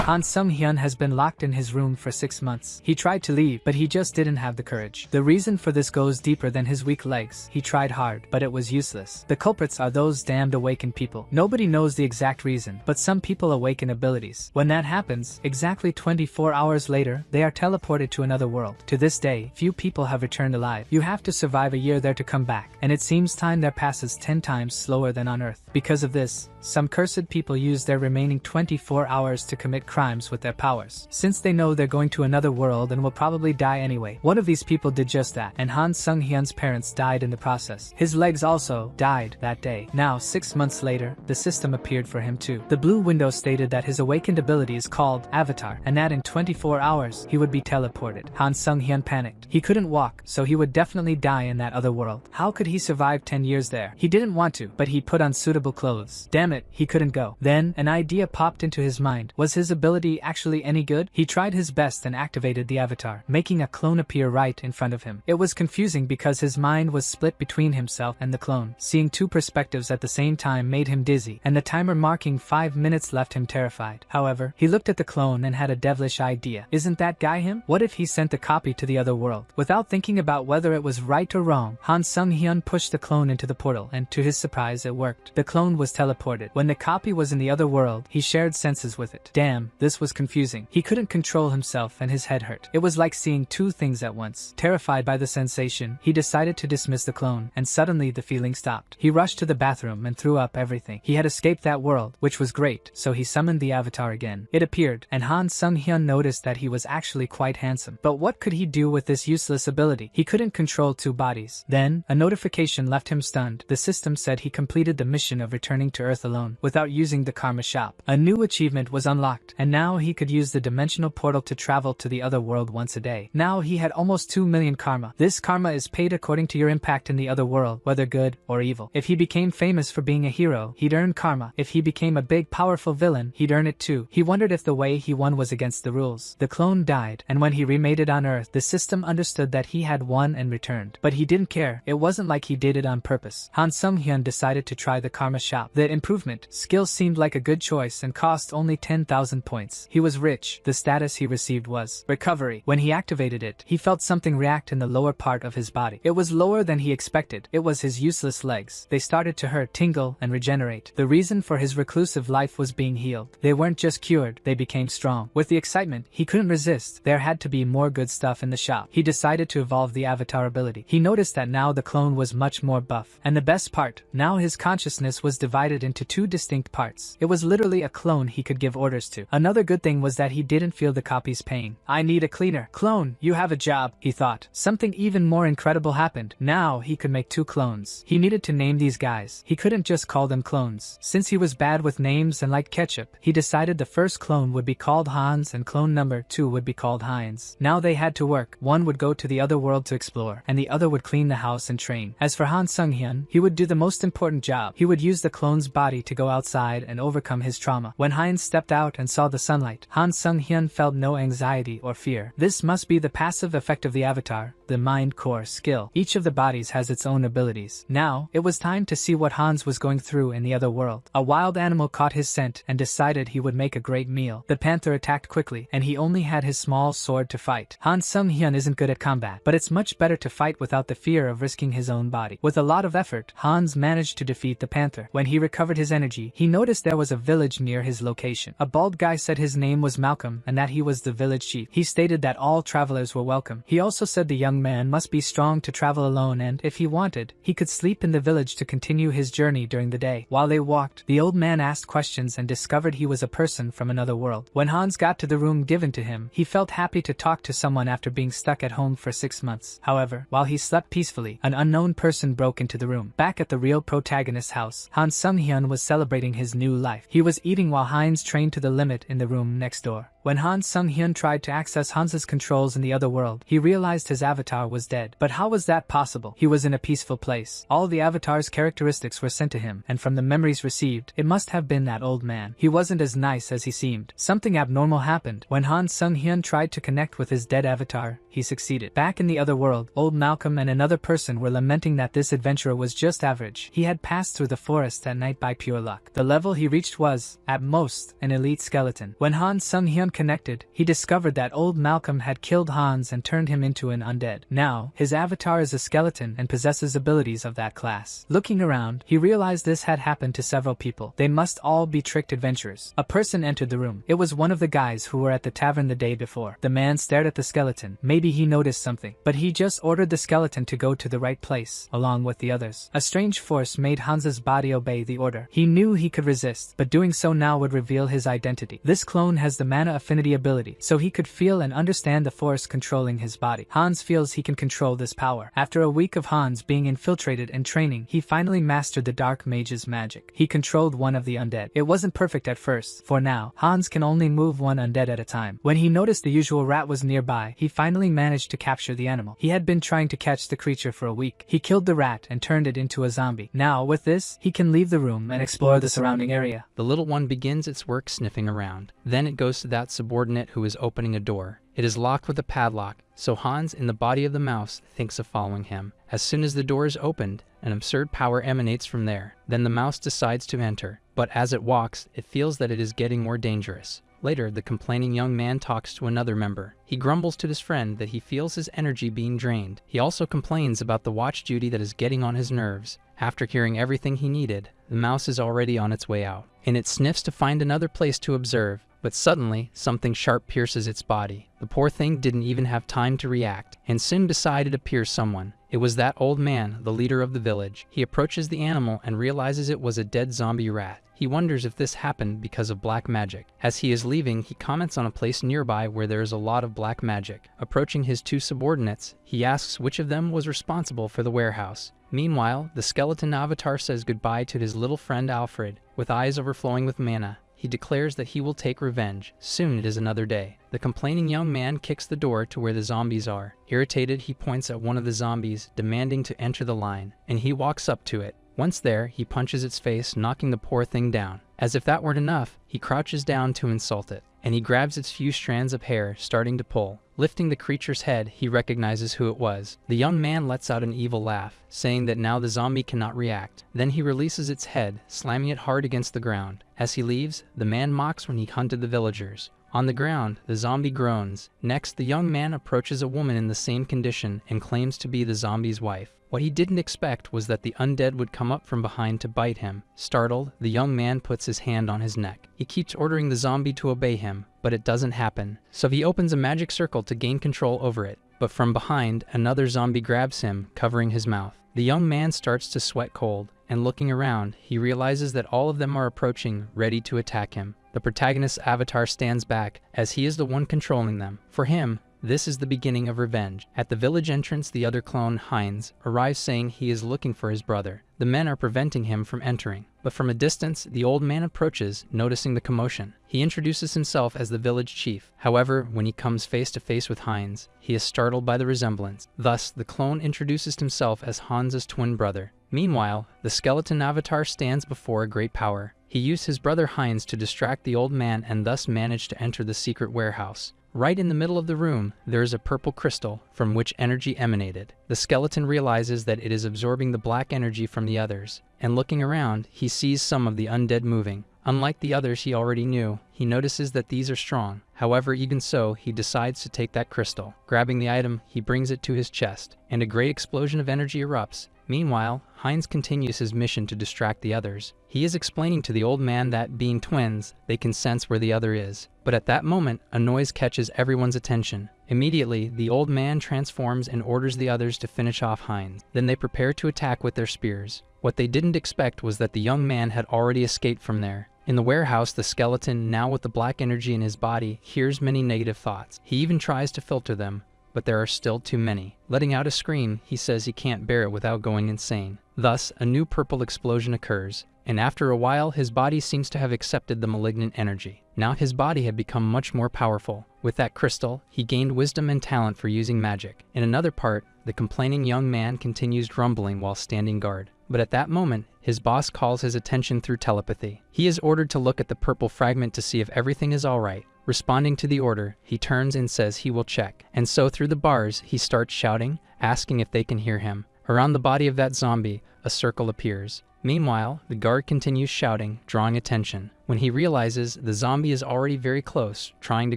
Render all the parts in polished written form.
Han Sung-hyun has been locked in his room for 6 months. He tried to leave, but he just didn't have the courage. The reason for this goes deeper than his weak legs. He tried hard, but it was useless. The culprits are those damned awakened people. Nobody knows the exact reason, but some people awaken abilities. When that happens, exactly 24 hours later, they are teleported to another world. To this day, few people have returned alive. You have to survive a year there to come back, and it seems time there passes 10 times slower than on Earth. Because of this, some cursed people use their remaining 24 hours to commit crimes with their powers. Since they know they're going to another world and will probably die anyway, one of these people did just that, and Han Sung-hyun's parents died in the process. His legs also died that day. Now, 6 months later, the system appeared for him too. The blue window stated that his awakened ability is called Avatar, and that in 24 hours, he would be teleported. Han Sung-hyun panicked. He couldn't walk, so he would definitely die in that other world. How could he survive 10 years there? He didn't want to, but he put on suitable clothes. Damn it, he couldn't go. Then, an idea popped into his mind. Was his ability actually any good? He tried his best and activated the avatar, making a clone appear right in front of him. It was confusing because his mind was split between himself and the clone. Seeing two perspectives at the same time made him dizzy, and the timer marking 5 minutes left him terrified. However, he looked at the clone and had a devilish idea. Isn't that guy him? What if he sent a copy to the other world? Without thinking about whether it was right or wrong, Han Sung-hyun pushed the clone into the portal, and to his surprise it worked. The clone was teleported. When the copy was in the other world, he shared senses with it. Damn, this was confusing. He couldn't control himself and his head hurt. It was like seeing two things at once. Terrified by the sensation, he decided to dismiss the clone, and suddenly the feeling stopped. He rushed to the bathroom and threw up everything. He had escaped that world, which was great, so he summoned the avatar again. It appeared, and Han Sung-hyun noticed that he was actually quite handsome. But what could he do with this useless ability? He couldn't control two bodies. Then, a notification left him stunned. The system said he completed the mission of returning to Earth alone, without using the karma shop. A new achievement was unlocked, and now he could use the dimensional portal to travel to the other world once a day. Now he had almost 2 million karma. This karma is paid according to your impact in the other world, whether good or evil. If he became famous for being a hero, he'd earn karma. If he became a big powerful villain, he'd earn it too. He wondered if the way he won was against the rules. The clone died, and when he remade it on Earth, the system understood that he had won and returned. But he didn't care. It wasn't like he did it on purpose. Han Sung-hyun decided to try the karma shop. The improvement skill seemed like a good choice and cost only 10,000 points. He was rich. The status he received was recovery. When he activated it, he felt something react in the lower part of his body. It was lower than he expected. It was his useless legs. They started to hurt, tingle, and regenerate. The reason for his reclusive life was being healed. They weren't just cured, they became strong. With the excitement, he couldn't resist. There had to be more good stuff in the shop. He decided to evolve the avatar ability. He noticed that now the clone was much more buff. And the best part, now his consciousness was divided into two distinct parts. It was literally a clone he could give orders to. Another good thing was that he didn't feel the copy's pain. I need a cleaner. Clone, you have a job, he thought. Something even more incredible happened. Now he could make 2 clones. He needed to name these guys. He couldn't just call them clones. Since he was bad with names and liked ketchup, he decided the first clone would be called Hans and clone number 2 would be called Heinz. Now they had to work. One would go to the other world to explore, and the other would clean the house and train. As for Han Sung-hyun, he would do the most important job. He would use the clone's body to go outside and overcome his trauma. When Heinz stepped out and saw the sunlight, Han Sung-hyun felt no anxiety or fear. This must be the passive effect of the avatar, the mind core skill. Each of the bodies has its own abilities. Now, it was time to see what Hans was going through in the other world. A wild animal caught his scent and decided he would make a great meal. The panther attacked quickly, and he only had his small sword to fight. Han Sung-hyun isn't good at combat, but it's much better to fight without the fear of risking his own body. With a lot of effort, Hans managed to defeat the panther. When he recovered his energy, he noticed there was a village near his location. A bald guy said his name was Malcolm and that he was the village chief. He stated that all travelers were welcome. He also said the young man must be strong to travel alone, and if he wanted, he could sleep in the village to continue his journey during the day. While they walked, the old man asked questions and discovered he was a person from another world. When Hans got to the room given to him, he felt happy to talk to someone after being stuck at home for 6 months. However, while he slept peacefully, an unknown person broke into the room. Back at the real protagonist's house, Han Sung-hyun was celebrating his new life. He was eating while Heinz trained to the limit in the room next door. When Han Sung-hyun tried to access Hans's controls in the other world, he realized his avatar was dead. But how was that possible? He was in a peaceful place. All the avatar's characteristics were sent to him, and from the memories received, it must have been that old man. He wasn't as nice as he seemed. Something abnormal happened. When Han Sung-hyun tried to connect with his dead avatar, he succeeded. Back in the other world, old Malcolm and another person were lamenting that this adventurer was just average. He had passed through the forest at night by pure luck. The level he reached was, at most, an elite skeleton. When Han Sung-hyun connected, he discovered that old Malcolm had killed Hans and turned him into an undead. Now, his avatar is a skeleton and possesses abilities of that class. Looking around, he realized this had happened to several people. They must all be tricked adventurers. A person entered the room. It was one of the guys who were at the tavern the day before. The man stared at the skeleton. Maybe he noticed something, but he just ordered the skeleton to go to the right place, along with the others. A strange force made Hans's body obey the order. He knew he could resist, but doing so now would reveal his identity. This clone has the mana affinity ability, so he could feel and understand the force controlling his body. Hans feels he can control this power. After a week of Hans being infiltrated and training, he finally mastered the Dark Mage's magic. He controlled one of the undead. It wasn't perfect at first. For now, Hans can only move one undead at a time. When he noticed the usual rat was nearby, he finally managed to capture the animal. He had been trying to catch the creature for a week. He killed the rat and turned it into a zombie. Now, with this, he can leave the room and explore the surrounding area. The little one begins its work sniffing around. Then it goes to that subordinate who is opening a door. It is locked with a padlock, so Hans, in the body of the mouse, thinks of following him. As soon as the door is opened, an absurd power emanates from there. Then the mouse decides to enter, but as it walks, it feels that it is getting more dangerous. Later, the complaining young man talks to another member. He grumbles to his friend that he feels his energy being drained. He also complains about the watch duty that is getting on his nerves. After hearing everything he needed, the mouse is already on its way out, and it sniffs to find another place to observe. But suddenly, something sharp pierces its body. The poor thing didn't even have time to react, and soon beside it appears someone. It was that old man, the leader of the village. He approaches the animal and realizes it was a dead zombie rat. He wonders if this happened because of black magic. As he is leaving, he comments on a place nearby where there is a lot of black magic. Approaching his two subordinates, he asks which of them was responsible for the warehouse. Meanwhile, the skeleton avatar says goodbye to his little friend Alfred. With eyes overflowing with mana, he declares that he will take revenge. Soon it is another day. The complaining young man kicks the door to where the zombies are. Irritated, he points at one of the zombies, demanding to enter the line, and he walks up to it. Once there, he punches its face, knocking the poor thing down. As if that weren't enough, he crouches down to insult it, and he grabs its few strands of hair, starting to pull. Lifting the creature's head, he recognizes who it was. The young man lets out an evil laugh, saying that now the zombie cannot react. Then he releases its head, slamming it hard against the ground. As he leaves, the man mocks when he hunted the villagers. On the ground, the zombie groans. Next, the young man approaches a woman in the same condition and claims to be the zombie's wife. What he didn't expect was that the undead would come up from behind to bite him. Startled, the young man puts his hand on his neck. He keeps ordering the zombie to obey him, but it doesn't happen. So he opens a magic circle to gain control over it. But from behind, another zombie grabs him, covering his mouth. The young man starts to sweat cold, and looking around, he realizes that all of them are approaching, ready to attack him. The protagonist's avatar stands back, as he is the one controlling them. For him, this is the beginning of revenge. At the village entrance, the other clone, Heinz, arrives saying he is looking for his brother. The men are preventing him from entering. But from a distance, the old man approaches, noticing the commotion. He introduces himself as the village chief. However, when he comes face to face with Heinz, he is startled by the resemblance. Thus, the clone introduces himself as Hans's twin brother. Meanwhile, the skeleton avatar stands before a great power. He used his brother Heinz to distract the old man and thus managed to enter the secret warehouse. Right in the middle of the room, there is a purple crystal from which energy emanated. The skeleton realizes that it is absorbing the black energy from the others, and looking around, he sees some of the undead moving. Unlike the others he already knew, he notices that these are strong. However, even so, he decides to take that crystal. Grabbing the item, he brings it to his chest, and a great explosion of energy erupts. Meanwhile, Heinz continues his mission to distract the others. He is explaining to the old man that, being twins, they can sense where the other is. But at that moment, a noise catches everyone's attention. Immediately, the old man transforms and orders the others to finish off Heinz. Then they prepare to attack with their spears. What they didn't expect was that the young man had already escaped from there. In the warehouse, the skeleton, now with the black energy in his body, hears many negative thoughts. He even tries to filter them, but there are still too many. Letting out a scream, he says he can't bear it without going insane. Thus, a new purple explosion occurs, and after a while, his body seems to have accepted the malignant energy. Now his body had become much more powerful. With that crystal, he gained wisdom and talent for using magic. In another part, the complaining young man continues grumbling while standing guard. but at that moment, his boss calls his attention through telepathy. He is ordered to look at the purple fragment to see if everything is alright. Responding to the order, he turns and says he will check. And so through the bars, he starts shouting, asking if they can hear him. Around the body of that zombie, a circle appears. Meanwhile, the guard continues shouting, drawing attention. When he realizes the zombie is already very close, trying to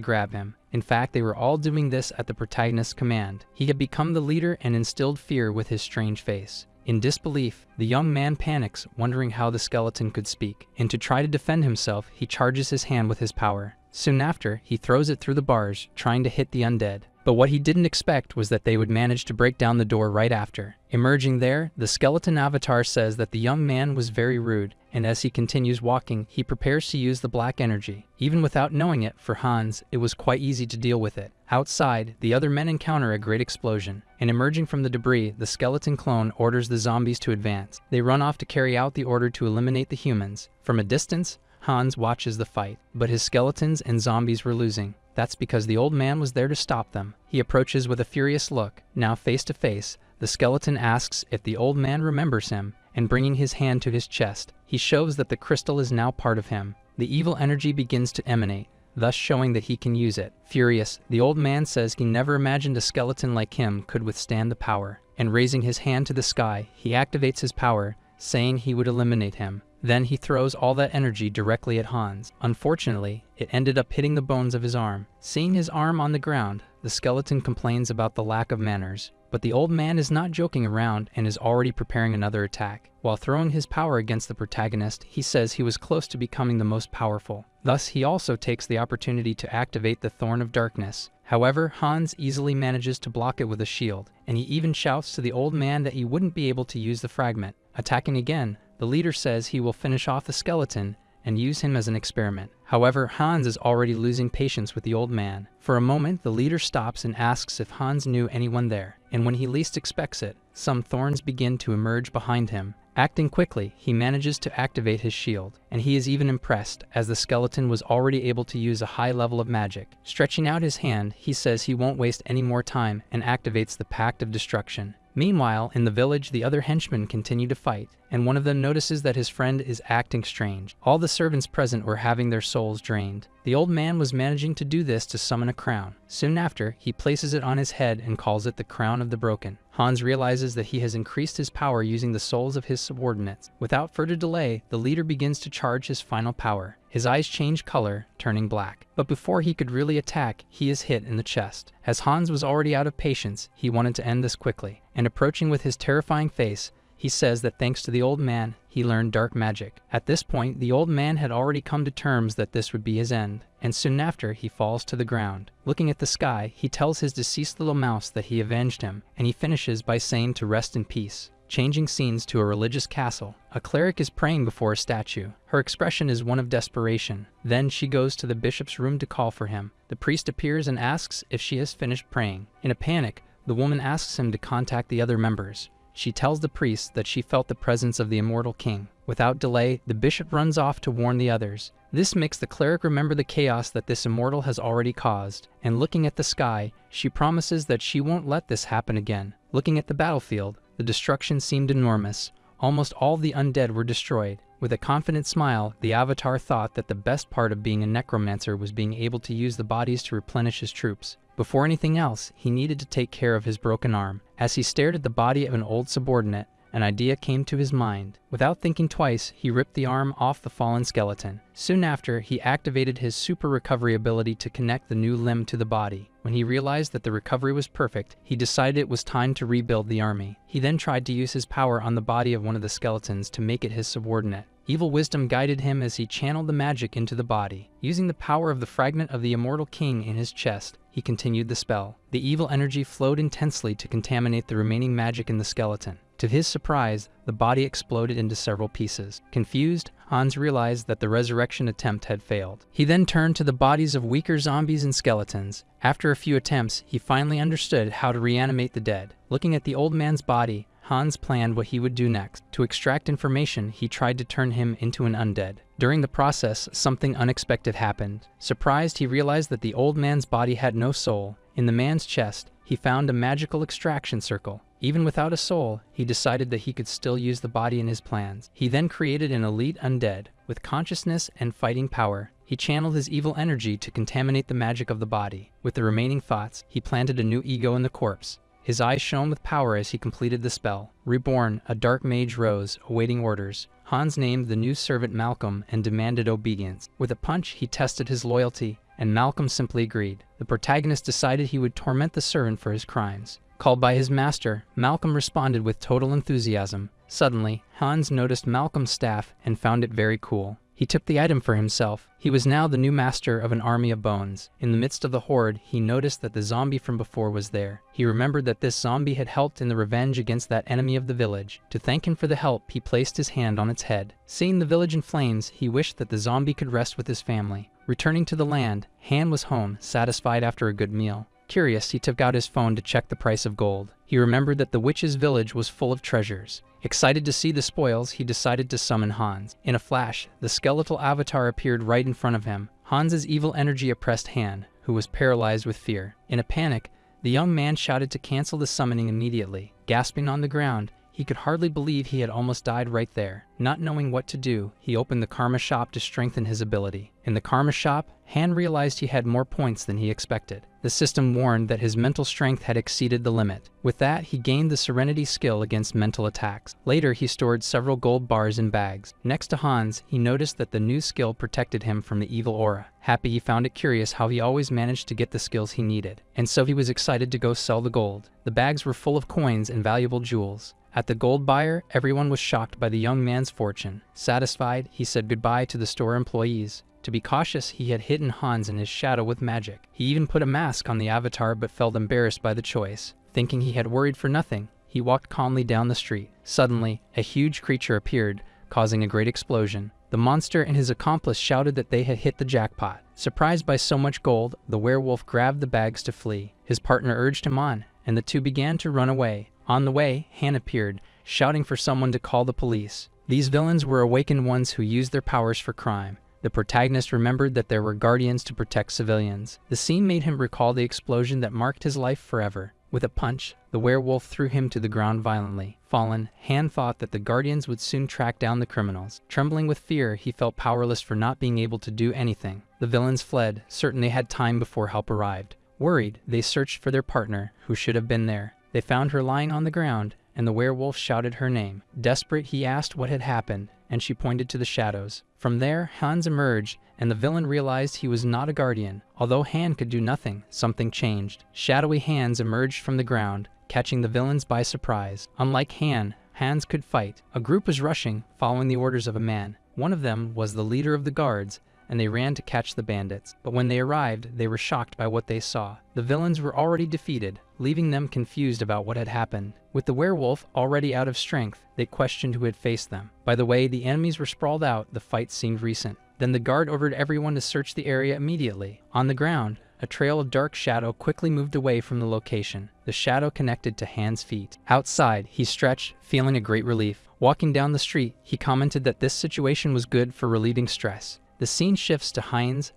grab him. In fact, they were all doing this at the protagonist's command. He had become the leader and instilled fear with his strange face. In disbelief, the young man panics, wondering how the skeleton could speak. And to try to defend himself, he charges his hand with his power. Soon after, he throws it through the bars, trying to hit the undead. But what he didn't expect was that they would manage to break down the door right after. Emerging there, the skeleton avatar says that the young man was very rude, and as he continues walking, he prepares to use the black energy. Even without knowing it, for Hans, it was quite easy to deal with it. Outside, the other men encounter a great explosion, and emerging from the debris, the skeleton clone orders the zombies to advance. They run off to carry out the order to eliminate the humans. From a distance, Hans watches the fight, but his skeletons and zombies were losing. That's because the old man was there to stop them. He approaches with a furious look. Now face to face, the skeleton asks if the old man remembers him, and bringing his hand to his chest, he shows that the crystal is now part of him. The evil energy begins to emanate, thus showing that he can use it. Furious, the old man says he never imagined a skeleton like him could withstand the power, and raising his hand to the sky, he activates his power, saying he would eliminate him. Then he throws all that energy directly at Hans. Unfortunately, it ended up hitting the bones of his arm. Seeing his arm on the ground, the skeleton complains about the lack of manners. But the old man is not joking around and is already preparing another attack. While throwing his power against the protagonist, he says he was close to becoming the most powerful. Thus, he also takes the opportunity to activate the Thorn of Darkness. However, Hans easily manages to block it with a shield, and he even shouts to the old man that he wouldn't be able to use the fragment. Attacking again, the leader says he will finish off the skeleton and use him as an experiment. However, Hans is already losing patience with the old man. For a moment, the leader stops and asks if Hans knew anyone there, and when he least expects it, some thorns begin to emerge behind him. Acting quickly, he manages to activate his shield, and he is even impressed as the skeleton was already able to use a high level of magic. Stretching out his hand, he says he won't waste any more time and activates the Pact of Destruction. Meanwhile, in the village, the other henchmen continue to fight, and one of them notices that his friend is acting strange. All the servants present were having their souls drained. The old man was managing to do this to summon a crown. Soon after, he places it on his head and calls it the Crown of the Broken. Hans realizes that he has increased his power using the souls of his subordinates. Without further delay, the leader begins to charge his final power. His eyes change color, turning black. But before he could really attack, he is hit in the chest. As Hans was already out of patience, he wanted to end this quickly. And approaching with his terrifying face, he says that thanks to the old man, he learned dark magic. At this point, the old man had already come to terms that this would be his end, and soon after, he falls to the ground. Looking at the sky, he tells his deceased little mouse that he avenged him, and he finishes by saying to rest in peace. Changing scenes to a religious castle. A cleric is praying before a statue. Her expression is one of desperation. Then she goes to the bishop's room to call for him. The priest appears and asks if she has finished praying. In a panic, the woman asks him to contact the other members. She tells the priest that she felt the presence of the immortal king. Without delay, the bishop runs off to warn the others. This makes the cleric remember the chaos that this immortal has already caused, and looking at the sky, she promises that she won't let this happen again. Looking at the battlefield, the destruction seemed enormous. Almost all the undead were destroyed. With a confident smile, the avatar thought that the best part of being a necromancer was being able to use the bodies to replenish his troops. Before anything else, he needed to take care of his broken arm. As he stared at the body of an old subordinate, an idea came to his mind. Without thinking twice, he ripped the arm off the fallen skeleton. Soon after, he activated his super recovery ability to connect the new limb to the body. When he realized that the recovery was perfect, he decided it was time to rebuild the army. He then tried to use his power on the body of one of the skeletons to make it his subordinate. Evil wisdom guided him as he channeled the magic into the body. Using the power of the fragment of the immortal king in his chest, he continued the spell. The evil energy flowed intensely to contaminate the remaining magic in the skeleton. To his surprise, the body exploded into several pieces. Confused, Hans realized that the resurrection attempt had failed. He then turned to the bodies of weaker zombies and skeletons. After a few attempts, he finally understood how to reanimate the dead. Looking at the old man's body, Hans planned what he would do next. To extract information, he tried to turn him into an undead. During the process, something unexpected happened. Surprised, he realized that the old man's body had no soul. In the man's chest, he found a magical extraction circle. Even without a soul, he decided that he could still use the body in his plans. He then created an elite undead with consciousness and fighting power. He channeled his evil energy to contaminate the magic of the body. With the remaining thoughts, he planted a new ego in the corpse. His eyes shone with power as he completed the spell. Reborn, a dark mage rose, awaiting orders. Hans named the new servant Malcolm and demanded obedience. With a punch, he tested his loyalty, and Malcolm simply agreed. The protagonist decided he would torment the servant for his crimes. Called by his master, Malcolm responded with total enthusiasm. Suddenly, Hans noticed Malcolm's staff and found it very cool. He took the item for himself. He was now the new master of an army of bones. In the midst of the horde, he noticed that the zombie from before was there. He remembered that this zombie had helped in the revenge against that enemy of the village. To thank him for the help, he placed his hand on its head. Seeing the village in flames, he wished that the zombie could rest with his family. Returning to the land, Han was home, satisfied after a good meal. Curious, he took out his phone to check the price of gold. He remembered that the witch's village was full of treasures. Excited to see the spoils, he decided to summon Hans. In a flash, the skeletal avatar appeared right in front of him. Hans's evil energy oppressed Han, who was paralyzed with fear. In a panic, the young man shouted to cancel the summoning immediately. Gasping on the ground, he could hardly believe he had almost died right there. Not knowing what to do, he opened the karma shop to strengthen his ability. In the karma shop, Han realized he had more points than he expected. The system warned that his mental strength had exceeded the limit. With that, he gained the Serenity skill against mental attacks. Later, he stored several gold bars in bags. Next to Hans, he noticed that the new skill protected him from the evil aura. Happy, he found it curious how he always managed to get the skills he needed. And so he was excited to go sell the gold. The bags were full of coins and valuable jewels. At the gold buyer, everyone was shocked by the young man's fortune. Satisfied, he said goodbye to the store employees. To be cautious, he had hidden Hans in his shadow with magic. He even put a mask on the avatar but felt embarrassed by the choice. Thinking he had worried for nothing, he walked calmly down the street. Suddenly, a huge creature appeared, causing a great explosion. The monster and his accomplice shouted that they had hit the jackpot. Surprised by so much gold, the werewolf grabbed the bags to flee. His partner urged him on, and the two began to run away. On the way, Han appeared, shouting for someone to call the police. These villains were awakened ones who used their powers for crime. The protagonist remembered that there were guardians to protect civilians. The scene made him recall the explosion that marked his life forever. With a punch, the werewolf threw him to the ground violently. Fallen, Han thought that the guardians would soon track down the criminals. Trembling with fear, he felt powerless for not being able to do anything. The villains fled, certain they had time before help arrived. Worried, they searched for their partner, who should have been there. They found her lying on the ground, and the werewolf shouted her name. Desperate, he asked what had happened, and she pointed to the shadows. From there, Hans emerged, and the villain realized he was not a guardian. Although Han could do nothing, something changed. Shadowy hands emerged from the ground, catching the villains by surprise. Unlike Han, Hans could fight. A group was rushing, following the orders of a man. One of them was the leader of the guards, and they ran to catch the bandits. But when they arrived, they were shocked by what they saw. The villains were already defeated, leaving them confused about what had happened. With the werewolf already out of strength, they questioned who had faced them. By the way the enemies were sprawled out, the fight seemed recent. Then the guard ordered everyone to search the area immediately. On the ground, a trail of dark shadow quickly moved away from the location. The shadow connected to Han's feet. Outside, he stretched, feeling a great relief. Walking down the street, he commented that this situation was good for relieving stress. The scene shifts to Han's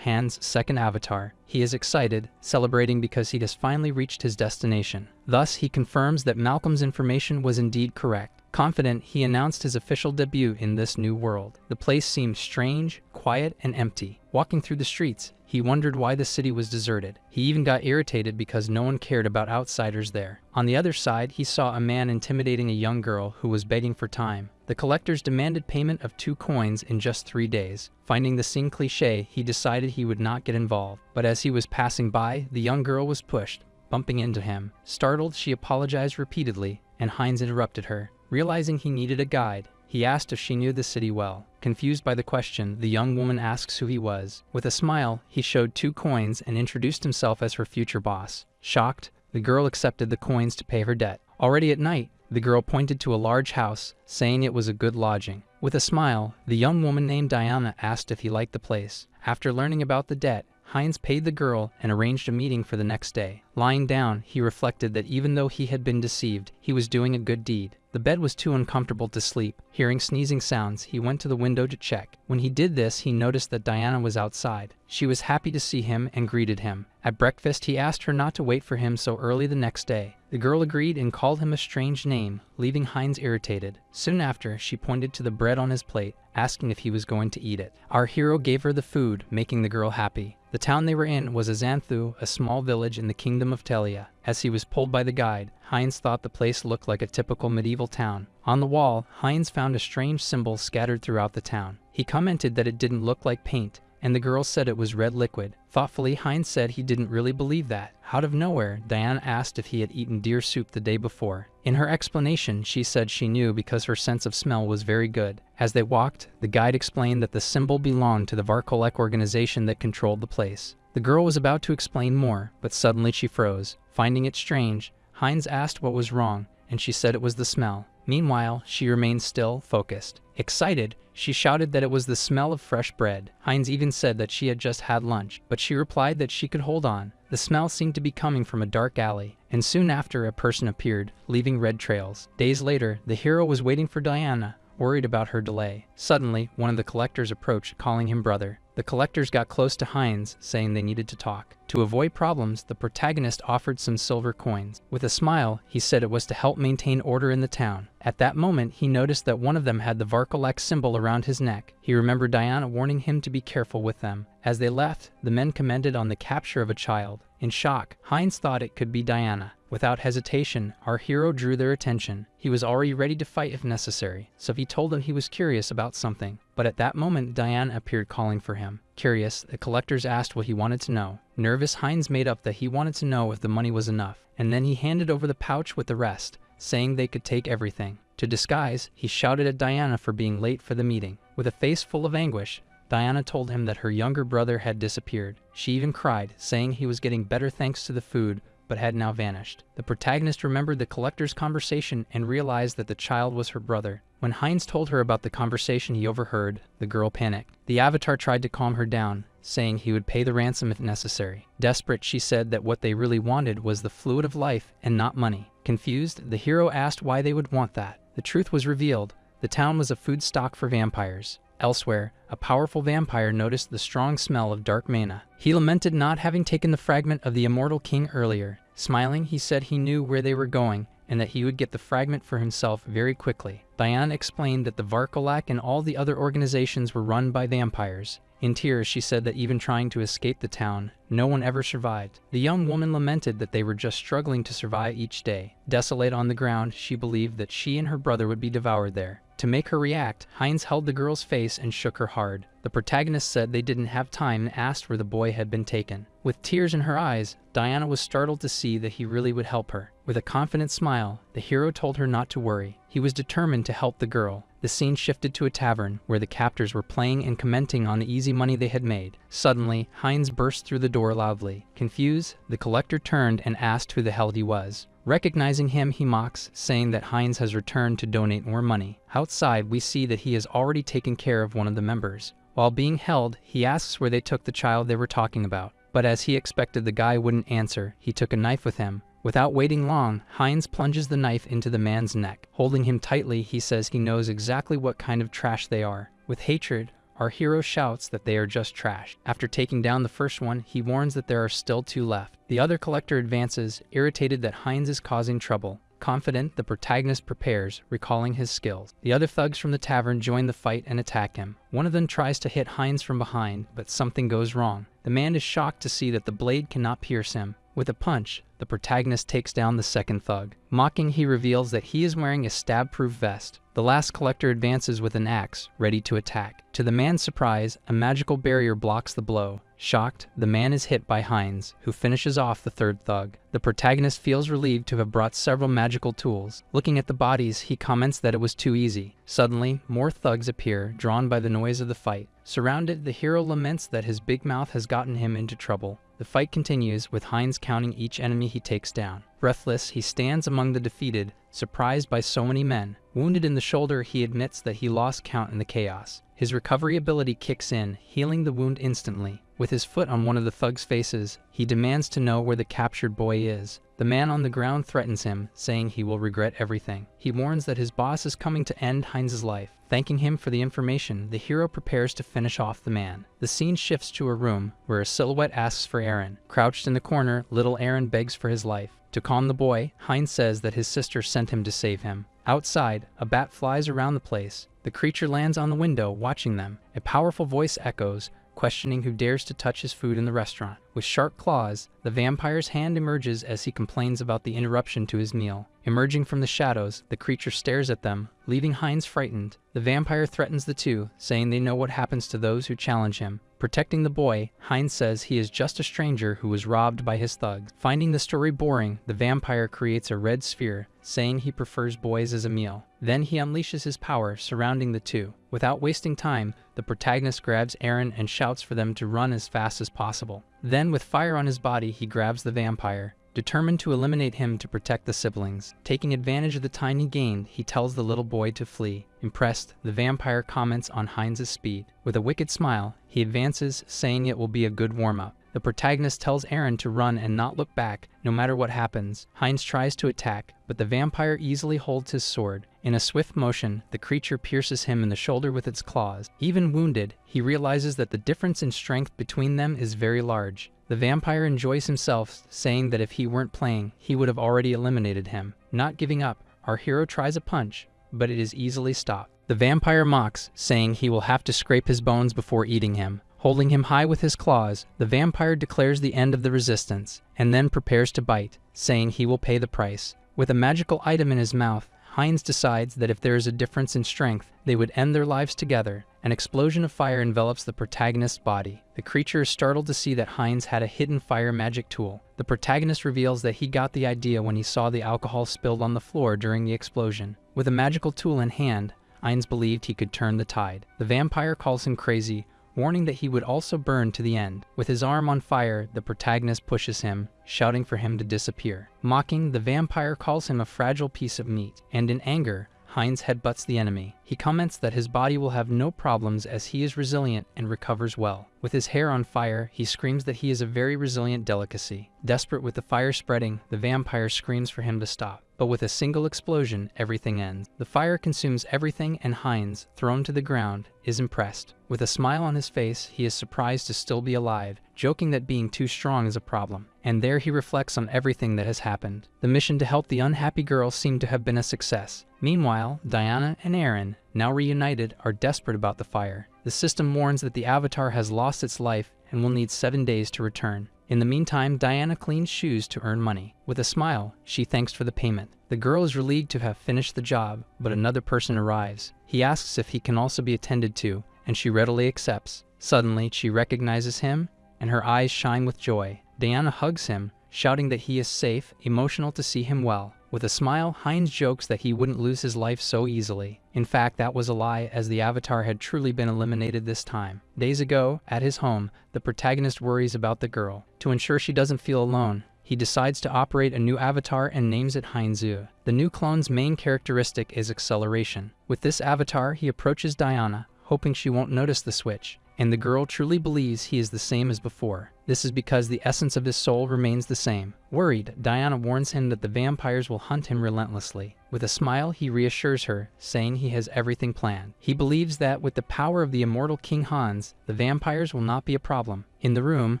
second avatar. He is excited, celebrating because he has finally reached his destination. Thus, he confirms that Malcolm's information was indeed correct. Confident, he announced his official debut in this new world. The place seemed strange, quiet, and empty. Walking through the streets, he wondered why the city was deserted. He even got irritated because no one cared about outsiders there. On the other side, he saw a man intimidating a young girl who was begging for time. The collectors demanded payment of 2 coins in just 3 days. Finding the scene cliché, he decided he would not get involved. But as he was passing by, the young girl was pushed, bumping into him. Startled, she apologized repeatedly, and Heinz interrupted her. Realizing he needed a guide, he asked if she knew the city well. Confused by the question, the young woman asks who he was. With a smile, he showed 2 coins and introduced himself as her future boss. Shocked, the girl accepted the coins to pay her debt. Already at night, the girl pointed to a large house, saying it was a good lodging. With a smile, the young woman named Diana asked if he liked the place. After learning about the debt, Heinz paid the girl and arranged a meeting for the next day. Lying down, he reflected that even though he had been deceived, he was doing a good deed. The bed was too uncomfortable to sleep. Hearing sneezing sounds, he went to the window to check. When he did this, he noticed that Diana was outside. She was happy to see him and greeted him. At breakfast, he asked her not to wait for him so early the next day. The girl agreed and called him a strange name, leaving Heinz irritated. Soon after, she pointed to the bread on his plate, asking if he was going to eat it. Our hero gave her the food, making the girl happy. The town they were in was Azanthu, a small village in the kingdom of Telia. As he was pulled by the guide, Heinz thought the place looked like a typical medieval town. On the wall, Heinz found a strange symbol scattered throughout the town. He commented that it didn't look like paint, and the girl said it was red liquid. Thoughtfully, Heinz said he didn't really believe that. Out of nowhere, Diana asked if he had eaten deer soup the day before. In her explanation, she said she knew because her sense of smell was very good. As they walked, the guide explained that the symbol belonged to the Varkolek organization that controlled the place. The girl was about to explain more, but suddenly she froze. Finding it strange, Heinz asked what was wrong, and she said it was the smell. Meanwhile, she remained still, focused. Excited, she shouted that it was the smell of fresh bread. Heinz even said that she had just had lunch, but she replied that she could hold on. The smell seemed to be coming from a dark alley, and soon after a person appeared, leaving red trails. Days later, the hero was waiting for Diana, worried about her delay. Suddenly, one of the collectors approached, calling him brother. The collectors got close to Heinz, saying they needed to talk. To avoid problems, the protagonist offered some silver coins. With a smile, he said it was to help maintain order in the town. At that moment, he noticed that one of them had the Varkolek symbol around his neck. He remembered Diana warning him to be careful with them. As they left, the men commented on the capture of a child. In shock, Heinz thought it could be Diana. Without hesitation, our hero drew their attention. He was already ready to fight if necessary, so he told them he was curious about something. But at that moment, Diana appeared calling for him. Curious, the collectors asked what he wanted to know. Nervous, Heinz made up that he wanted to know if the money was enough, and then he handed over the pouch with the rest, saying they could take everything. To disguise, he shouted at Diana for being late for the meeting. With a face full of anguish, Diana told him that her younger brother had disappeared. She even cried, saying he was getting better thanks to the food, but had now vanished. The protagonist remembered the collector's conversation and realized that the child was her brother. When Heinz told her about the conversation he overheard, the girl panicked. The avatar tried to calm her down, saying he would pay the ransom if necessary. Desperate, she said that what they really wanted was the fluid of life and not money. Confused, the hero asked why they would want that. The truth was revealed. The town was a food stock for vampires. Elsewhere, a powerful vampire noticed the strong smell of dark mana. He lamented not having taken the fragment of the immortal king earlier. Smiling, he said he knew where they were going and that he would get the fragment for himself very quickly. Diana explained that the Varkolak and all the other organizations were run by vampires. In tears, she said that even trying to escape the town, no one ever survived. The young woman lamented that they were just struggling to survive each day. Desolate on the ground, she believed that she and her brother would be devoured there. To make her react, Heinz held the girl's face and shook her hard. The protagonist said they didn't have time and asked where the boy had been taken. With tears in her eyes, Diana was startled to see that he really would help her. With a confident smile, the hero told her not to worry. He was determined to help the girl. The scene shifted to a tavern, where the captors were playing and commenting on the easy money they had made. Suddenly, Heinz burst through the door loudly. Confused, the collector turned and asked who the hell he was. Recognizing him, he mocks, saying that Heinz has returned to donate more money. Outside, we see that he has already taken care of one of the members. While being held, he asks where they took the child they were talking about. But as he expected the guy wouldn't answer, he took a knife with him. Without waiting long, Heinz plunges the knife into the man's neck. Holding him tightly, he says he knows exactly what kind of trash they are. With hatred, our hero shouts that they are just trash. After taking down the first one, he warns that there are still two left. The other collector advances, irritated that Heinz is causing trouble. Confident, the protagonist prepares, recalling his skills. The other thugs from the tavern join the fight and attack him. One of them tries to hit Heinz from behind, but something goes wrong. The man is shocked to see that the blade cannot pierce him. With a punch, the protagonist takes down the second thug. Mocking, he reveals that he is wearing a stab-proof vest. The last collector advances with an axe, ready to attack. To the man's surprise, a magical barrier blocks the blow. Shocked, the man is hit by Heinz, who finishes off the third thug. The protagonist feels relieved to have brought several magical tools. Looking at the bodies, he comments that it was too easy. Suddenly, more thugs appear, drawn by the noise of the fight. Surrounded, the hero laments that his big mouth has gotten him into trouble. The fight continues, with Heinz counting each enemy he takes down. Breathless, he stands among the defeated, surprised by so many men. Wounded in the shoulder, he admits that he lost count in the chaos. His recovery ability kicks in, healing the wound instantly. With his foot on one of the thugs' faces, he demands to know where the captured boy is. The man on the ground threatens him, saying he will regret everything. He warns that his boss is coming to end Heinz's life. Thanking him for the information, the hero prepares to finish off the man. The scene shifts to a room where a silhouette asks for Aaron. Crouched in the corner, little Aaron begs for his life. To calm the boy, Heinz says that his sister sent him to save him. Outside, a bat flies around the place. The creature lands on the window, watching them. A powerful voice echoes, questioning who dares to touch his food in the restaurant. With sharp claws, the vampire's hand emerges as he complains about the interruption to his meal. Emerging from the shadows, the creature stares at them, leaving Heinz frightened. The vampire threatens the two, saying they know what happens to those who challenge him. Protecting the boy, Heinz says he is just a stranger who was robbed by his thugs. Finding the story boring, the vampire creates a red sphere, saying he prefers boys as a meal. Then he unleashes his power, surrounding the two. Without wasting time, the protagonist grabs Aaron and shouts for them to run as fast as possible. Then, with fire on his body, he grabs the vampire, determined to eliminate him to protect the siblings. Taking advantage of the time he gained, he tells the little boy to flee. Impressed, the vampire comments on Heinz's speed. With a wicked smile, he advances, saying it will be a good warm-up. The protagonist tells Aaron to run and not look back, no matter what happens. Heinz tries to attack, but the vampire easily holds his sword. In a swift motion, the creature pierces him in the shoulder with its claws. Even wounded, he realizes that the difference in strength between them is very large. The vampire enjoys himself, saying that if he weren't playing, he would have already eliminated him. Not giving up, our hero tries a punch, but it is easily stopped. The vampire mocks, saying he will have to scrape his bones before eating him. Holding him high with his claws, the vampire declares the end of the resistance, and then prepares to bite, saying he will pay the price. With a magical item in his mouth, Heinz decides that if there is a difference in strength, they would end their lives together. An explosion of fire envelops the protagonist's body. The creature is startled to see that Heinz had a hidden fire magic tool. The protagonist reveals that he got the idea when he saw the alcohol spilled on the floor during the explosion. With a magical tool in hand, Heinz believed he could turn the tide. The vampire calls him crazy, warning that he would also burn to the end. With his arm on fire, the protagonist pushes him, shouting for him to disappear. Mocking, the vampire calls him a fragile piece of meat, and in anger, Heinz headbutts the enemy. He comments that his body will have no problems as he is resilient and recovers well. With his hair on fire, he screams that he is a very resilient delicacy. Desperate with the fire spreading, the vampire screams for him to stop. But with a single explosion, everything ends. The fire consumes everything, and Heinz, thrown to the ground, is impressed. With a smile on his face, he is surprised to still be alive, joking that being too strong is a problem. And there he reflects on everything that has happened. The mission to help the unhappy girl seemed to have been a success. Meanwhile, Diana and Aaron, now reunited, are desperate about the fire. The system warns that the avatar has lost its life and will need 7 days to return. In the meantime, Diana cleans shoes to earn money. With a smile, she thanks for the payment. The girl is relieved to have finished the job, but another person arrives. He asks if he can also be attended to, and she readily accepts. Suddenly, she recognizes him, and her eyes shine with joy. Diana hugs him, shouting that he is safe, emotional to see him well. With a smile, Heinz jokes that he wouldn't lose his life so easily. In fact, that was a lie, as the avatar had truly been eliminated this time. Days ago, at his home, the protagonist worries about the girl. To ensure she doesn't feel alone, he decides to operate a new avatar and names it Heinzu. The new clone's main characteristic is acceleration. With this avatar, he approaches Diana, hoping she won't notice the switch, and the girl truly believes he is the same as before. This is because the essence of his soul remains the same. Worried, Diana warns him that the vampires will hunt him relentlessly. With a smile, he reassures her, saying he has everything planned. He believes that with the power of the immortal King Hans, the vampires will not be a problem. In the room,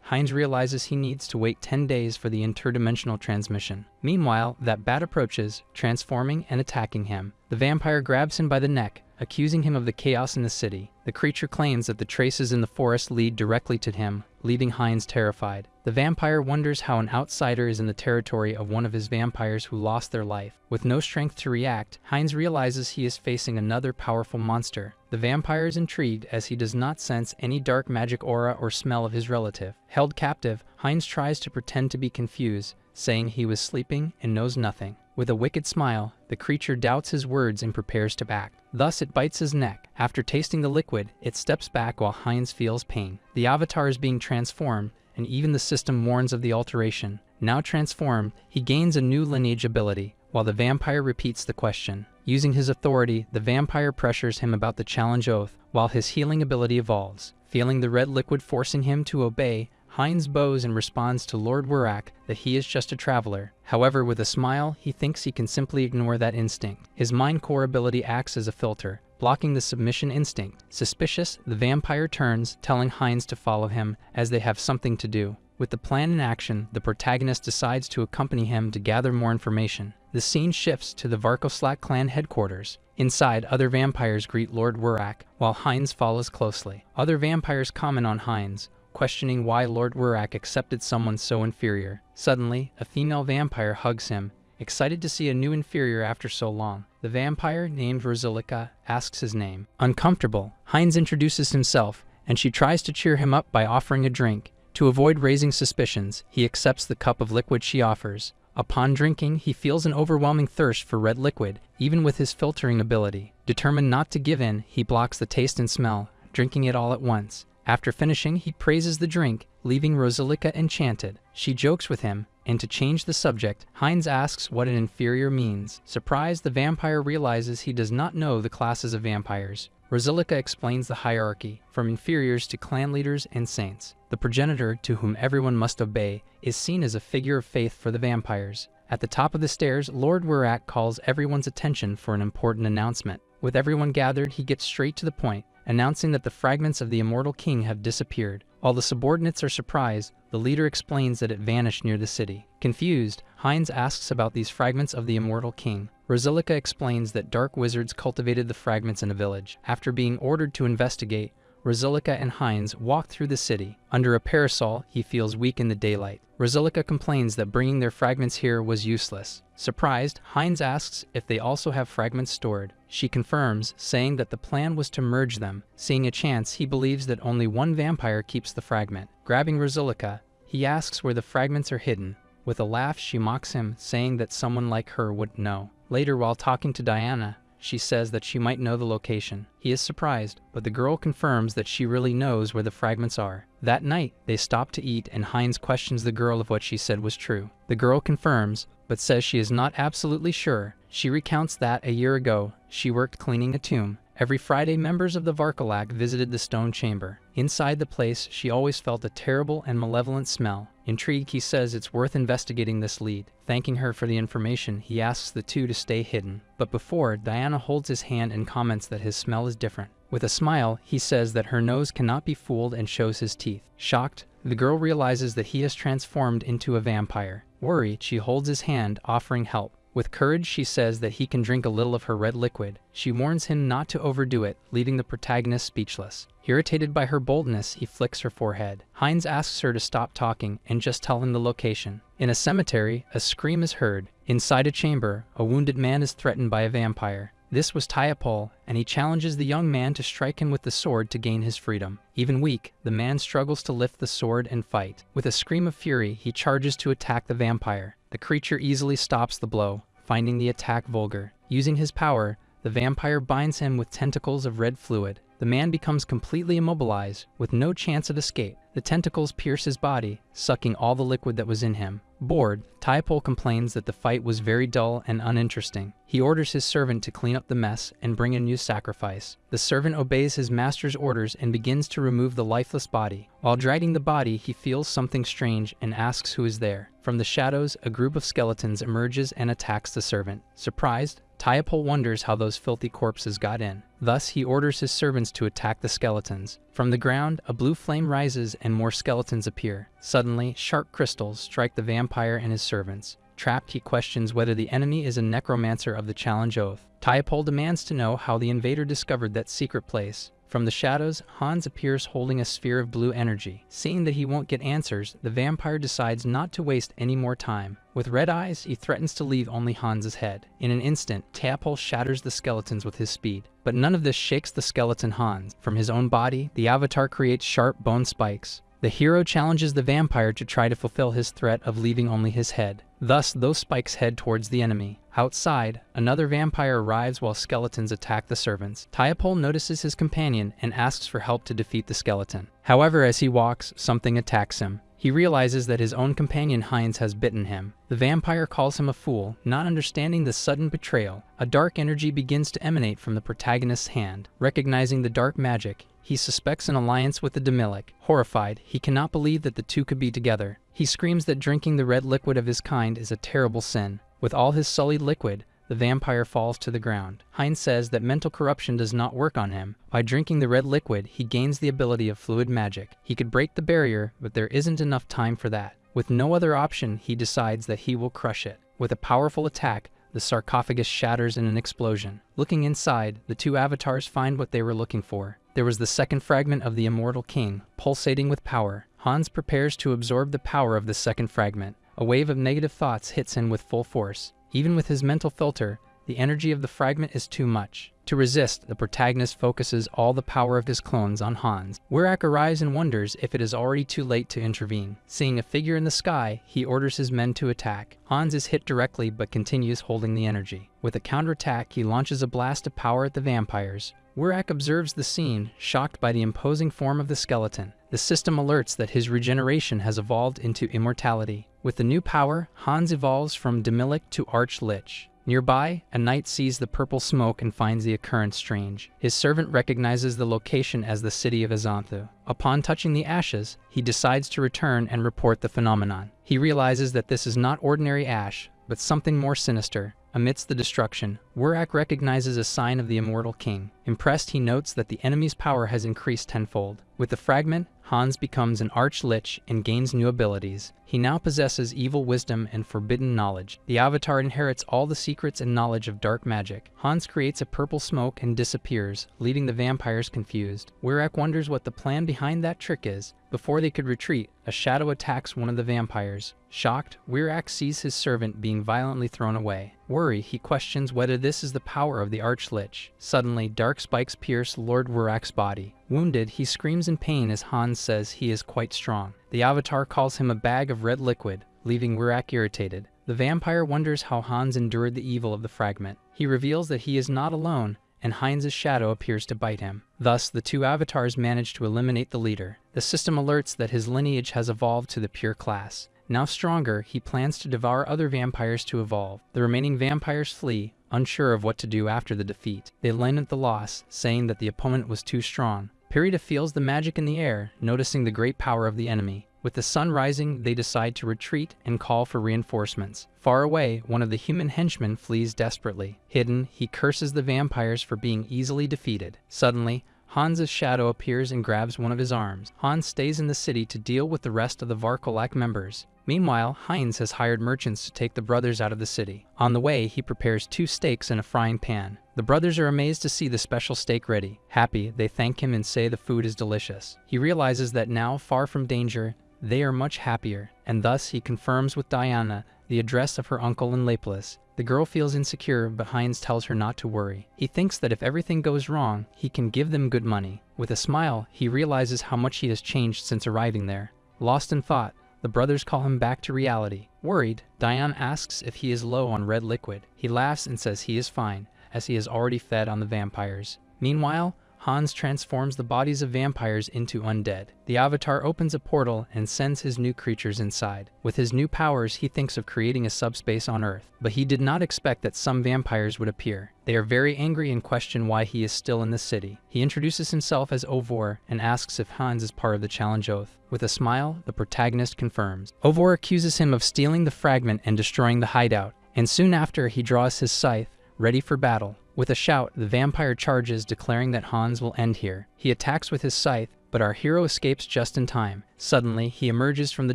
Heinz realizes he needs to wait 10 days for the interdimensional transmission. Meanwhile, that bat approaches, transforming and attacking him. The vampire grabs him by the neck, accusing him of the chaos in the city. The creature claims that the traces in the forest lead directly to him, leaving Heinz terrified. The vampire wonders how an outsider is in the territory of one of his vampires who lost their life. With no strength to react, Heinz realizes he is facing another powerful monster. The vampire is intrigued as he does not sense any dark magic aura or smell of his relative. Held captive, Heinz tries to pretend to be confused, saying he was sleeping and knows nothing. With a wicked smile, the creature doubts his words and prepares to act. Thus, it bites his neck. After tasting the liquid, it steps back while Heinz feels pain. The avatar is being transformed, and even the system warns of the alteration. Now transformed, he gains a new lineage ability, while the vampire repeats the question. Using his authority, the vampire pressures him about the challenge oath, while his healing ability evolves. Feeling the red liquid forcing him to obey, Heinz bows and responds to Lord Wurak that he is just a traveler. However, with a smile, he thinks he can simply ignore that instinct. His mind core ability acts as a filter, blocking the submission instinct. Suspicious, the vampire turns, telling Heinz to follow him, as they have something to do. With the plan in action, the protagonist decides to accompany him to gather more information. The scene shifts to the Varkoslak clan headquarters. Inside, other vampires greet Lord Wurak, while Heinz follows closely. Other vampires comment on Heinz, questioning why Lord Wurak accepted someone so inferior. Suddenly, a female vampire hugs him, excited to see a new inferior after so long. The vampire, named Rosalika, asks his name. Uncomfortable, Heinz introduces himself, and she tries to cheer him up by offering a drink. To avoid raising suspicions, he accepts the cup of liquid she offers. Upon drinking, he feels an overwhelming thirst for red liquid, even with his filtering ability. Determined not to give in, he blocks the taste and smell, drinking it all at once. After finishing, he praises the drink, leaving Rosalika enchanted. She jokes with him, and to change the subject, Heinz asks what an inferior means. Surprised, the vampire realizes he does not know the classes of vampires. Rosalika explains the hierarchy, from inferiors to clan leaders and saints. The progenitor, to whom everyone must obey, is seen as a figure of faith for the vampires. At the top of the stairs, Lord Wurak calls everyone's attention for an important announcement. With everyone gathered, he gets straight to the point, announcing that the fragments of the immortal king have disappeared. While the subordinates are surprised, the leader explains that it vanished near the city. Confused, Heinz asks about these fragments of the immortal king. Rosalika explains that dark wizards cultivated the fragments in a village. After being ordered to investigate, Rosalika and Heinz walk through the city. Under a parasol, he feels weak in the daylight. Rosalika complains that bringing their fragments here was useless. Surprised, Heinz asks if they also have fragments stored. She confirms, saying that the plan was to merge them. Seeing a chance, he believes that only one vampire keeps the fragment. Grabbing Rosalika, he asks where the fragments are hidden. With a laugh, she mocks him, saying that someone like her wouldn't know. Later, while talking to Diana, she says that she might know the location. He is surprised, but the girl confirms that she really knows where the fragments are. That night, they stop to eat, and Heinz questions the girl if what she said was true. The girl confirms, but says she is not absolutely sure. She recounts that a year ago, she worked cleaning a tomb. Every Friday, members of the Varkolak visited the stone chamber. Inside the place, she always felt a terrible and malevolent smell. Intrigued, he says it's worth investigating this lead. Thanking her for the information, he asks the two to stay hidden. But before, Diana holds his hand and comments that his smell is different. With a smile, he says that her nose cannot be fooled and shows his teeth. Shocked, the girl realizes that he has transformed into a vampire. Worried, she holds his hand, offering help. With courage, she says that he can drink a little of her red liquid. She warns him not to overdo it, leaving the protagonist speechless. Irritated by her boldness, he flicks her forehead. Heinz asks her to stop talking and just tell him the location. In a cemetery, a scream is heard. Inside a chamber, a wounded man is threatened by a vampire. This was Tyapol, and he challenges the young man to strike him with the sword to gain his freedom. Even weak, the man struggles to lift the sword and fight. With a scream of fury, he charges to attack the vampire. The creature easily stops the blow, finding the attack vulgar. Using his power, the vampire binds him with tentacles of red fluid. The man becomes completely immobilized, with no chance of escape. The tentacles pierce his body, sucking all the liquid that was in him. Bored, Tyapol complains that the fight was very dull and uninteresting. He orders his servant to clean up the mess and bring a new sacrifice. The servant obeys his master's orders and begins to remove the lifeless body. While dragging the body, he feels something strange and asks who is there. From the shadows, a group of skeletons emerges and attacks the servant. Surprised, Tyapol wonders how those filthy corpses got in. Thus, he orders his servants to attack the skeletons. From the ground, a blue flame rises and more skeletons appear. Suddenly, sharp crystals strike the vampire and his servants. Trapped, he questions whether the enemy is a necromancer of the challenge oath. Tyapol demands to know how the invader discovered that secret place. From the shadows, Hans appears holding a sphere of blue energy. Seeing that he won't get answers, the vampire decides not to waste any more time. With red eyes, he threatens to leave only Hans's head. In an instant, Tyapol shatters the skeletons with his speed. But none of this shakes the skeleton Hans. From his own body, the avatar creates sharp bone spikes. The hero challenges the vampire to try to fulfill his threat of leaving only his head. Thus, those spikes head towards the enemy. Outside, another vampire arrives while skeletons attack the servants. Tyapol notices his companion and asks for help to defeat the skeleton. However, as he walks, something attacks him. He realizes that his own companion Heinz has bitten him. The vampire calls him a fool, not understanding the sudden betrayal. A dark energy begins to emanate from the protagonist's hand. Recognizing the dark magic, he suspects an alliance with the Demilic. Horrified, he cannot believe that the two could be together. He screams that drinking the red liquid of his kind is a terrible sin. With all his sullied liquid, the vampire falls to the ground. Heinz says that mental corruption does not work on him. By drinking the red liquid, he gains the ability of fluid magic. He could break the barrier, but there isn't enough time for that. With no other option, he decides that he will crush it. With a powerful attack, the sarcophagus shatters in an explosion. Looking inside, the two avatars find what they were looking for. There was the second fragment of the immortal king, pulsating with power. Hans prepares to absorb the power of the second fragment. A wave of negative thoughts hits him with full force. Even with his mental filter, the energy of the fragment is too much. To resist, the protagonist focuses all the power of his clones on Hans. Wirak arrives and wonders if it is already too late to intervene. Seeing a figure in the sky, he orders his men to attack. Hans is hit directly but continues holding the energy. With a counterattack, he launches a blast of power at the vampires. Wirak observes the scene, shocked by the imposing form of the skeleton. The system alerts that his regeneration has evolved into immortality. With the new power, Hans evolves from Demilic to Arch-Lich. Nearby, a knight sees the purple smoke and finds the occurrence strange. His servant recognizes the location as the city of Azanthu. Upon touching the ashes, he decides to return and report the phenomenon. He realizes that this is not ordinary ash, but something more sinister. Amidst the destruction, Wirak recognizes a sign of the immortal king. Impressed, he notes that the enemy's power has increased tenfold. With the fragment, Hans becomes an Arch-Lich and gains new abilities. He now possesses evil wisdom and forbidden knowledge. The avatar inherits all the secrets and knowledge of dark magic. Hans creates a purple smoke and disappears, leaving the vampires confused. Wirak wonders what the plan behind that trick is. Before they could retreat, a shadow attacks one of the vampires. Shocked, Wirak sees his servant being violently thrown away. Worried, he questions whether this is the power of the Arch-Lich. Suddenly, dark spikes pierce Lord Wirak's body. Wounded, he screams in pain as Hans says he is quite strong. The avatar calls him a bag of red liquid, leaving Wirak irritated. The vampire wonders how Hans endured the evil of the fragment. He reveals that he is not alone, and Heinz's shadow appears to bite him. Thus, the two avatars manage to eliminate the leader. The system alerts that his lineage has evolved to the pure class. Now stronger, he plans to devour other vampires to evolve. The remaining vampires flee, unsure of what to do after the defeat. They lament the loss, saying that the opponent was too strong. Pyrita feels the magic in the air, noticing the great power of the enemy. With the sun rising, they decide to retreat and call for reinforcements. Far away, one of the human henchmen flees desperately. Hidden, he curses the vampires for being easily defeated. Suddenly, Hans's shadow appears and grabs one of his arms. Hans stays in the city to deal with the rest of the Varkolak members. Meanwhile, Heinz has hired merchants to take the brothers out of the city. On the way, he prepares 2 steaks in a frying pan. The brothers are amazed to see the special steak ready. Happy, they thank him and say the food is delicious. He realizes that now, far from danger, they are much happier, and thus he confirms with Diana the address of her uncle in Lapelis. The girl feels insecure, but Heinz tells her not to worry. He thinks that if everything goes wrong, he can give them good money. With a smile, he realizes how much he has changed since arriving there. Lost in thought, the brothers call him back to reality. Worried, Diane asks if he is low on red liquid. He laughs and says he is fine, as he has already fed on the vampires. Meanwhile, Hans transforms the bodies of vampires into undead. The avatar opens a portal and sends his new creatures inside. With his new powers, he thinks of creating a subspace on Earth, but he did not expect that some vampires would appear. They are very angry and question why he is still in the city. He introduces himself as Ovor and asks if Hans is part of the challenge oath. With a smile, the protagonist confirms. Ovor accuses him of stealing the fragment and destroying the hideout, and soon after he draws his scythe, ready for battle. With a shout, the vampire charges, declaring that Hans will end here. He attacks with his scythe, but our hero escapes just in time. Suddenly, he emerges from the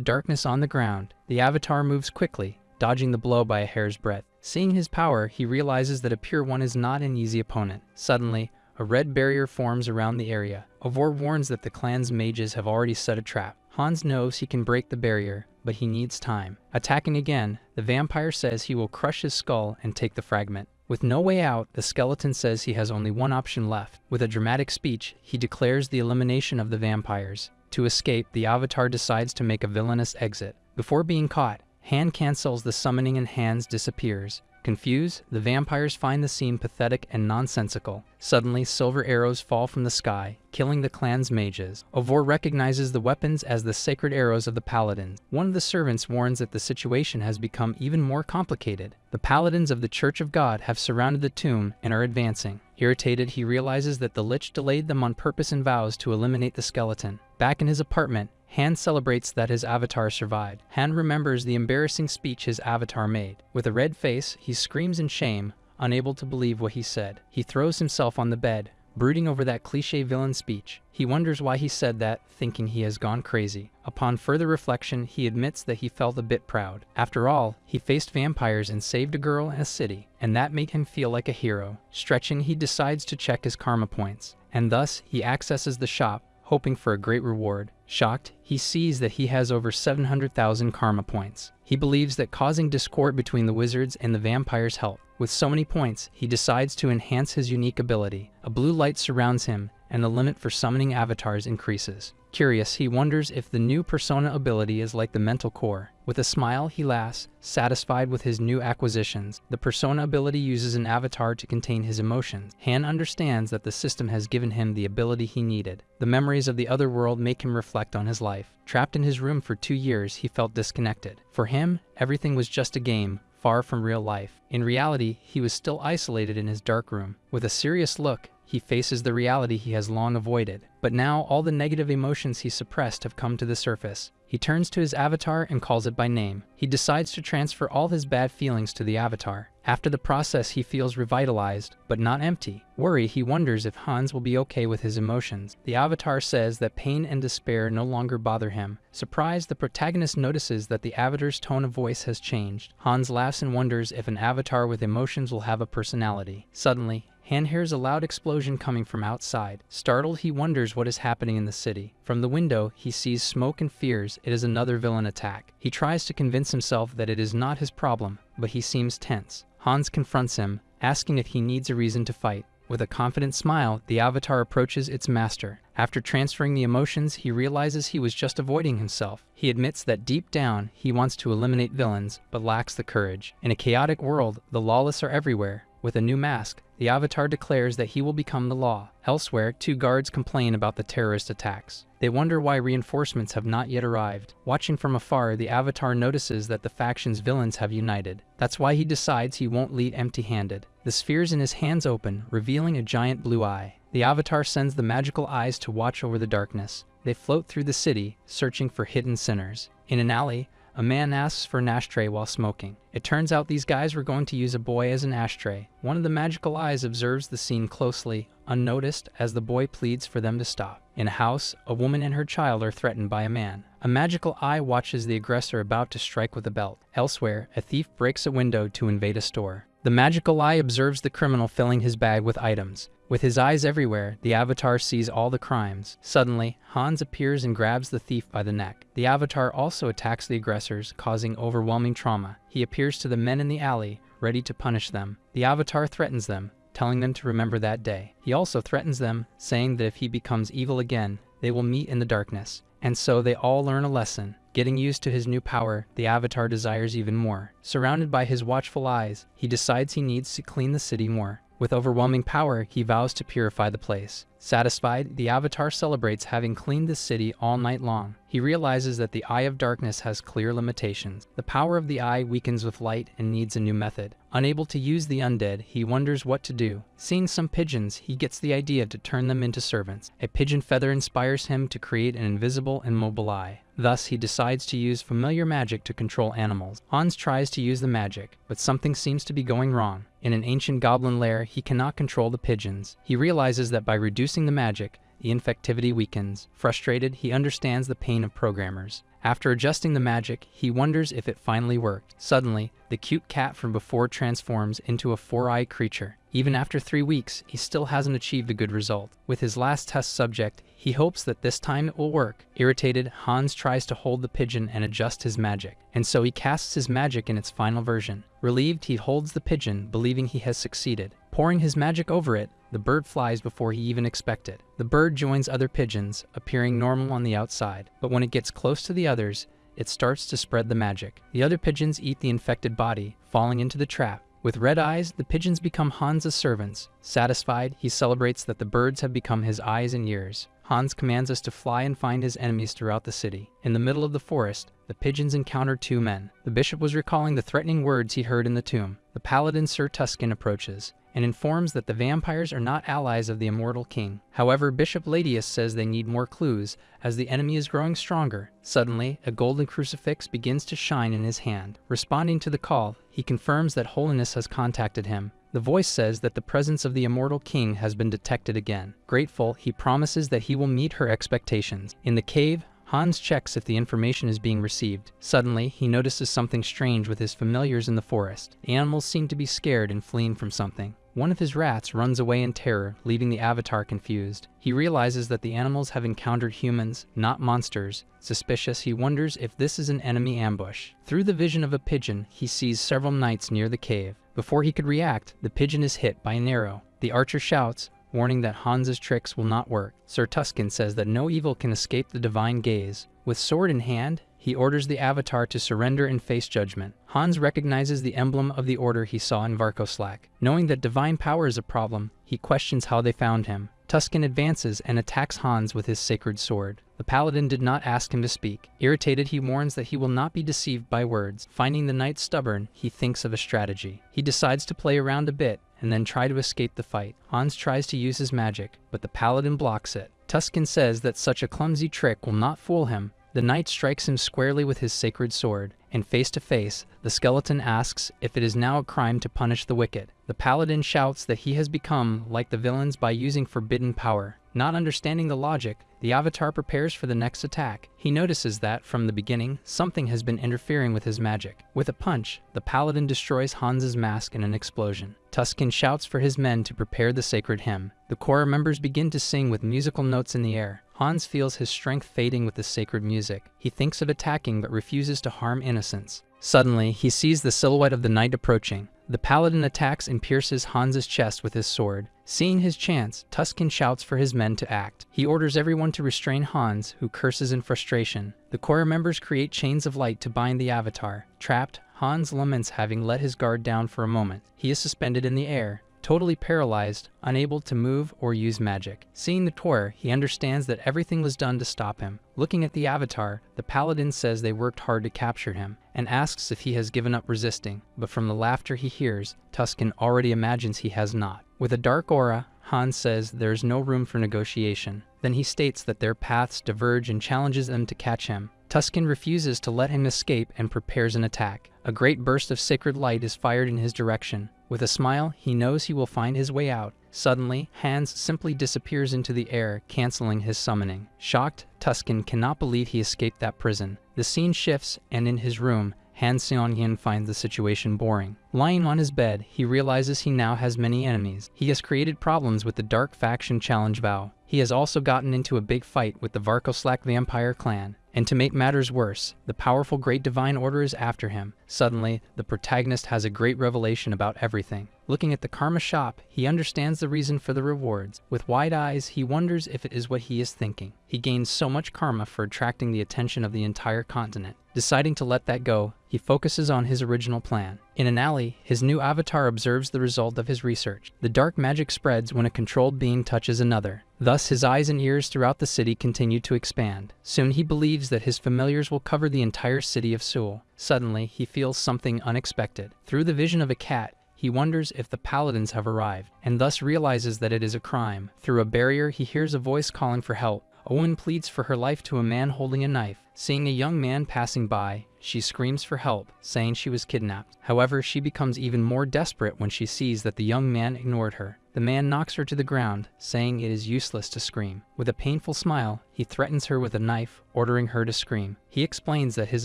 darkness on the ground. The avatar moves quickly, dodging the blow by a hair's breadth. Seeing his power, he realizes that a pure one is not an easy opponent. Suddenly, a red barrier forms around the area. Ovor warns that the clan's mages have already set a trap. Hans knows he can break the barrier, but he needs time. Attacking again, the vampire says he will crush his skull and take the fragment. With no way out, the skeleton says he has only one option left. With a dramatic speech, he declares the elimination of the vampires. To escape, the avatar decides to make a villainous exit. Before being caught, Han cancels the summoning and Hans disappears. Confused, the vampires find the scene pathetic and nonsensical. Suddenly, silver arrows fall from the sky, killing the clan's mages. Ovor recognizes the weapons as the sacred arrows of the paladins. One of the servants warns that the situation has become even more complicated. The paladins of the Church of God have surrounded the tomb and are advancing. Irritated, he realizes that the Lich delayed them on purpose and vows to eliminate the skeleton. Back in his apartment, Han celebrates that his avatar survived. Han remembers the embarrassing speech his avatar made. With a red face, he screams in shame, unable to believe what he said. He throws himself on the bed, brooding over that cliché villain speech. He wonders why he said that, thinking he has gone crazy. Upon further reflection, he admits that he felt a bit proud. After all, he faced vampires and saved a girl in a city, and that made him feel like a hero. Stretching, he decides to check his karma points, and thus he accesses the shop, hoping for a great reward. Shocked, he sees that he has over 700,000 karma points. He believes that causing discord between the wizards and the vampires helped. With so many points, he decides to enhance his unique ability. A blue light surrounds him, and the limit for summoning avatars increases. Curious, he wonders if the new persona ability is like the mental core. With a smile, he laughs, satisfied with his new acquisitions. The persona ability uses an avatar to contain his emotions. Han understands that the system has given him the ability he needed. The memories of the other world make him reflect on his life. Trapped in his room for 2 years, he felt disconnected. For him, everything was just a game, far from real life. In reality, he was still isolated in his dark room. With a serious look, he faces the reality he has long avoided. But now all the negative emotions he suppressed have come to the surface. He turns to his avatar and calls it by name. He decides to transfer all his bad feelings to the avatar. After the process, he feels revitalized, but not empty. Worried, he wonders if Hans will be okay with his emotions. The avatar says that pain and despair no longer bother him. Surprised, the protagonist notices that the avatar's tone of voice has changed. Hans laughs and wonders if an avatar with emotions will have a personality. Suddenly, Han hears a loud explosion coming from outside. Startled, he wonders what is happening in the city. From the window, he sees smoke and fears it is another villain attack. He tries to convince himself that it is not his problem, but he seems tense. Hans confronts him, asking if he needs a reason to fight. With a confident smile, the avatar approaches its master. After transferring the emotions, he realizes he was just avoiding himself. He admits that deep down, he wants to eliminate villains, but lacks the courage. In a chaotic world, the lawless are everywhere. With a new mask, the avatar declares that he will become the law. Elsewhere, 2 guards complain about the terrorist attacks. They wonder why reinforcements have not yet arrived. Watching from afar, the avatar notices that the faction's villains have united. That's why he decides he won't leave empty-handed. The spheres in his hands open, revealing a giant blue eye. The avatar sends the magical eyes to watch over the darkness. They float through the city, searching for hidden sinners. In an alley, a man asks for an ashtray while smoking. It turns out these guys were going to use a boy as an ashtray. One of the magical eyes observes the scene closely, unnoticed, as the boy pleads for them to stop. In a house, a woman and her child are threatened by a man. A magical eye watches the aggressor about to strike with a belt. Elsewhere, a thief breaks a window to invade a store. The magical eye observes the criminal filling his bag with items. With his eyes everywhere, the avatar sees all the crimes. Suddenly, Hans appears and grabs the thief by the neck. The avatar also attacks the aggressors, causing overwhelming trauma. He appears to the men in the alley, ready to punish them. The avatar threatens them, telling them to remember that day. He also threatens them, saying that if he becomes evil again, they will meet in the darkness. And so they all learn a lesson. Getting used to his new power, the avatar desires even more. Surrounded by his watchful eyes, he decides he needs to clean the city more. With overwhelming power, he vows to purify the place. Satisfied, the avatar celebrates having cleaned the city all night long. He realizes that the Eye of Darkness has clear limitations. The power of the eye weakens with light and needs a new method. Unable to use the undead, he wonders what to do. Seeing some pigeons, he gets the idea to turn them into servants. A pigeon feather inspires him to create an invisible and mobile eye. Thus, he decides to use familiar magic to control animals. Hans tries to use the magic, but something seems to be going wrong. In an ancient goblin lair, he cannot control the pigeons. He realizes that by reducing the magic, the infectivity weakens. Frustrated, he understands the pain of programmers. After adjusting the magic, he wonders if it finally worked. Suddenly, the cute cat from before transforms into a 4-eyed creature. Even after 3 weeks, he still hasn't achieved a good result. With his last test subject, he hopes that this time it will work. Irritated, Hans tries to hold the pigeon and adjust his magic, and so he casts his magic in its final version. Relieved, he holds the pigeon, believing he has succeeded. Pouring his magic over it, the bird flies before he even expected. The bird joins other pigeons, appearing normal on the outside, but when it gets close to the others, it starts to spread the magic. The other pigeons eat the infected body, falling into the trap. With red eyes, the pigeons become Hans' servants. Satisfied, he celebrates that the birds have become his eyes and ears. Hans commands us to fly and find his enemies throughout the city. In the middle of the forest, the pigeons encounter two men. The bishop was recalling the threatening words he heard in the tomb. The paladin Sir Tuscan approaches and informs that the vampires are not allies of the immortal king. However, Bishop Ladius says they need more clues, as the enemy is growing stronger. Suddenly, a golden crucifix begins to shine in his hand. Responding to the call, he confirms that Holiness has contacted him. The voice says that the presence of the immortal king has been detected again. Grateful, he promises that he will meet her expectations. In the cave, Hans checks if the information is being received. Suddenly, he notices something strange with his familiars in the forest. The animals seem to be scared and fleeing from something. One of his rats runs away in terror, leaving the avatar confused. He realizes that the animals have encountered humans, not monsters. Suspicious, he wonders if this is an enemy ambush. Through the vision of a pigeon, he sees several knights near the cave. Before he could react, the pigeon is hit by an arrow. The archer shouts, warning that Hans's tricks will not work. Sir Tuscan says that no evil can escape the divine gaze. With sword in hand, he orders the avatar to surrender and face judgment. Hans recognizes the emblem of the order he saw in Varkoslak. Knowing that divine power is a problem, he questions how they found him. Tuscan advances and attacks Hans with his sacred sword. The paladin did not ask him to speak. Irritated, he warns that he will not be deceived by words. Finding the knight stubborn, he thinks of a strategy. He decides to play around a bit and then try to escape the fight. Hans tries to use his magic, but the paladin blocks it. Tuscan says that such a clumsy trick will not fool him. The knight strikes him squarely with his sacred sword, and face to face, the skeleton asks if it is now a crime to punish the wicked. The paladin shouts that he has become like the villains by using forbidden power. Not understanding the logic, the avatar prepares for the next attack. He notices that, from the beginning, something has been interfering with his magic. With a punch, the paladin destroys Hans's mask in an explosion. Tuscan shouts for his men to prepare the sacred hymn. The choir members begin to sing with musical notes in the air. Hans feels his strength fading with the sacred music. He thinks of attacking but refuses to harm innocents. Suddenly, he sees the silhouette of the knight approaching. The paladin attacks and pierces Hans's chest with his sword. Seeing his chance, Tuscan shouts for his men to act. He orders everyone to restrain Hans, who curses in frustration. The choir members create chains of light to bind the avatar. Trapped, Hans laments having let his guard down for a moment. He is suspended in the air, totally paralyzed, unable to move or use magic. Seeing the choir, he understands that everything was done to stop him. Looking at the avatar, the paladin says they worked hard to capture him, and asks if he has given up resisting, but from the laughter he hears, Tuscan already imagines he has not. With a dark aura, Hans says there is no room for negotiation. Then he states that their paths diverge and challenges them to catch him. Tuscan refuses to let him escape and prepares an attack. A great burst of sacred light is fired in his direction. With a smile, he knows he will find his way out. Suddenly, Hans simply disappears into the air, canceling his summoning. Shocked, Tuscan cannot believe he escaped that prison. The scene shifts, and in his room, Han Seong-yin finds the situation boring. Lying on his bed, he realizes he now has many enemies. He has created problems with the Dark Faction Challenge Vow. He has also gotten into a big fight with the Varkoslak vampire clan. And to make matters worse, the powerful Great Divine Order is after him. Suddenly, the protagonist has a great revelation about everything. Looking at the karma shop, he understands the reason for the rewards. With wide eyes, he wonders if it is what he is thinking. He gains so much karma for attracting the attention of the entire continent. Deciding to let that go, he focuses on his original plan. In an alley, his new avatar observes the result of his research. The dark magic spreads when a controlled being touches another. Thus, his eyes and ears throughout the city continue to expand. Soon he believes that his familiars will cover the entire city of Seoul. Suddenly, he feels something unexpected. Through the vision of a cat, he wonders if the paladins have arrived, and thus realizes that it is a crime. Through a barrier, he hears a voice calling for help. A woman pleads for her life to a man holding a knife. Seeing a young man passing by, she screams for help, saying she was kidnapped. However, she becomes even more desperate when she sees that the young man ignored her. The man knocks her to the ground, saying it is useless to scream. With a painful smile, he threatens her with a knife, ordering her to scream. He explains that his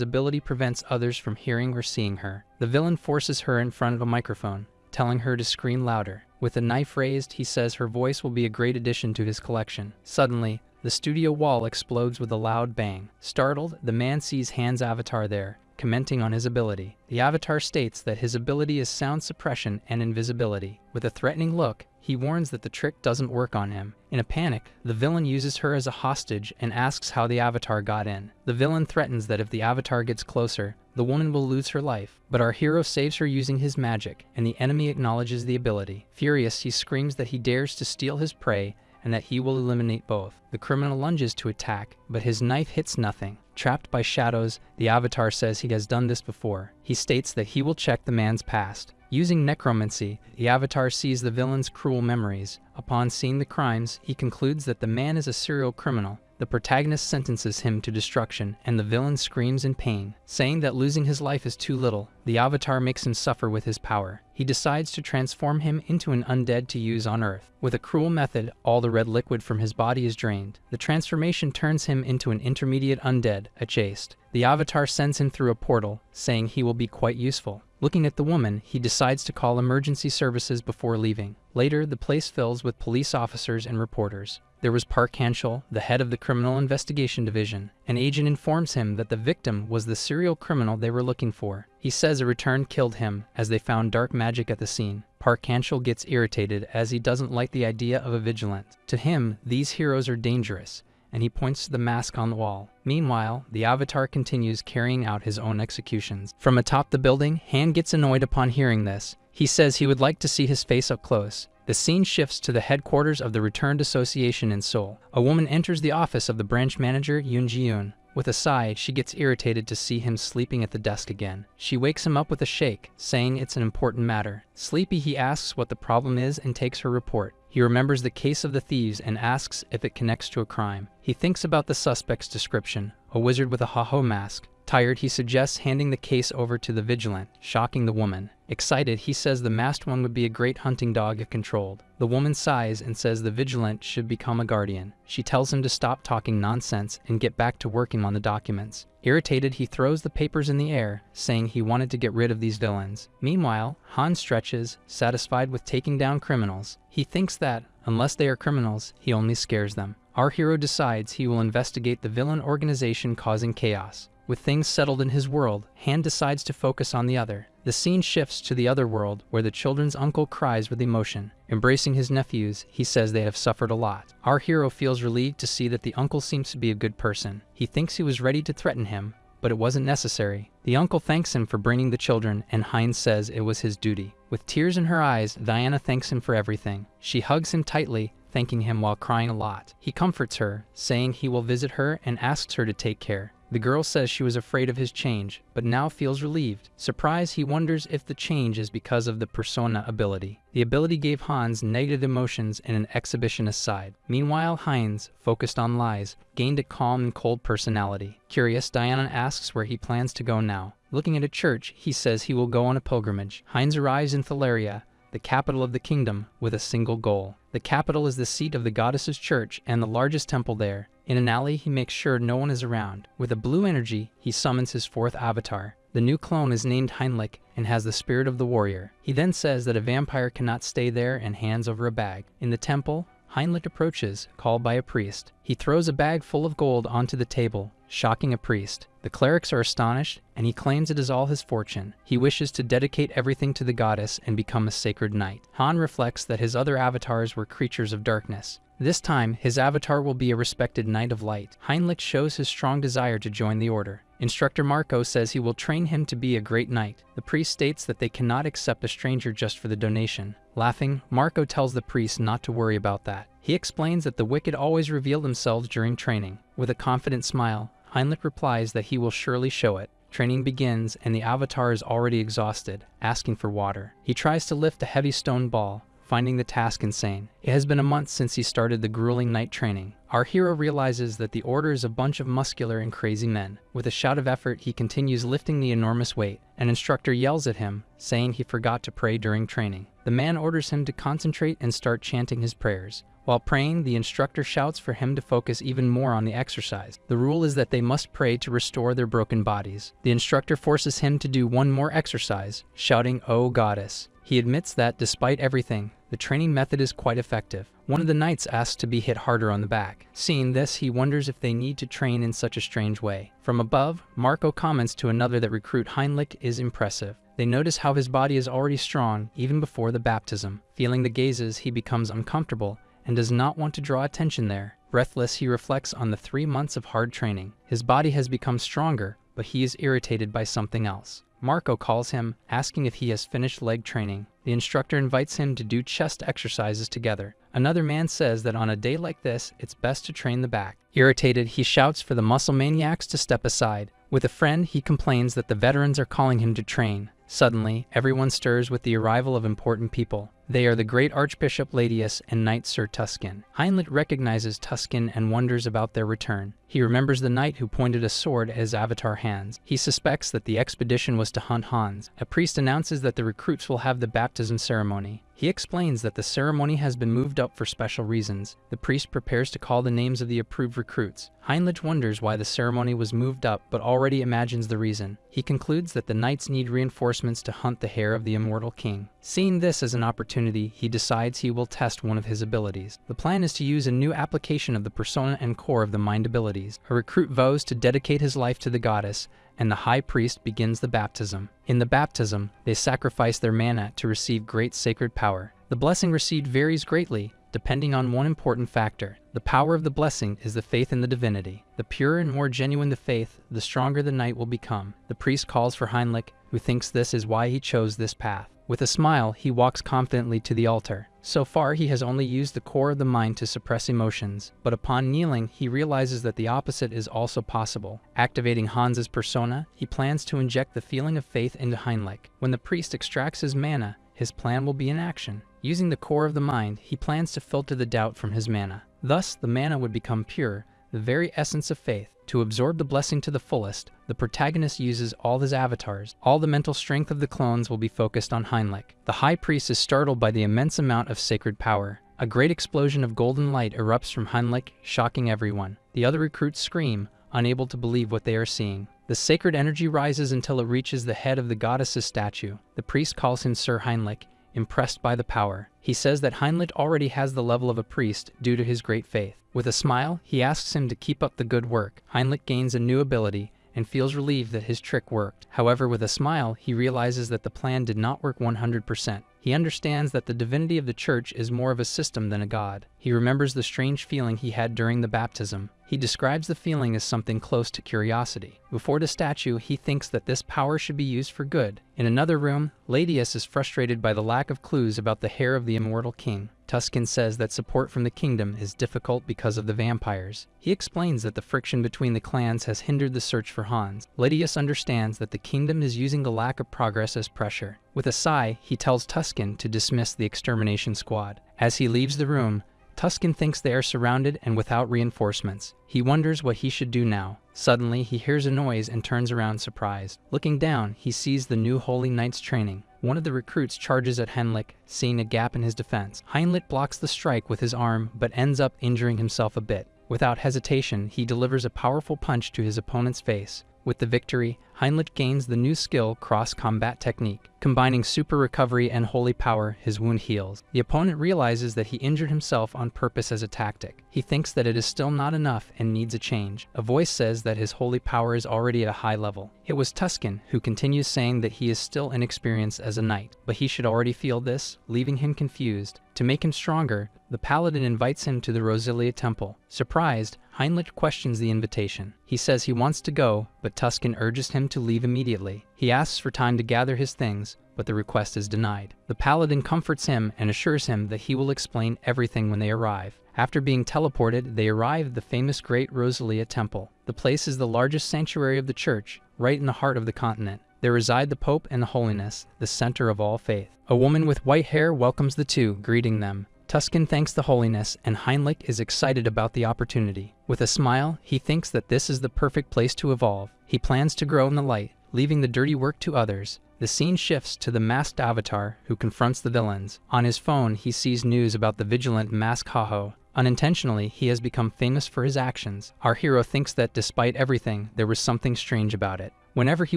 ability prevents others from hearing or seeing her. The villain forces her in front of a microphone, telling her to scream louder. With a knife raised, he says her voice will be a great addition to his collection. Suddenly, the studio wall explodes with a loud bang. Startled, the man sees Han's avatar there, commenting on his ability. The avatar states that his ability is sound suppression and invisibility. With a threatening look, he warns that the trick doesn't work on him. In a panic, the villain uses her as a hostage and asks how the avatar got in. The villain threatens that if the avatar gets closer, the woman will lose her life, but our hero saves her using his magic, and the enemy acknowledges the ability. Furious, he screams that he dares to steal his prey and that he will eliminate both. The criminal lunges to attack, but his knife hits nothing. Trapped by shadows, the avatar says he has done this before. He states that he will check the man's past. Using necromancy, the avatar sees the villain's cruel memories. Upon seeing the crimes, he concludes that the man is a serial criminal. The protagonist sentences him to destruction, and the villain screams in pain, saying that losing his life is too little. The avatar makes him suffer with his power. He decides to transform him into an undead to use on Earth. With a cruel method, all the red liquid from his body is drained. The transformation turns him into an intermediate undead, a chaste. The avatar sends him through a portal, saying he will be quite useful. Looking at the woman, he decides to call emergency services before leaving. Later, the place fills with police officers and reporters. There was Park Han-chul, the head of the Criminal Investigation Division. An agent informs him that the victim was the serial criminal they were looking for. He says a return killed him, as they found dark magic at the scene. Park Han-chul gets irritated as he doesn't like the idea of a vigilant. To him, these heroes are dangerous, and he points to the mask on the wall. Meanwhile, the avatar continues carrying out his own executions. From atop the building, Han gets annoyed upon hearing this. He says he would like to see his face up close. The scene shifts to the headquarters of the Returned Association in Seoul. A woman enters the office of the branch manager, Yoon Ji-yoon. With a sigh, she gets irritated to see him sleeping at the desk again. She wakes him up with a shake, saying it's an important matter. Sleepy, he asks what the problem is and takes her report. He remembers the case of the thieves and asks if it connects to a crime. He thinks about the suspect's description, a wizard with a ha-ho mask. Tired, he suggests handing the case over to the vigilant, shocking the woman. Excited, he says the masked one would be a great hunting dog if controlled. The woman sighs and says the vigilant should become a guardian. She tells him to stop talking nonsense and get back to working on the documents. Irritated, he throws the papers in the air, saying he wanted to get rid of these villains. Meanwhile, Han stretches, satisfied with taking down criminals. He thinks that, unless they are criminals, he only scares them. Our hero decides he will investigate the villain organization causing chaos. With things settled in his world, Han decides to focus on the other. The scene shifts to the other world, where the children's uncle cries with emotion. Embracing his nephews, he says they have suffered a lot. Our hero feels relieved to see that the uncle seems to be a good person. He thinks he was ready to threaten him, but it wasn't necessary. The uncle thanks him for bringing the children, and Heinz says it was his duty. With tears in her eyes, Diana thanks him for everything. She hugs him tightly, thanking him while crying a lot. He comforts her, saying he will visit her and asks her to take care. The girl says she was afraid of his change, but now feels relieved. Surprised, he wonders if the change is because of the persona ability. The ability gave Hans negative emotions and an exhibitionist side. Meanwhile, Heinz, focused on lies, gained a calm and cold personality. Curious, Diana asks where he plans to go now. Looking at a church, he says he will go on a pilgrimage. Heinz arrives in Thalaria, the capital of the kingdom, with a single goal. The capital is the seat of the goddess's church and the largest temple there. In an alley, he makes sure no one is around. With a blue energy, he summons his fourth avatar. The new clone is named Heinrich and has the spirit of the warrior. He then says that a vampire cannot stay there and hands over a bag. In the temple, Heinrich approaches, called by a priest. He throws a bag full of gold onto the table, shocking a priest. The clerics are astonished, and he claims it is all his fortune. He wishes to dedicate everything to the goddess and become a sacred knight. Han reflects that his other avatars were creatures of darkness. This time, his avatar will be a respected knight of light. Heinrich shows his strong desire to join the order. Instructor Marco says he will train him to be a great knight. The priest states that they cannot accept a stranger just for the donation. Laughing, Marco tells the priest not to worry about that. He explains that the wicked always reveal themselves during training. With a confident smile, Heinrich replies that he will surely show it. Training begins, and the avatar is already exhausted, asking for water. He tries to lift a heavy stone ball, finding the task insane. It has been a month since he started the grueling night training. Our hero realizes that the order is a bunch of muscular and crazy men. With a shout of effort, he continues lifting the enormous weight. An instructor yells at him, saying he forgot to pray during training. The man orders him to concentrate and start chanting his prayers. While praying, the instructor shouts for him to focus even more on the exercise. The rule is that they must pray to restore their broken bodies. The instructor forces him to do one more exercise, shouting, "Oh goddess." He admits that, despite everything, the training method is quite effective. One of the knights asks to be hit harder on the back. Seeing this, he wonders if they need to train in such a strange way. From above, Marco comments to another that recruit Heinrich is impressive. They notice how his body is already strong, even before the baptism. Feeling the gazes, he becomes uncomfortable and does not want to draw attention there. Breathless, he reflects on the 3 months of hard training. His body has become stronger, but he is irritated by something else. Marco calls him, asking if he has finished leg training. The instructor invites him to do chest exercises together. Another man says that on a day like this, it's best to train the back. Irritated, he shouts for the muscle maniacs to step aside. With a friend, he complains that the veterans are calling him to train. Suddenly, everyone stirs with the arrival of important people. They are the great Archbishop Ladius and Knight Sir Tuscan. Heinrich recognizes Tuscan and wonders about their return. He remembers the knight who pointed a sword at his avatar hands. He suspects that the expedition was to hunt Hans. A priest announces that the recruits will have the baptism ceremony. He explains that the ceremony has been moved up for special reasons. The priest prepares to call the names of the approved recruits. Heinrich wonders why the ceremony was moved up, but already imagines the reason. He concludes that the knights need reinforcements to hunt the heir of the immortal king. Seeing this as an opportunity, he decides he will test one of his abilities. The plan is to use a new application of the persona and core of the mind abilities. A recruit vows to dedicate his life to the goddess, and the high priest begins the baptism. In the baptism, they sacrifice their mana to receive great sacred power. The blessing received varies greatly, depending on one important factor. The power of the blessing is the faith in the divinity. The purer and more genuine the faith, the stronger the knight will become. The priest calls for Heinrich, who thinks this is why he chose this path. With a smile, he walks confidently to the altar. So far, he has only used the core of the mind to suppress emotions, but upon kneeling, he realizes that the opposite is also possible. Activating Hans's persona, he plans to inject the feeling of faith into Heinrich. When the priest extracts his mana, his plan will be in action. Using the core of the mind, he plans to filter the doubt from his mana. Thus, the mana would become pure, the very essence of faith. To absorb the blessing to the fullest, the protagonist uses all his avatars. All the mental strength of the clones will be focused on Heinrich. The high priest is startled by the immense amount of sacred power. A great explosion of golden light erupts from Heinrich, shocking everyone. The other recruits scream, unable to believe what they are seeing. The sacred energy rises until it reaches the head of the goddess's statue. The priest calls him Sir Heinrich, impressed by the power. He says that Heinrich already has the level of a priest due to his great faith. With a smile, he asks him to keep up the good work. Heinrich gains a new ability and feels relieved that his trick worked. However, with a smile, he realizes that the plan did not work 100%. He understands that the divinity of the church is more of a system than a god. He remembers the strange feeling he had during the baptism. He describes the feeling as something close to curiosity. Before the statue, he thinks that this power should be used for good. In another room, Ladius is frustrated by the lack of clues about the heir of the immortal king. Tuscan says that support from the kingdom is difficult because of the vampires. He explains that the friction between the clans has hindered the search for Hans. Ladius understands that the kingdom is using the lack of progress as pressure. With a sigh, he tells Tuscan to dismiss the extermination squad. As he leaves the room, Tuscan thinks they are surrounded and without reinforcements. He wonders what he should do now. Suddenly, he hears a noise and turns around surprised. Looking down, he sees the new Holy Knights training. One of the recruits charges at Heinrich, seeing a gap in his defense. Heinrich blocks the strike with his arm, but ends up injuring himself a bit. Without hesitation, he delivers a powerful punch to his opponent's face. With the victory, Heinrich gains the new skill cross-combat technique. Combining super recovery and holy power, his wound heals. The opponent realizes that he injured himself on purpose as a tactic. He thinks that it is still not enough and needs a change. A voice says that his holy power is already at a high level. It was Tuscan, who continues saying that he is still inexperienced as a knight, but he should already feel this, leaving him confused. To make him stronger, the paladin invites him to the Rosilia temple. Surprised, Heinrich questions the invitation. He says he wants to go, but Tuscan urges him to leave immediately. He asks for time to gather his things, but the request is denied. The paladin comforts him and assures him that he will explain everything when they arrive. After being teleported, they arrive at the famous Great Rosilia Temple. The place is the largest sanctuary of the church, right in the heart of the continent. There reside the Pope and the Holiness, the center of all faith. A woman with white hair welcomes the two, greeting them. Tuscan thanks the Holiness, and Heinrich is excited about the opportunity. With a smile, he thinks that this is the perfect place to evolve. He plans to grow in the light, leaving the dirty work to others. The scene shifts to the masked avatar, who confronts the villains. On his phone, he sees news about the vigilant Mask Haho. Unintentionally, he has become famous for his actions. Our hero thinks that despite everything, there was something strange about it. Whenever he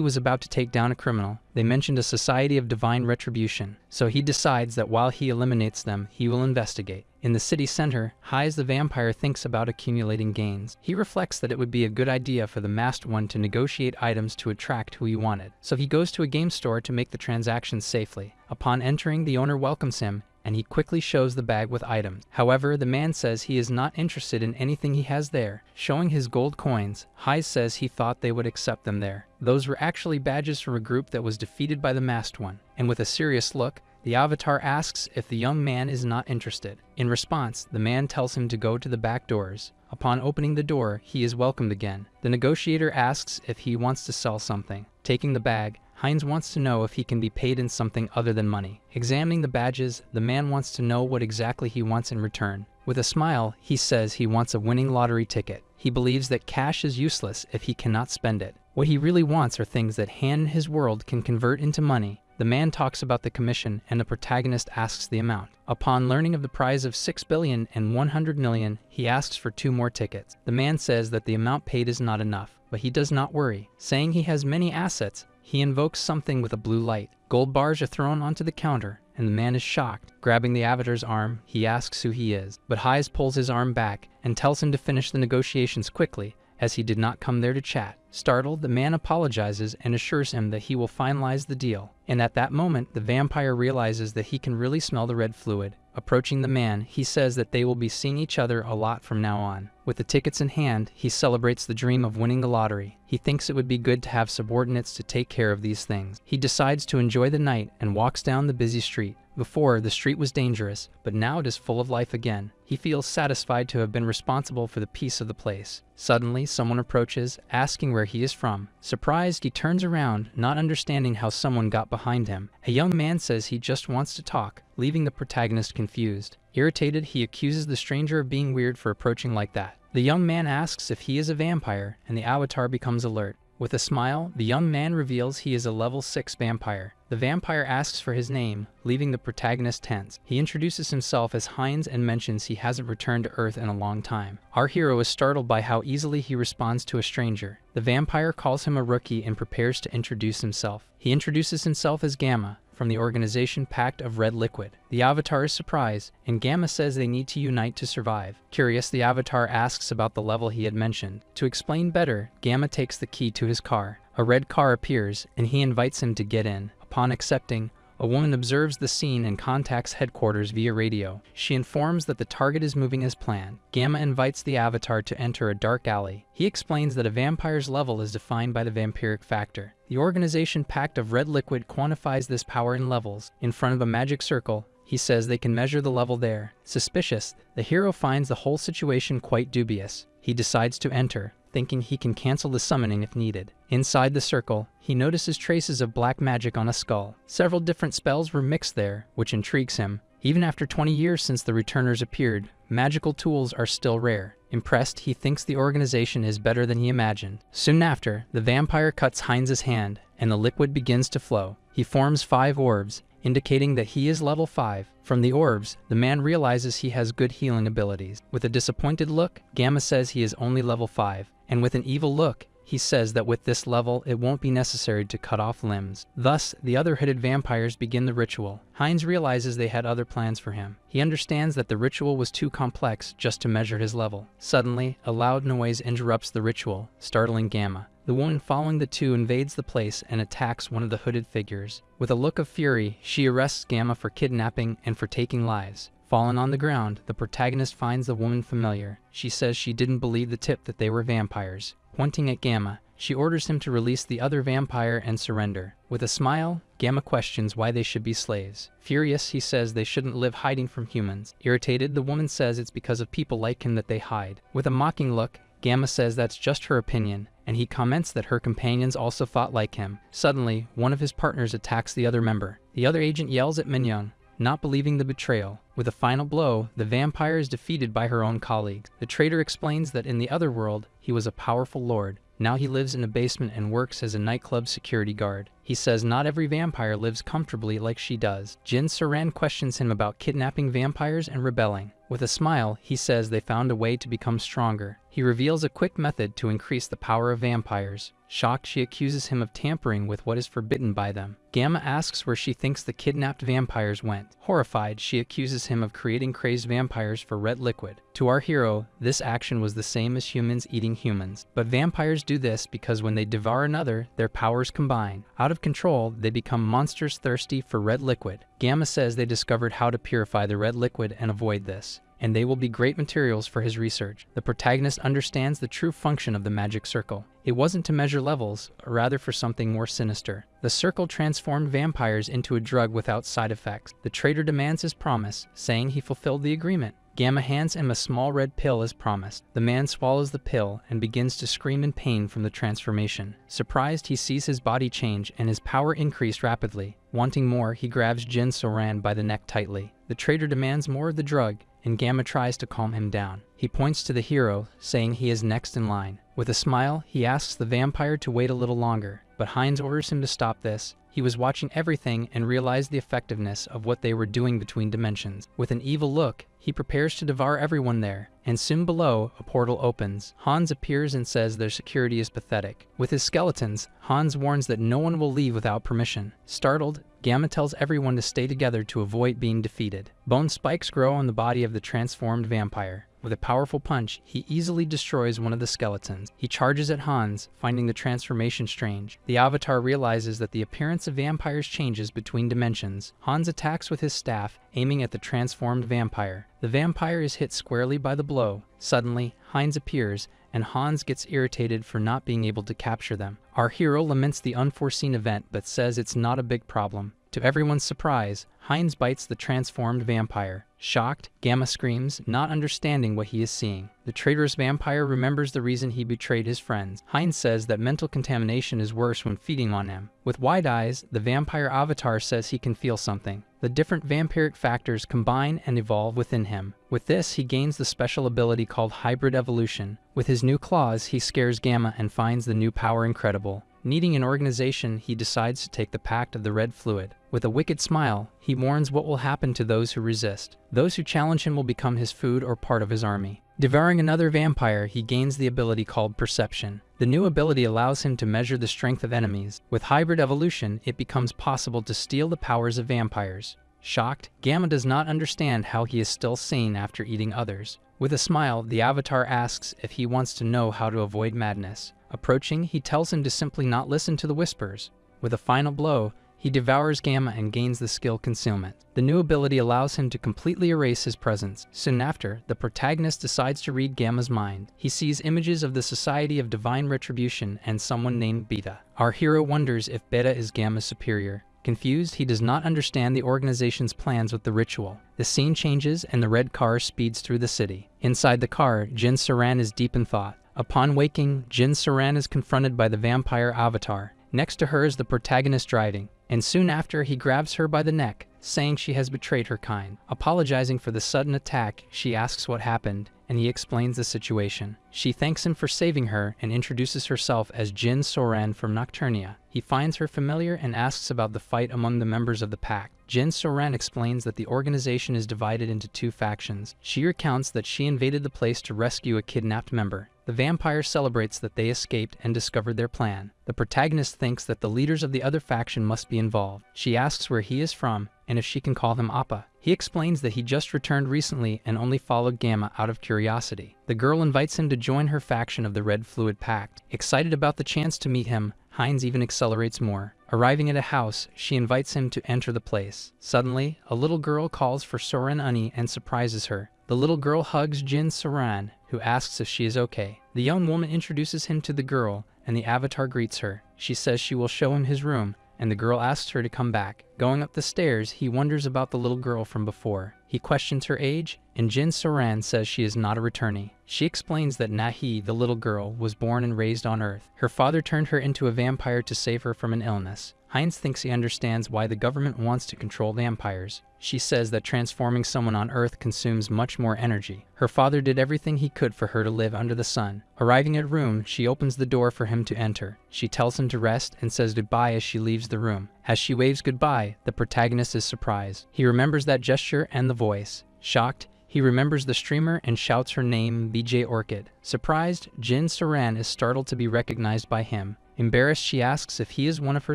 was about to take down a criminal, they mentioned a society of divine retribution, so he decides that while he eliminates them, he will investigate. In the city center, Hais the vampire thinks about accumulating gains. He reflects that it would be a good idea for the masked one to negotiate items to attract who he wanted, so he goes to a game store to make the transactions safely. Upon entering, the owner welcomes him, and he quickly shows the bag with items. However, the man says he is not interested in anything he has there. Showing his gold coins, Hais says he thought they would accept them there. Those were actually badges from a group that was defeated by the masked one. And with a serious look, the avatar asks if the young man is not interested. In response, the man tells him to go to the back doors. Upon opening the door, he is welcomed again. The negotiator asks if he wants to sell something. Taking the bag, Hines wants to know if he can be paid in something other than money. Examining the badges, the man wants to know what exactly he wants in return. With a smile, he says he wants a winning lottery ticket. He believes that cash is useless if he cannot spend it. What he really wants are things that Han in his world can convert into money. The man talks about the commission and the protagonist asks the amount. Upon learning of the prize of 6,100 million, he asks for 2 more tickets. The man says that the amount paid is not enough, but he does not worry. Saying he has many assets, he invokes something with a blue light. Gold bars are thrown onto the counter, and the man is shocked. Grabbing the avatar's arm, he asks who he is, but Hais pulls his arm back and tells him to finish the negotiations quickly, as he did not come there to chat. Startled, the man apologizes and assures him that he will finalize the deal. And at that moment, the vampire realizes that he can really smell the red fluid. Approaching the man, he says that they will be seeing each other a lot from now on. With the tickets in hand, he celebrates the dream of winning the lottery. He thinks it would be good to have subordinates to take care of these things. He decides to enjoy the night and walks down the busy street. Before, the street was dangerous, but now it is full of life again. He feels satisfied to have been responsible for the peace of the place. Suddenly, someone approaches, asking where he is from. Surprised, he turns around, not understanding how someone got behind him. A young man says he just wants to talk, leaving the protagonist confused. Irritated, he accuses the stranger of being weird for approaching like that. The young man asks if he is a vampire, and the avatar becomes alert. With a smile, the young man reveals he is a level 6 vampire. The vampire asks for his name, leaving the protagonist tense. He introduces himself as Hines and mentions he hasn't returned to Earth in a long time. Our hero is startled by how easily he responds to a stranger. The vampire calls him a rookie and prepares to introduce himself. He introduces himself as Gamma, from the organization Pact of Red Liquid. The avatar is surprised, and Gamma says they need to unite to survive. Curious, the avatar asks about the level he had mentioned. To explain better, Gamma takes the key to his car. A red car appears, and he invites him to get in. Upon accepting, a woman observes the scene and contacts headquarters via radio. She informs that the target is moving as planned. Gamma invites the avatar to enter a dark alley. He explains that a vampire's level is defined by the vampiric factor. The organization Pact of Red Liquid quantifies this power in levels. In front of a magic circle, he says they can measure the level there. Suspicious, the hero finds the whole situation quite dubious. He decides to enter, thinking he can cancel the summoning if needed. Inside the circle, he notices traces of black magic on a skull. Several different spells were mixed there, which intrigues him. Even after 20 years since the returners appeared, magical tools are still rare. Impressed, he thinks the organization is better than he imagined. Soon after, the vampire cuts Heinz's hand, and the liquid begins to flow. He forms 5 orbs, indicating that he is level 5. From the orbs, the man realizes he has good healing abilities. With a disappointed look, Gamma says he is only level 5, and with an evil look, he says that with this level, it won't be necessary to cut off limbs. Thus, the other hooded vampires begin the ritual. Hines realizes they had other plans for him. He understands that the ritual was too complex just to measure his level. Suddenly, a loud noise interrupts the ritual, startling Gamma. The woman following the two invades the place and attacks one of the hooded figures. With a look of fury, she arrests Gamma for kidnapping and for taking lives. Fallen on the ground, the protagonist finds the woman familiar. She says she didn't believe the tip that they were vampires. Pointing at Gamma, she orders him to release the other vampire and surrender. With a smile, Gamma questions why they should be slaves. Furious, he says they shouldn't live hiding from humans. Irritated, the woman says it's because of people like him that they hide. With a mocking look, Gamma says that's just her opinion, and he comments that her companions also thought like him. Suddenly, one of his partners attacks the other member. The other agent yells at Minyoung, not believing the betrayal. With a final blow, the vampire is defeated by her own colleagues. The traitor explains that in the other world, he was a powerful lord. Now he lives in a basement and works as a nightclub security guard. He says not every vampire lives comfortably like she does. Jin Saran questions him about kidnapping vampires and rebelling. With a smile, he says they found a way to become stronger. He reveals a quick method to increase the power of vampires. Shocked, she accuses him of tampering with what is forbidden by them. Gamma asks where she thinks the kidnapped vampires went. Horrified, she accuses him of creating crazed vampires for red liquid. To our hero, this action was the same as humans eating humans. But vampires do this because when they devour another, their powers combine. Out of control, they become monsters thirsty for red liquid. Gamma says they discovered how to purify the red liquid and avoid this, and they will be great materials for his research. The protagonist understands the true function of the magic circle. It wasn't to measure levels, rather for something more sinister. The circle transformed vampires into a drug without side effects. The traitor demands his promise, saying he fulfilled the agreement. Gamma hands him a small red pill as promised. The man swallows the pill and begins to scream in pain from the transformation. Surprised, he sees his body change and his power increase rapidly. Wanting more, he grabs Jin Soran by the neck tightly. The traitor demands more of the drug, and Gamma tries to calm him down. He points to the hero, saying he is next in line. With a smile, he asks the vampire to wait a little longer, but Heinz orders him to stop this. He was watching everything and realized the effectiveness of what they were doing between dimensions. With an evil look, he prepares to devour everyone there, and soon below, a portal opens. Hans appears and says their security is pathetic. With his skeletons, Hans warns that no one will leave without permission. Startled, Gamma tells everyone to stay together to avoid being defeated. Bone spikes grow on the body of the transformed vampire. With a powerful punch, he easily destroys one of the skeletons. He charges at Hans, finding the transformation strange. The avatar realizes that the appearance of vampires changes between dimensions. Hans attacks with his staff, aiming at the transformed vampire. The vampire is hit squarely by the blow. Suddenly, Heinz appears, and Hans gets irritated for not being able to capture them. Our hero laments the unforeseen event but says it's not a big problem. To everyone's surprise, Heinz bites the transformed vampire. Shocked, Gamma screams, not understanding what he is seeing. The traitorous vampire remembers the reason he betrayed his friends. Heinz says that mental contamination is worse when feeding on him. With wide eyes, the vampire avatar says he can feel something. The different vampiric factors combine and evolve within him. With this, he gains the special ability called hybrid evolution. With his new claws, he scares Gamma and finds the new power incredible. Needing an organization, he decides to take the Pact of the Red Fluid. With a wicked smile, he warns what will happen to those who resist. Those who challenge him will become his food or part of his army. Devouring another vampire, he gains the ability called Perception. The new ability allows him to measure the strength of enemies. With hybrid evolution, it becomes possible to steal the powers of vampires. Shocked, Gamma does not understand how he is still sane after eating others. With a smile, the avatar asks if he wants to know how to avoid madness. Approaching, he tells him to simply not listen to the whispers. With a final blow, he devours Gamma and gains the skill Concealment. The new ability allows him to completely erase his presence. Soon after, the protagonist decides to read Gamma's mind. He sees images of the Society of Divine Retribution and someone named Beta. Our hero wonders if Beta is Gamma's superior. Confused, he does not understand the organization's plans with the ritual. The scene changes and the red car speeds through the city. Inside the car, Jin Saran is deep in thought. Upon waking, Jin Saran is confronted by the vampire avatar. Next to her is the protagonist driving, and soon after he grabs her by the neck, saying she has betrayed her kind. Apologizing for the sudden attack, she asks what happened, and he explains the situation. She thanks him for saving her and introduces herself as Jin Soran from Nocturnia. He finds her familiar and asks about the fight among the members of the pact. Jin Soran explains that the organization is divided into two factions. She recounts that she invaded the place to rescue a kidnapped member. The vampire celebrates that they escaped and discovered their plan. The protagonist thinks that the leaders of the other faction must be involved. She asks where he is from and if she can call him Appa. He explains that he just returned recently and only followed Gamma out of curiosity. The girl invites him to join her faction of the Red Fluid Pact. Excited about the chance to meet him, Heinz even accelerates more. Arriving at a house, she invites him to enter the place. Suddenly, a little girl calls for Soren Uni and surprises her. The little girl hugs Jin Soran, who asks if she is okay. The young woman introduces him to the girl, and the avatar greets her. She says she will show him his room, and the girl asks her to come back. Going up the stairs, he wonders about the little girl from before. He questions her age, and Jin Soran says she is not a returnee. She explains that Nahi, the little girl, was born and raised on Earth. Her father turned her into a vampire to save her from an illness. Heinz thinks he understands why the government wants to control vampires. She says that transforming someone on Earth consumes much more energy. Her father did everything he could for her to live under the sun. Arriving at room, she opens the door for him to enter. She tells him to rest and says goodbye as she leaves the room. As she waves goodbye, the protagonist is surprised. He remembers that gesture and the voice. Shocked, He remembers the streamer and shouts her name, BJ Orchid. Surprised, Jin Saran is startled to be recognized by him. Embarrassed, she asks if he is one of her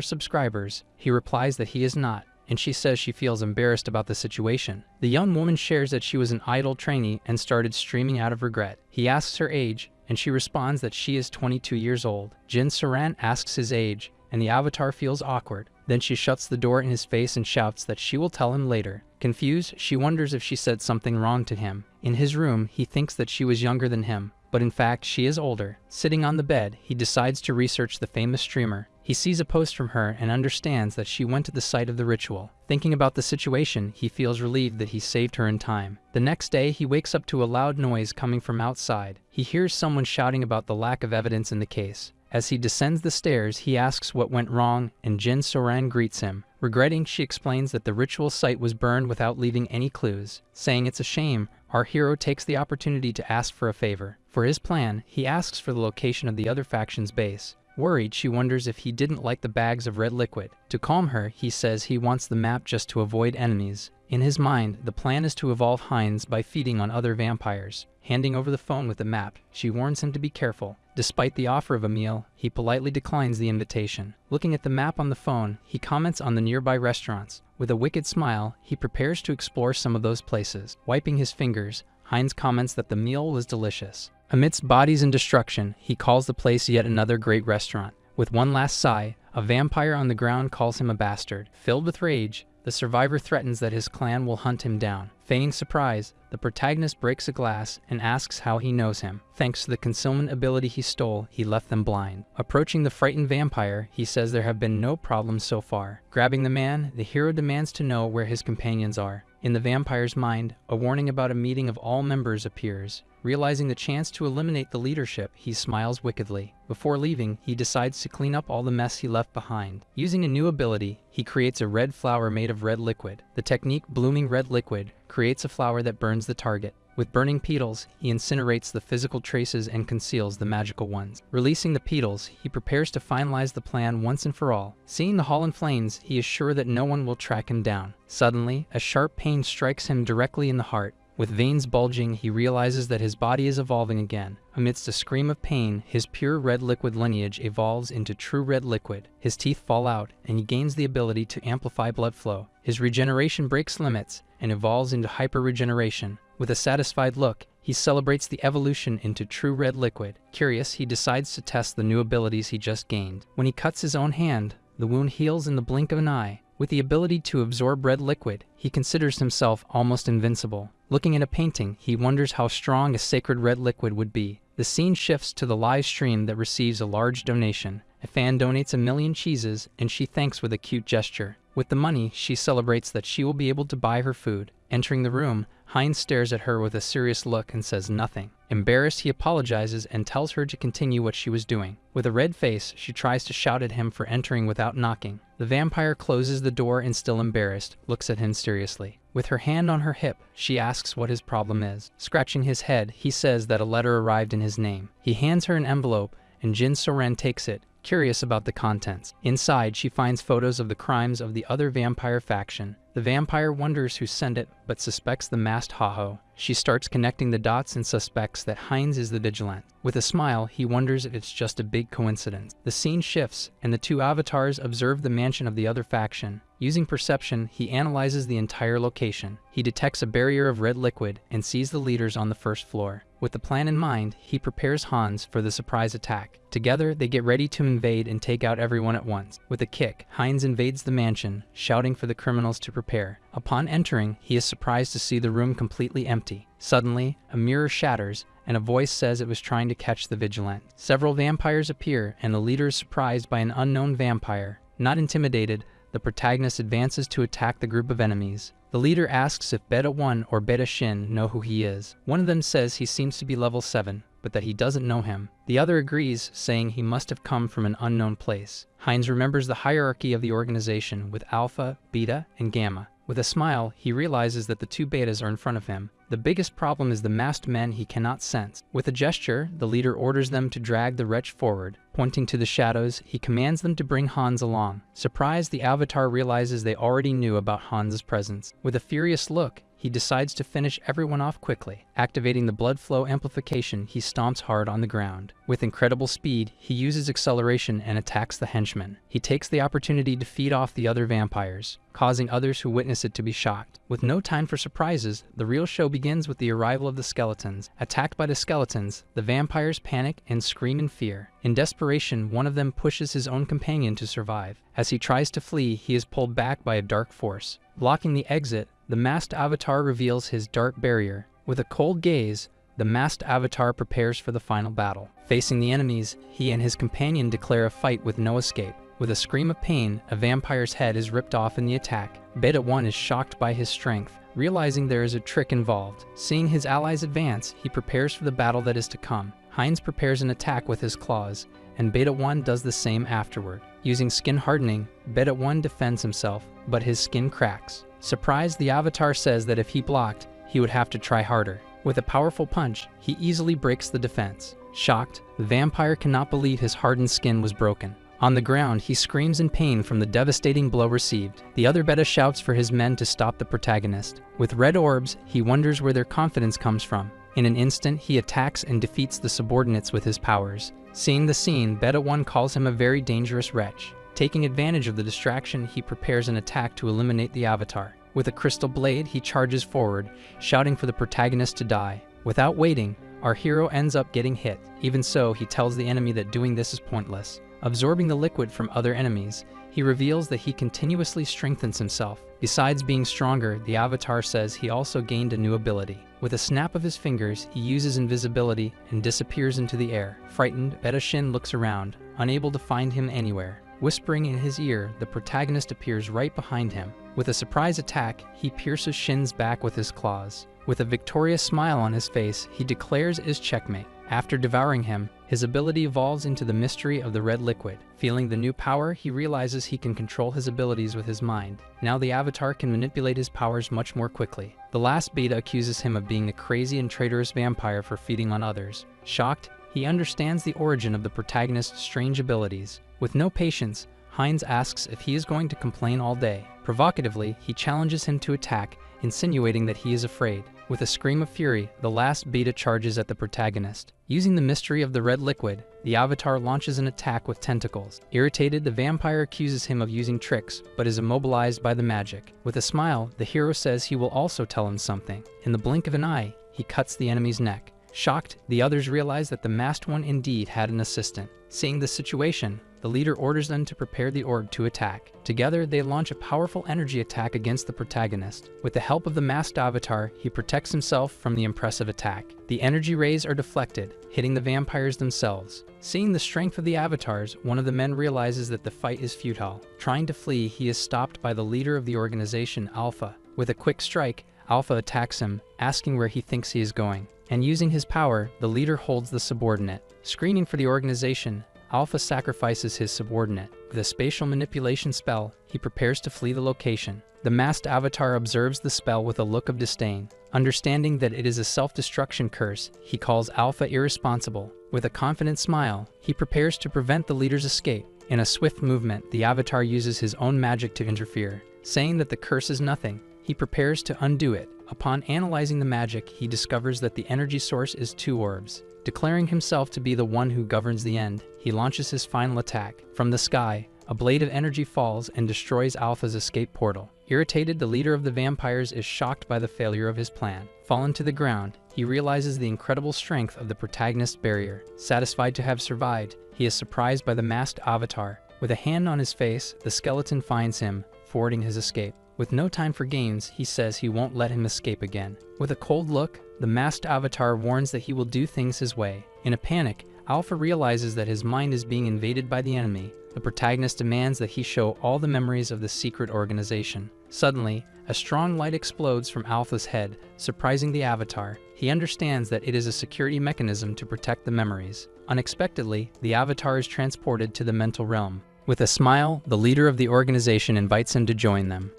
subscribers. He replies that he is not, and she says she feels embarrassed about the situation. The young woman shares that she was an idol trainee and started streaming out of regret. He asks her age, and she responds that she is 22 years old. Jin Saran asks his age, and the avatar feels awkward. Then she shuts the door in his face and shouts that she will tell him later. Confused, she wonders if she said something wrong to him. In his room, he thinks that she was younger than him, but in fact she is older. Sitting on the bed, he decides to research the famous streamer. He sees a post from her and understands that she went to the site of the ritual. Thinking about the situation, he feels relieved that he saved her in time. The next day, he wakes up to a loud noise coming from outside. He hears someone shouting about the lack of evidence in the case. As he descends the stairs, he asks what went wrong, and Jin Soran greets him. Regretting, she explains that the ritual site was burned without leaving any clues. Saying it's a shame, our hero takes the opportunity to ask for a favor. For his plan, he asks for the location of the other faction's base. Worried, she wonders if he didn't like the bags of red liquid. To calm her, he says he wants the map just to avoid enemies. In his mind, the plan is to evolve Heinz by feeding on other vampires. Handing over the phone with the map, she warns him to be careful. Despite the offer of a meal, he politely declines the invitation. Looking at the map on the phone, he comments on the nearby restaurants. With a wicked smile, he prepares to explore some of those places. Wiping his fingers, Heinz comments that the meal was delicious. Amidst bodies and destruction, he calls the place yet another great restaurant. With one last sigh, a vampire on the ground calls him a bastard. Filled with rage, the survivor threatens that his clan will hunt him down. Feigning surprise, the protagonist breaks a glass and asks how he knows him. Thanks to the concealment ability he stole, he left them blind. Approaching the frightened vampire, he says there have been no problems so far. Grabbing the man, the hero demands to know where his companions are. In the vampire's mind, a warning about a meeting of all members appears. Realizing the chance to eliminate the leadership, he smiles wickedly. Before leaving, he decides to clean up all the mess he left behind. Using a new ability, he creates a red flower made of red liquid. The technique Blooming Red Liquid creates a flower that burns the target. With burning petals, he incinerates the physical traces and conceals the magical ones. Releasing the petals, he prepares to finalize the plan once and for all. Seeing the hall in flames, he is sure that no one will track him down. Suddenly, a sharp pain strikes him directly in the heart. With veins bulging, he realizes that his body is evolving again. Amidst a scream of pain, his pure red liquid lineage evolves into true red liquid. His teeth fall out, and he gains the ability to amplify blood flow. His regeneration breaks limits and evolves into hyper-regeneration. With a satisfied look, he celebrates the evolution into true red liquid. Curious, he decides to test the new abilities he just gained. When he cuts his own hand, the wound heals in the blink of an eye. With the ability to absorb red liquid, he considers himself almost invincible. Looking at a painting, he wonders how strong a sacred red liquid would be. The scene shifts to the live stream that receives a large donation. A fan donates 1,000,000 cheeses, and she thanks with a cute gesture. With the money, she celebrates that she will be able to buy her food. Entering the room, Heinz stares at her with a serious look and says nothing. Embarrassed, he apologizes and tells her to continue what she was doing. With a red face, she tries to shout at him for entering without knocking. The vampire closes the door and, still embarrassed, looks at him seriously. With her hand on her hip, she asks what his problem is. Scratching his head, he says that a letter arrived in his name. He hands her an envelope, and Jin Soren takes it, curious about the contents. Inside, she finds photos of the crimes of the other vampire faction. The vampire wonders who sent it, but suspects the masked Haho. She starts connecting the dots and suspects that Heinz is the vigilant. With a smile, he wonders if it's just a big coincidence. The scene shifts, and the two avatars observe the mansion of the other faction. Using perception, he analyzes the entire location. He detects a barrier of red liquid and sees the leaders on the first floor. With the plan in mind, he prepares Hans for the surprise attack. Together, they get ready to invade and take out everyone at once. With a kick, Heinz invades the mansion, shouting for the criminals to prepare. Upon entering, he is surprised to see the room completely empty. Suddenly, a mirror shatters, and a voice says it was trying to catch the vigilant. Several vampires appear, and the leader is surprised by an unknown vampire. Not intimidated, the protagonist advances to attack the group of enemies. The leader asks if Beta 1 or Beta Shin know who he is. One of them says he seems to be level 7, but that he doesn't know him. The other agrees, saying he must have come from an unknown place. Heinz remembers the hierarchy of the organization with Alpha, Beta, and Gamma. With a smile, he realizes that the two betas are in front of him. The biggest problem is the masked men he cannot sense. With a gesture, the leader orders them to drag the wretch forward. Pointing to the shadows, he commands them to bring Hans along. Surprised, the avatar realizes they already knew about Hans' presence. With a furious look, he decides to finish everyone off quickly. Activating the blood flow amplification, he stomps hard on the ground. With incredible speed, he uses acceleration and attacks the henchman. He takes the opportunity to feed off the other vampires, causing others who witness it to be shocked. With no time for surprises, the real show begins with the arrival of the skeletons. Attacked by the skeletons, the vampires panic and scream in fear. In desperation, one of them pushes his own companion to survive. As he tries to flee, he is pulled back by a dark force. Blocking the exit, the masked avatar reveals his dark barrier. With a cold gaze, the masked avatar prepares for the final battle. Facing the enemies, he and his companion declare a fight with no escape. With a scream of pain, a vampire's head is ripped off in the attack. Beta 1 is shocked by his strength, realizing there is a trick involved. Seeing his allies advance, he prepares for the battle that is to come. Heinz prepares an attack with his claws, and Beta 1 does the same afterward. Using skin hardening, Beta 1 defends himself, but his skin cracks. Surprised, the avatar says that if he blocked, he would have to try harder. With a powerful punch, he easily breaks the defense. Shocked, the vampire cannot believe his hardened skin was broken. On the ground, he screams in pain from the devastating blow received. The other Beta shouts for his men to stop the protagonist. With red orbs, he wonders where their confidence comes from. In an instant, he attacks and defeats the subordinates with his powers. Seeing the scene, Beta 1 calls him a very dangerous wretch. Taking advantage of the distraction, he prepares an attack to eliminate the avatar. With a crystal blade, he charges forward, shouting for the protagonist to die. Without waiting, our hero ends up getting hit. Even so, he tells the enemy that doing this is pointless. Absorbing the liquid from other enemies, he reveals that he continuously strengthens himself. Besides being stronger, the avatar says he also gained a new ability. With a snap of his fingers, he uses invisibility and disappears into the air. Frightened, Beta Shin looks around, unable to find him anywhere. Whispering in his ear, the protagonist appears right behind him. With a surprise attack, he pierces Shin's back with his claws. With a victorious smile on his face, he declares it is checkmate. After devouring him, his ability evolves into the mystery of the red liquid. Feeling the new power, he realizes he can control his abilities with his mind. Now the avatar can manipulate his powers much more quickly. The last Beta accuses him of being a crazy and traitorous vampire for feeding on others. Shocked, he understands the origin of the protagonist's strange abilities. With no patience, Heinz asks if he is going to complain all day. Provocatively, he challenges him to attack, insinuating that he is afraid. With a scream of fury, the last Beta charges at the protagonist. Using the mystery of the red liquid, the avatar launches an attack with tentacles. Irritated, the vampire accuses him of using tricks, but is immobilized by the magic. With a smile, the hero says he will also tell him something. In the blink of an eye, he cuts the enemy's neck. Shocked, the others realize that the masked one indeed had an assistant. Seeing the situation, the leader orders them to prepare the orb to attack. Together, they launch a powerful energy attack against the protagonist. With the help of the masked avatar, he protects himself from the impressive attack. The energy rays are deflected, hitting the vampires themselves. Seeing the strength of the avatars, one of the men realizes that the fight is futile. Trying to flee, he is stopped by the leader of the organization, Alpha. With a quick strike, Alpha attacks him, asking where he thinks he is going. And using his power, the leader holds the subordinate. Screening for the organization, Alpha sacrifices his subordinate. With a spatial manipulation spell, he prepares to flee the location. The masked avatar observes the spell with a look of disdain. Understanding that it is a self-destruction curse, he calls Alpha irresponsible. With a confident smile, he prepares to prevent the leader's escape. In a swift movement, the avatar uses his own magic to interfere. Saying that the curse is nothing, he prepares to undo it. Upon analyzing the magic, he discovers that the energy source is 2 orbs. Declaring himself to be the one who governs the end, he launches his final attack. From the sky, a blade of energy falls and destroys Alpha's escape portal. Irritated, the leader of the vampires is shocked by the failure of his plan. Fallen to the ground, he realizes the incredible strength of the protagonist's barrier. Satisfied to have survived, he is surprised by the masked avatar. With a hand on his face, the skeleton finds him, thwarting his escape. With no time for games, he says he won't let him escape again. With a cold look, the masked avatar warns that he will do things his way. In a panic, Alpha realizes that his mind is being invaded by the enemy. The protagonist demands that he show all the memories of the secret organization. Suddenly, a strong light explodes from Alpha's head, surprising the avatar. He understands that it is a security mechanism to protect the memories. Unexpectedly, the avatar is transported to the mental realm. With a smile, the leader of the organization invites him to join them.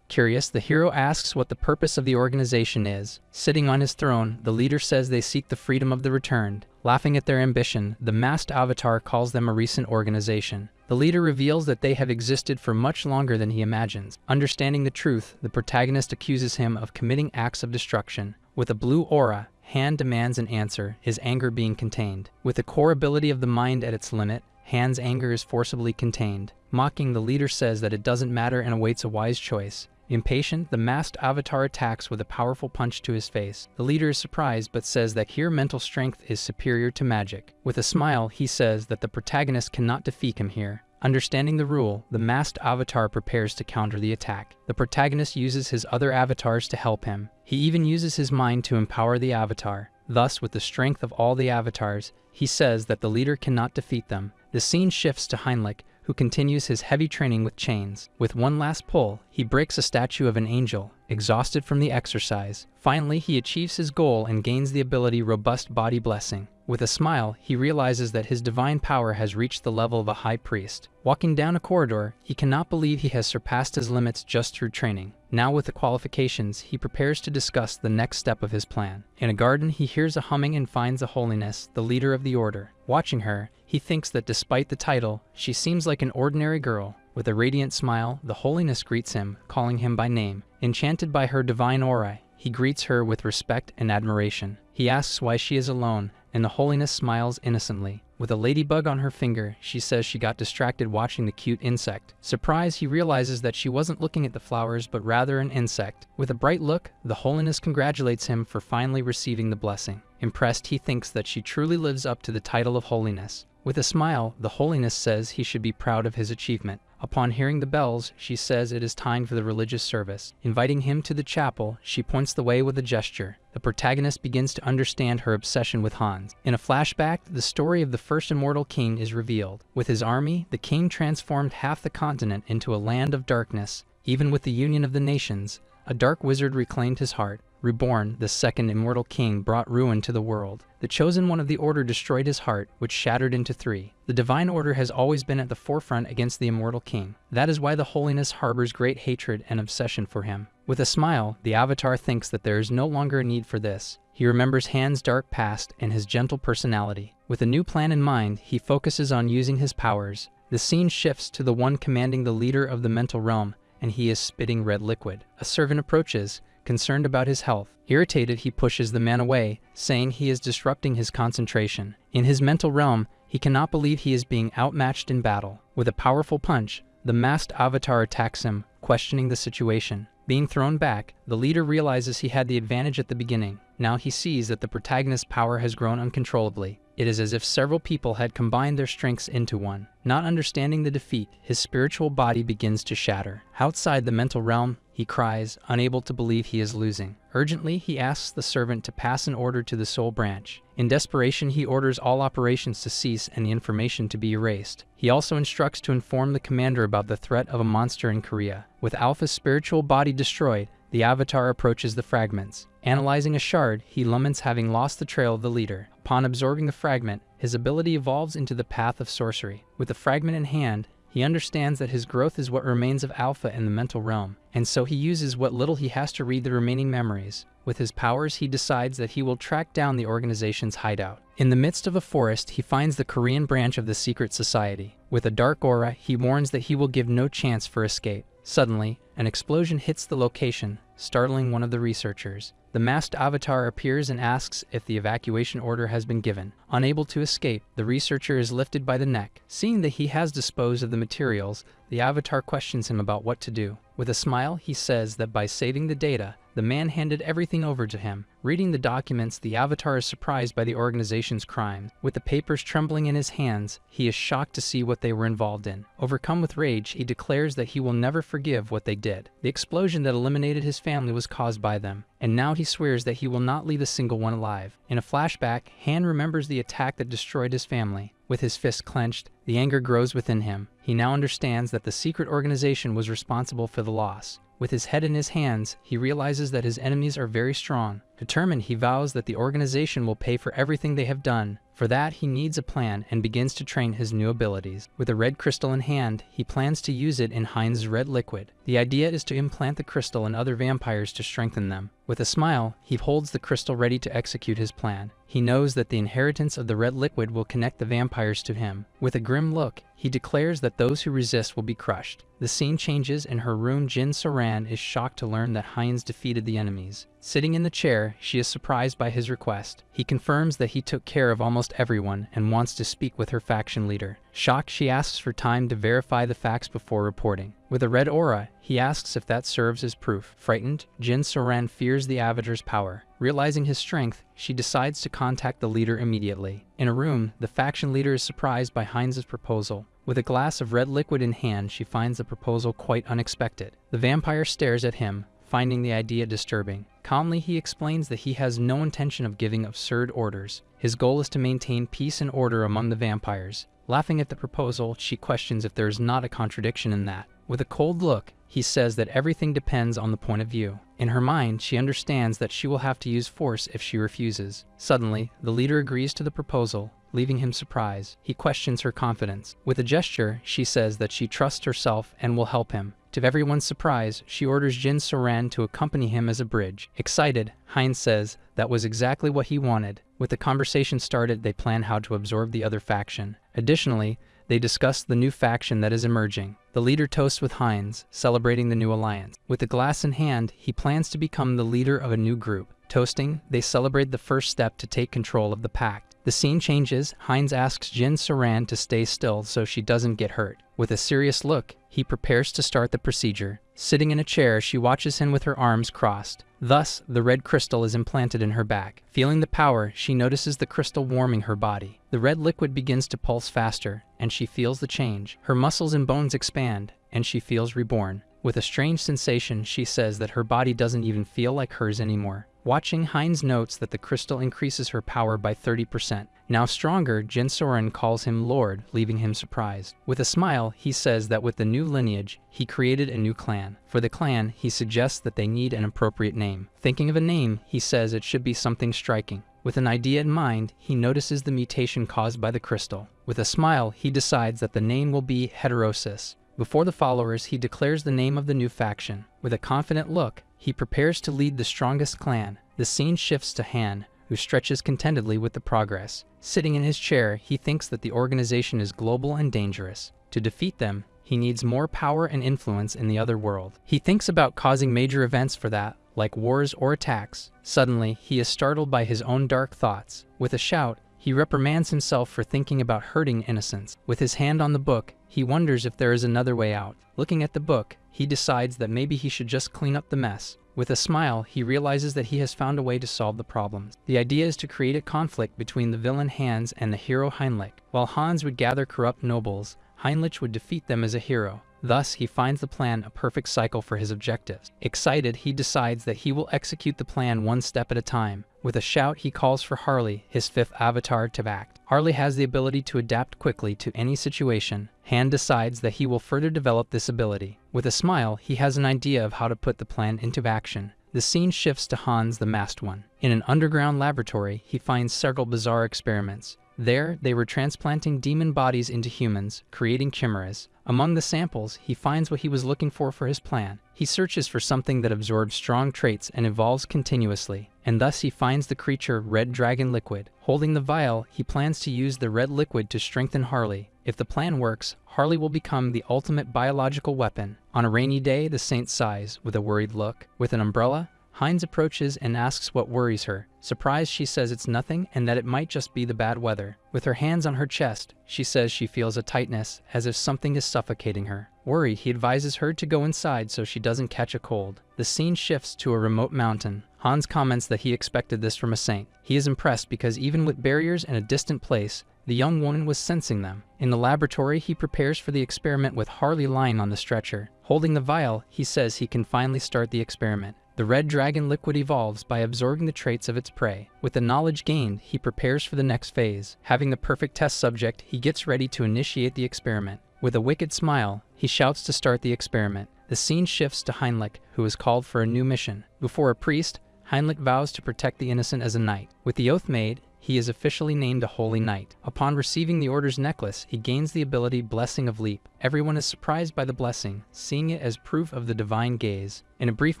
Curious, the hero asks what the purpose of the organization is. Sitting on his throne, the leader says they seek the freedom of the returned. Laughing at their ambition, the masked avatar calls them a recent organization. The leader reveals that they have existed for much longer than he imagines. Understanding the truth, the protagonist accuses him of committing acts of destruction. With a blue aura, Han demands an answer, his anger being contained. With the core ability of the mind at its limit, Han's anger is forcibly contained. Mocking, the leader says that it doesn't matter and awaits a wise choice. Impatient, the masked avatar attacks with a powerful punch to his face. The leader is surprised but says that here mental strength is superior to magic. With a smile, he says that the protagonist cannot defeat him here. Understanding the rule, the masked avatar prepares to counter the attack. The protagonist uses his other avatars to help him. He even uses his mind to empower the avatar. Thus, with the strength of all the avatars, he says that the leader cannot defeat them. The scene shifts to Heinrich, who continues his heavy training with chains. With one last pull, he breaks a statue of an angel, exhausted from the exercise. Finally, he achieves his goal and gains the ability Robust Body Blessing. With a smile, he realizes that his divine power has reached the level of a high priest. Walking down a corridor, he cannot believe he has surpassed his limits just through training. Now with the qualifications, he prepares to discuss the next step of his plan. In a garden, he hears a humming and finds a holiness, the leader of the order. Watching her, he thinks that despite the title, she seems like an ordinary girl. With a radiant smile, the holiness greets him, calling him by name. Enchanted by her divine aura, he greets her with respect and admiration. He asks why she is alone, and the holiness smiles innocently. With a ladybug on her finger, she says she got distracted watching the cute insect. Surprised, he realizes that she wasn't looking at the flowers but rather an insect. With a bright look, the holiness congratulates him for finally receiving the blessing. Impressed, he thinks that she truly lives up to the title of holiness. With a smile, the holiness says he should be proud of his achievement. Upon hearing the bells, she says it is time for the religious service. Inviting him to the chapel, she points the way with a gesture. The protagonist begins to understand her obsession with Hans. In a flashback, the story of the first immortal king is revealed. With his army, the king transformed half the continent into a land of darkness. Even with the union of the nations, a dark wizard reclaimed his heart. Reborn, the second immortal king brought ruin to the world. The chosen one of the order destroyed his heart, which shattered into three. The divine order has always been at the forefront against the immortal king. That is why the holiness harbors great hatred and obsession for him. With a smile, the avatar thinks that there is no longer a need for this. He remembers Han's dark past and his gentle personality. With a new plan in mind, he focuses on using his powers. The scene shifts to the one commanding the leader of the mental realm, and he is spitting red liquid. A servant approaches, concerned about his health. Irritated, he pushes the man away, saying he is disrupting his concentration. In his mental realm, he cannot believe he is being outmatched in battle. With a powerful punch, the masked avatar attacks him, questioning the situation. Being thrown back, the leader realizes he had the advantage at the beginning. Now he sees that the protagonist's power has grown uncontrollably. It is as if several people had combined their strengths into one. Not understanding the defeat, his spiritual body begins to shatter. Outside the mental realm, he cries, unable to believe he is losing. Urgently, he asks the servant to pass an order to the soul branch. In desperation, he orders all operations to cease and the information to be erased. He also instructs to inform the commander about the threat of a monster in Korea. With Alpha's spiritual body destroyed, the avatar approaches the fragments. Analyzing a shard, he laments having lost the trail of the leader. Upon absorbing the fragment, his ability evolves into the path of sorcery. With the fragment in hand, he understands that his growth is what remains of Alpha in the mental realm, and so he uses what little he has to read the remaining memories. With his powers, he decides that he will track down the organization's hideout. In the midst of a forest, he finds the Korean branch of the secret society. With a dark aura, he warns that he will give no chance for escape. Suddenly, an explosion hits the location, startling one of the researchers. The masked avatar appears and asks if the evacuation order has been given. Unable to escape, the researcher is lifted by the neck. Seeing that he has disposed of the materials, the avatar questions him about what to do. With a smile, he says that by saving the data, the man handed everything over to him. Reading the documents, the avatar is surprised by the organization's crimes. With the papers trembling in his hands, he is shocked to see what they were involved in. Overcome with rage, he declares that he will never forgive what they did. The explosion that eliminated his family was caused by them, and now he swears that he will not leave a single one alive. In a flashback, Han remembers the attack that destroyed his family. With his fist clenched, the anger grows within him. He now understands that the secret organization was responsible for the loss. With his head in his hands, he realizes that his enemies are very strong. Determined, he vows that the organization will pay for everything they have done. For that, he needs a plan and begins to train his new abilities. With a red crystal in hand, he plans to use it in Heinz's red liquid. The idea is to implant the crystal in other vampires to strengthen them. With a smile, he holds the crystal ready to execute his plan. He knows that the inheritance of the red liquid will connect the vampires to him. With a grim look, he declares that those who resist will be crushed. The scene changes. In her room, Jin Soran is shocked to learn that Heinz defeated the enemies. Sitting in the chair, she is surprised by his request. He confirms that he took care of almost everyone and wants to speak with her faction leader. Shocked, she asks for time to verify the facts before reporting. With a red aura, he asks if that serves as proof. Frightened, Jin Soran fears the Avatar's power. Realizing his strength, she decides to contact the leader immediately. In a room, the faction leader is surprised by Heinz's proposal. With a glass of red liquid in hand, she finds the proposal quite unexpected. The vampire stares at him, finding the idea disturbing. Calmly, he explains that he has no intention of giving absurd orders. His goal is to maintain peace and order among the vampires. Laughing at the proposal, she questions if there is not a contradiction in that. With a cold look, he says that everything depends on the point of view. In her mind, she understands that she will have to use force if she refuses. Suddenly, the leader agrees to the proposal, leaving him surprised. He questions her confidence. With a gesture, she says that she trusts herself and will help him. To everyone's surprise, she orders Jin Soran to accompany him as a bridge. Excited, Heinz says that was exactly what he wanted. With the conversation started, they plan how to absorb the other faction. Additionally, they discuss the new faction that is emerging. The leader toasts with Heinz, celebrating the new alliance. With the glass in hand, he plans to become the leader of a new group. Toasting, they celebrate the first step to take control of the pact. The scene changes. Heinz asks Jin Soran to stay still so she doesn't get hurt. With a serious look, he prepares to start the procedure. Sitting in a chair, she watches him with her arms crossed. Thus, the red crystal is implanted in her back. Feeling the power, she notices the crystal warming her body. The red liquid begins to pulse faster, and she feels the change. Her muscles and bones expand, and she feels reborn. With a strange sensation, she says that her body doesn't even feel like hers anymore. Watching, Heinz notes that the crystal increases her power by 30%. Now stronger, Jin Soran calls him Lord, leaving him surprised. With a smile, he says that with the new lineage, he created a new clan. For the clan, he suggests that they need an appropriate name. Thinking of a name, he says it should be something striking. With an idea in mind, he notices the mutation caused by the crystal. With a smile, he decides that the name will be Heterosis. Before the followers, he declares the name of the new faction. With a confident look, he prepares to lead the strongest clan. The scene shifts to Han, who stretches contentedly with the progress. Sitting in his chair, he thinks that the organization is global and dangerous. To defeat them, he needs more power and influence in the other world. He thinks about causing major events for that, like wars or attacks. Suddenly, he is startled by his own dark thoughts. With a shout, he reprimands himself for thinking about hurting innocents. With his hand on the book, he wonders if there is another way out. Looking at the book, he decides that maybe he should just clean up the mess. With a smile, he realizes that he has found a way to solve the problems. The idea is to create a conflict between the villain Hans and the hero Heinrich. While Hans would gather corrupt nobles, Heinrich would defeat them as a hero. Thus, he finds the plan a perfect cycle for his objectives. Excited, he decides that he will execute the plan one step at a time. With a shout, he calls for Harley, his fifth avatar, to act. Harley has the ability to adapt quickly to any situation. Han decides that he will further develop this ability. With a smile, he has an idea of how to put the plan into action. The scene shifts to Hans, the masked one. In an underground laboratory, he finds several bizarre experiments. There, they were transplanting demon bodies into humans, creating chimeras. Among the samples, he finds what he was looking for his plan. He searches for something that absorbs strong traits and evolves continuously, and thus he finds the creature Red Dragon Liquid. Holding the vial, he plans to use the red liquid to strengthen Harley. If the plan works, Harley will become the ultimate biological weapon. On a rainy day, the saint sighs with a worried look. With an umbrella, Heinz approaches and asks what worries her. Surprised, she says it's nothing and that it might just be the bad weather. With her hands on her chest, she says she feels a tightness, as if something is suffocating her. Worried, he advises her to go inside so she doesn't catch a cold. The scene shifts to a remote mountain. Hans comments that he expected this from a saint. He is impressed because even with barriers in a distant place, the young woman was sensing them. In the laboratory, he prepares for the experiment with Harley lying on the stretcher. Holding the vial, he says he can finally start the experiment. The red dragon liquid evolves by absorbing the traits of its prey. With the knowledge gained, he prepares for the next phase. Having the perfect test subject, he gets ready to initiate the experiment. With a wicked smile, he shouts to start the experiment. The scene shifts to Heinrich, who is called for a new mission. Before a priest, Heinrich vows to protect the innocent as a knight. With the oath made, he is officially named a Holy Knight. Upon receiving the Order's necklace, he gains the ability Blessing of Leap. Everyone is surprised by the blessing, seeing it as proof of the divine gaze. In a brief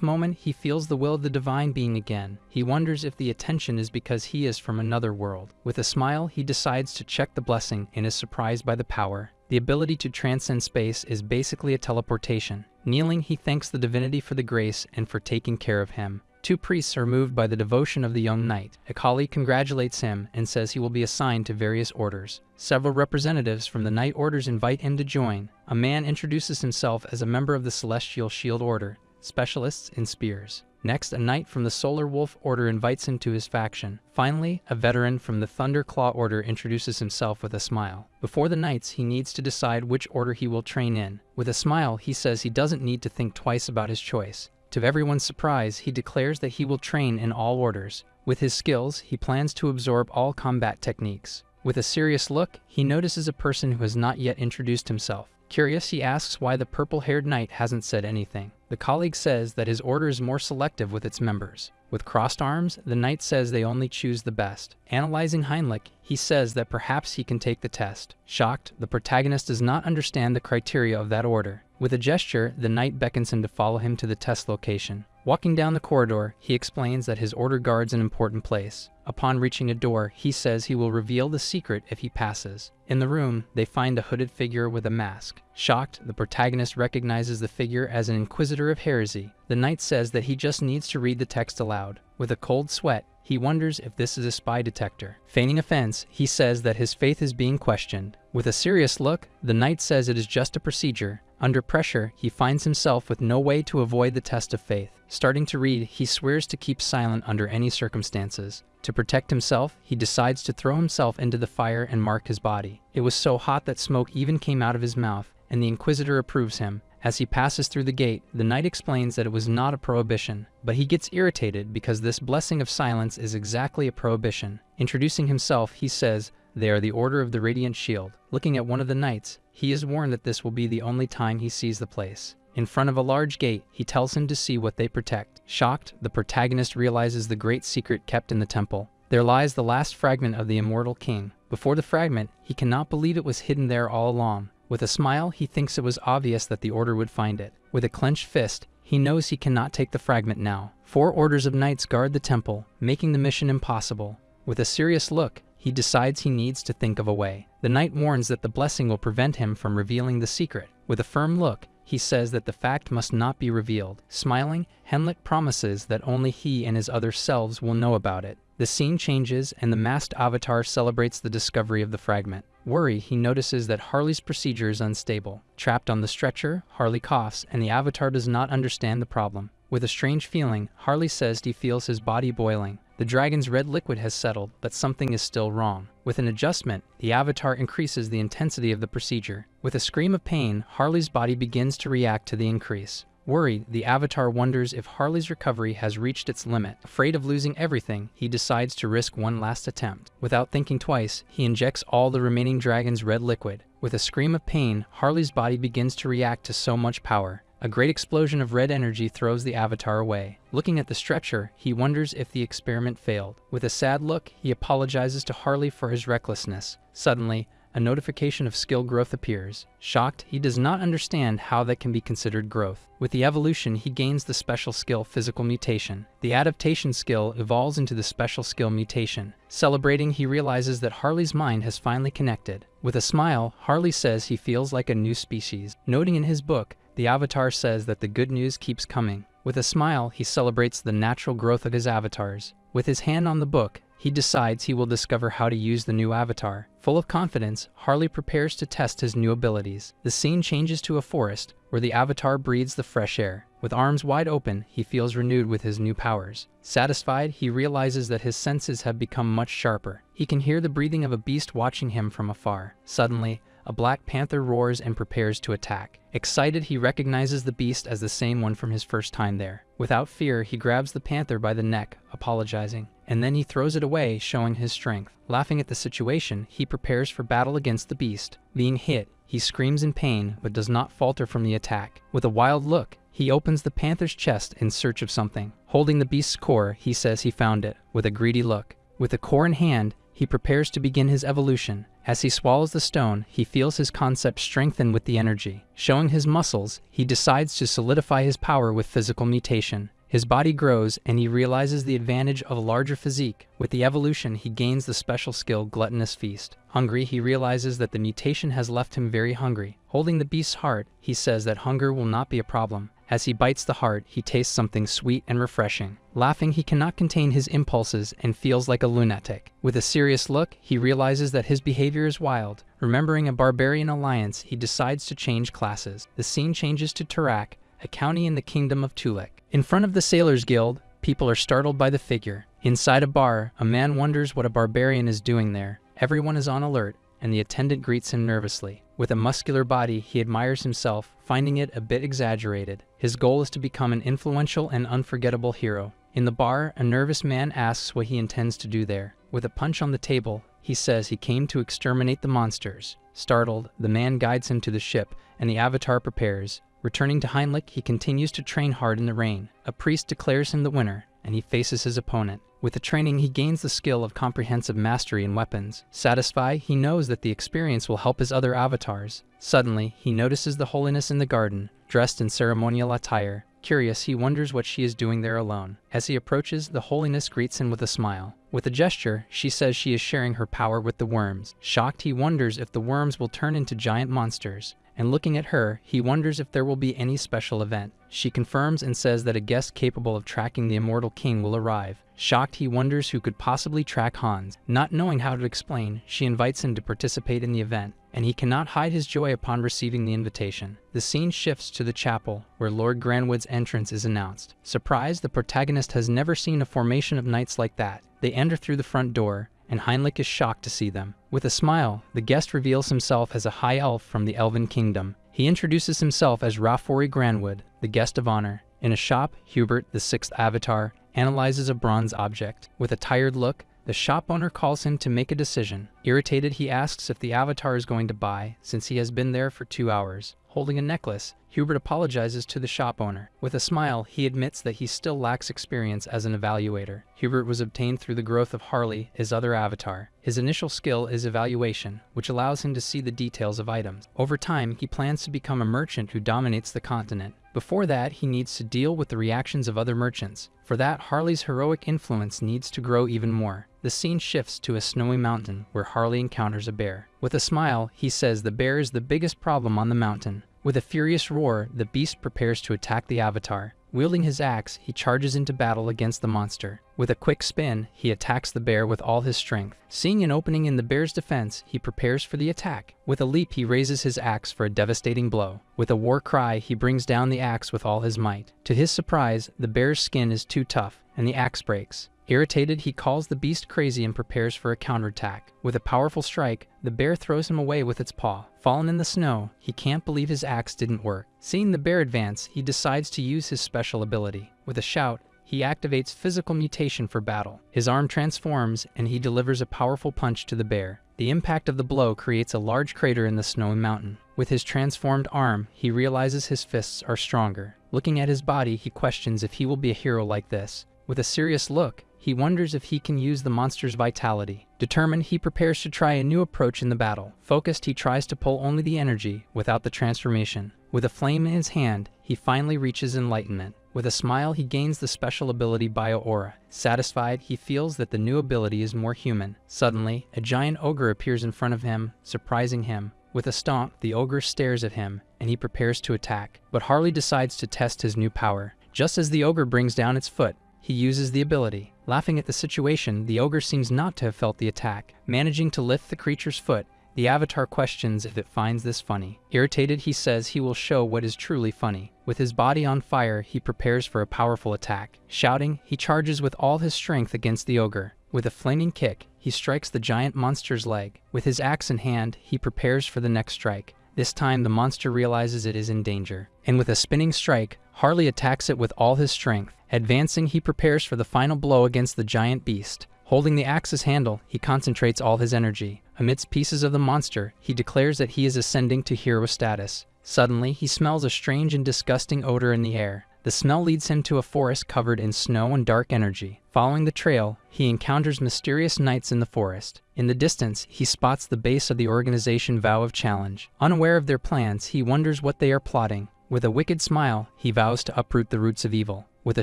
moment, he feels the will of the divine being again. He wonders if the attention is because he is from another world. With a smile, he decides to check the blessing and is surprised by the power. The ability to transcend space is basically a teleportation. Kneeling, he thanks the divinity for the grace and for taking care of him. Two priests are moved by the devotion of the young knight. A colleague congratulates him and says he will be assigned to various orders. Several representatives from the Knight Orders invite him to join. A man introduces himself as a member of the Celestial Shield Order, specialists in spears. Next, a knight from the Solar Wolf Order invites him to his faction. Finally, a veteran from the Thunderclaw Order introduces himself with a smile. Before the knights, he needs to decide which order he will train in. With a smile, he says he doesn't need to think twice about his choice. To everyone's surprise, he declares that he will train in all orders. With his skills, he plans to absorb all combat techniques. With a serious look, he notices a person who has not yet introduced himself. Curious, he asks why the purple-haired knight hasn't said anything. The colleague says that his order is more selective with its members. With crossed arms, the knight says they only choose the best. Analyzing Heinrich, he says that perhaps he can take the test. Shocked, the protagonist does not understand the criteria of that order. With a gesture, the knight beckons him to follow him to the test location. Walking down the corridor, he explains that his order guards an important place. Upon reaching a door, he says he will reveal the secret if he passes. In the room, they find a hooded figure with a mask. Shocked, the protagonist recognizes the figure as an inquisitor of heresy. The knight says that he just needs to read the text aloud. With a cold sweat, he wonders if this is a spy detector. Feigning offense, he says that his faith is being questioned. With a serious look, the knight says it is just a procedure. Under pressure, he finds himself with no way to avoid the test of faith. Starting to read, he swears to keep silent under any circumstances. To protect himself, he decides to throw himself into the fire and mark his body. It was so hot that smoke even came out of his mouth, and the Inquisitor approves him. As he passes through the gate, the knight explains that it was not a prohibition, but he gets irritated because this blessing of silence is exactly a prohibition. Introducing himself, he says, "They are the Order of the Radiant Shield." Looking at one of the knights, he is warned that this will be the only time he sees the place. In front of a large gate, he tells him to see what they protect. Shocked, the protagonist realizes the great secret kept in the temple. There lies the last fragment of the immortal king. Before the fragment, he cannot believe it was hidden there all along. With a smile, he thinks it was obvious that the order would find it. With a clenched fist, he knows he cannot take the fragment now. 4 orders of knights guard the temple, making the mission impossible. With a serious look, he decides he needs to think of a way. The knight warns that the blessing will prevent him from revealing the secret. With a firm look, he says that the fact must not be revealed. Smiling, Henlik promises that only he and his other selves will know about it. The scene changes and the masked avatar celebrates the discovery of the fragment. Worry, he notices that Harley's procedure is unstable. Trapped on the stretcher, Harley coughs and the avatar does not understand the problem. With a strange feeling, Harley says he feels his body boiling. The dragon's red liquid has settled, but something is still wrong. With an adjustment, the avatar increases the intensity of the procedure. With a scream of pain, Harley's body begins to react to the increase. Worried, the avatar wonders if Harley's recovery has reached its limit. Afraid of losing everything, he decides to risk one last attempt. Without thinking twice, he injects all the remaining dragon's red liquid. With a scream of pain, Harley's body begins to react to so much power. A great explosion of red energy throws the avatar away. Looking at the stretcher, he wonders if the experiment failed. With a sad look, he apologizes to Harley for his recklessness. Suddenly, a notification of skill growth appears. Shocked, he does not understand how that can be considered growth. With the evolution, he gains the special skill Physical Mutation. The adaptation skill evolves into the special skill Mutation. Celebrating, he realizes that Harley's mind has finally connected. With a smile, Harley says he feels like a new species. Noting in his book, the avatar says that the good news keeps coming. With a smile, he celebrates the natural growth of his avatars. With his hand on the book, he decides he will discover how to use the new avatar. Full of confidence, Harley prepares to test his new abilities. The scene changes to a forest, where the avatar breathes the fresh air. With arms wide open, he feels renewed with his new powers. Satisfied, he realizes that his senses have become much sharper. He can hear the breathing of a beast watching him from afar. Suddenly, a black panther roars and prepares to attack. Excited, he recognizes the beast as the same one from his first time there. Without fear, he grabs the panther by the neck, apologizing, and then he throws it away, showing his strength. Laughing at the situation, he prepares for battle against the beast. Being hit, he screams in pain, but does not falter from the attack. With a wild look, he opens the panther's chest in search of something. Holding the beast's core, he says he found it. With a greedy look, with the core in hand, he prepares to begin his evolution. As he swallows the stone, he feels his concept strengthen with the energy. Showing his muscles, he decides to solidify his power with physical mutation. His body grows, and he realizes the advantage of a larger physique. With the evolution, he gains the special skill Gluttonous Feast. Hungry, he realizes that the mutation has left him very hungry. Holding the beast's heart, he says that hunger will not be a problem. As he bites the heart, he tastes something sweet and refreshing. Laughing, he cannot contain his impulses and feels like a lunatic. With a serious look, he realizes that his behavior is wild. Remembering a barbarian alliance, he decides to change classes. The scene changes to Turak, a county in the kingdom of Tulek. In front of the Sailors Guild, people are startled by the figure. Inside a bar, a man wonders what a barbarian is doing there. Everyone is on alert, and the attendant greets him nervously. With a muscular body, he admires himself, finding it a bit exaggerated. His goal is to become an influential and unforgettable hero. In the bar, a nervous man asks what he intends to do there. With a punch on the table, he says he came to exterminate the monsters. Startled, the man guides him to the ship, and the avatar prepares. Returning to Heinlich, he continues to train hard in the rain. A priest declares him the winner, and he faces his opponent. With the training, he gains the skill of comprehensive mastery in weapons. Satisfied, he knows that the experience will help his other avatars. Suddenly, he notices the holiness in the garden, dressed in ceremonial attire. Curious, he wonders what she is doing there alone. As he approaches, the holiness greets him with a smile. With a gesture, she says she is sharing her power with the worms. Shocked, he wonders if the worms will turn into giant monsters. And looking at her, he wonders if there will be any special event. She confirms and says that a guest capable of tracking the immortal king will arrive. Shocked, he wonders who could possibly track Hans. Not knowing how to explain, she invites him to participate in the event, and he cannot hide his joy upon receiving the invitation. The scene shifts to the chapel, where Lord Granwood's entrance is announced. Surprised, the protagonist has never seen a formation of knights like that. They enter through the front door, and Heinlich is shocked to see them. With a smile, the guest reveals himself as a high elf from the Elven Kingdom. He introduces himself as Ralphori Granwood, the guest of honor. In a shop, Hubert, the sixth avatar, analyzes a bronze object. With a tired look, the shop owner calls him to make a decision. Irritated, he asks if the avatar is going to buy, since he has been there for 2 hours. Holding a necklace, Hubert apologizes to the shop owner. With a smile, he admits that he still lacks experience as an evaluator. Hubert was obtained through the growth of Harley, his other avatar. His initial skill is evaluation, which allows him to see the details of items. Over time, he plans to become a merchant who dominates the continent. Before that, he needs to deal with the reactions of other merchants. For that, Harley's heroic influence needs to grow even more. The scene shifts to a snowy mountain where Harley encounters a bear. With a smile, he says the bear is the biggest problem on the mountain. With a furious roar, the beast prepares to attack the avatar. Wielding his axe, he charges into battle against the monster. With a quick spin, he attacks the bear with all his strength. Seeing an opening in the bear's defense, he prepares for the attack. With a leap, he raises his axe for a devastating blow. With a war cry, he brings down the axe with all his might. To his surprise, the bear's skin is too tough, and the axe breaks. Irritated, he calls the beast crazy and prepares for a counterattack. With a powerful strike, the bear throws him away with its paw. Fallen in the snow, he can't believe his axe didn't work. Seeing the bear advance, he decides to use his special ability. With a shout, he activates physical mutation for battle. His arm transforms, and he delivers a powerful punch to the bear. The impact of the blow creates a large crater in the snowy mountain. With his transformed arm, he realizes his fists are stronger. Looking at his body, he questions if he will be a hero like this. With a serious look, he wonders if he can use the monster's vitality. Determined, he prepares to try a new approach in the battle. Focused, he tries to pull only the energy, without the transformation. With a flame in his hand, he finally reaches enlightenment. With a smile, he gains the special ability Bio-Aura. Satisfied, he feels that the new ability is more human. Suddenly, a giant ogre appears in front of him, surprising him. With a stomp, the ogre stares at him, and he prepares to attack. But Harley decides to test his new power. Just as the ogre brings down its foot, he uses the ability. Laughing at the situation, the ogre seems not to have felt the attack. Managing to lift the creature's foot, the avatar questions if it finds this funny. Irritated, he says he will show what is truly funny. With his body on fire, he prepares for a powerful attack. Shouting, he charges with all his strength against the ogre. With a flaming kick, he strikes the giant monster's leg. With his axe in hand, he prepares for the next strike. This time, the monster realizes it is in danger, and with a spinning strike, Harley attacks it with all his strength. Advancing, he prepares for the final blow against the giant beast. Holding the axe's handle, he concentrates all his energy. Amidst pieces of the monster, he declares that he is ascending to hero status. Suddenly, he smells a strange and disgusting odor in the air. The smell leads him to a forest covered in snow and dark energy. Following the trail, he encounters mysterious knights in the forest. In the distance, he spots the base of the organization Vow of Challenge. Unaware of their plans, he wonders what they are plotting. With a wicked smile, he vows to uproot the roots of evil. With a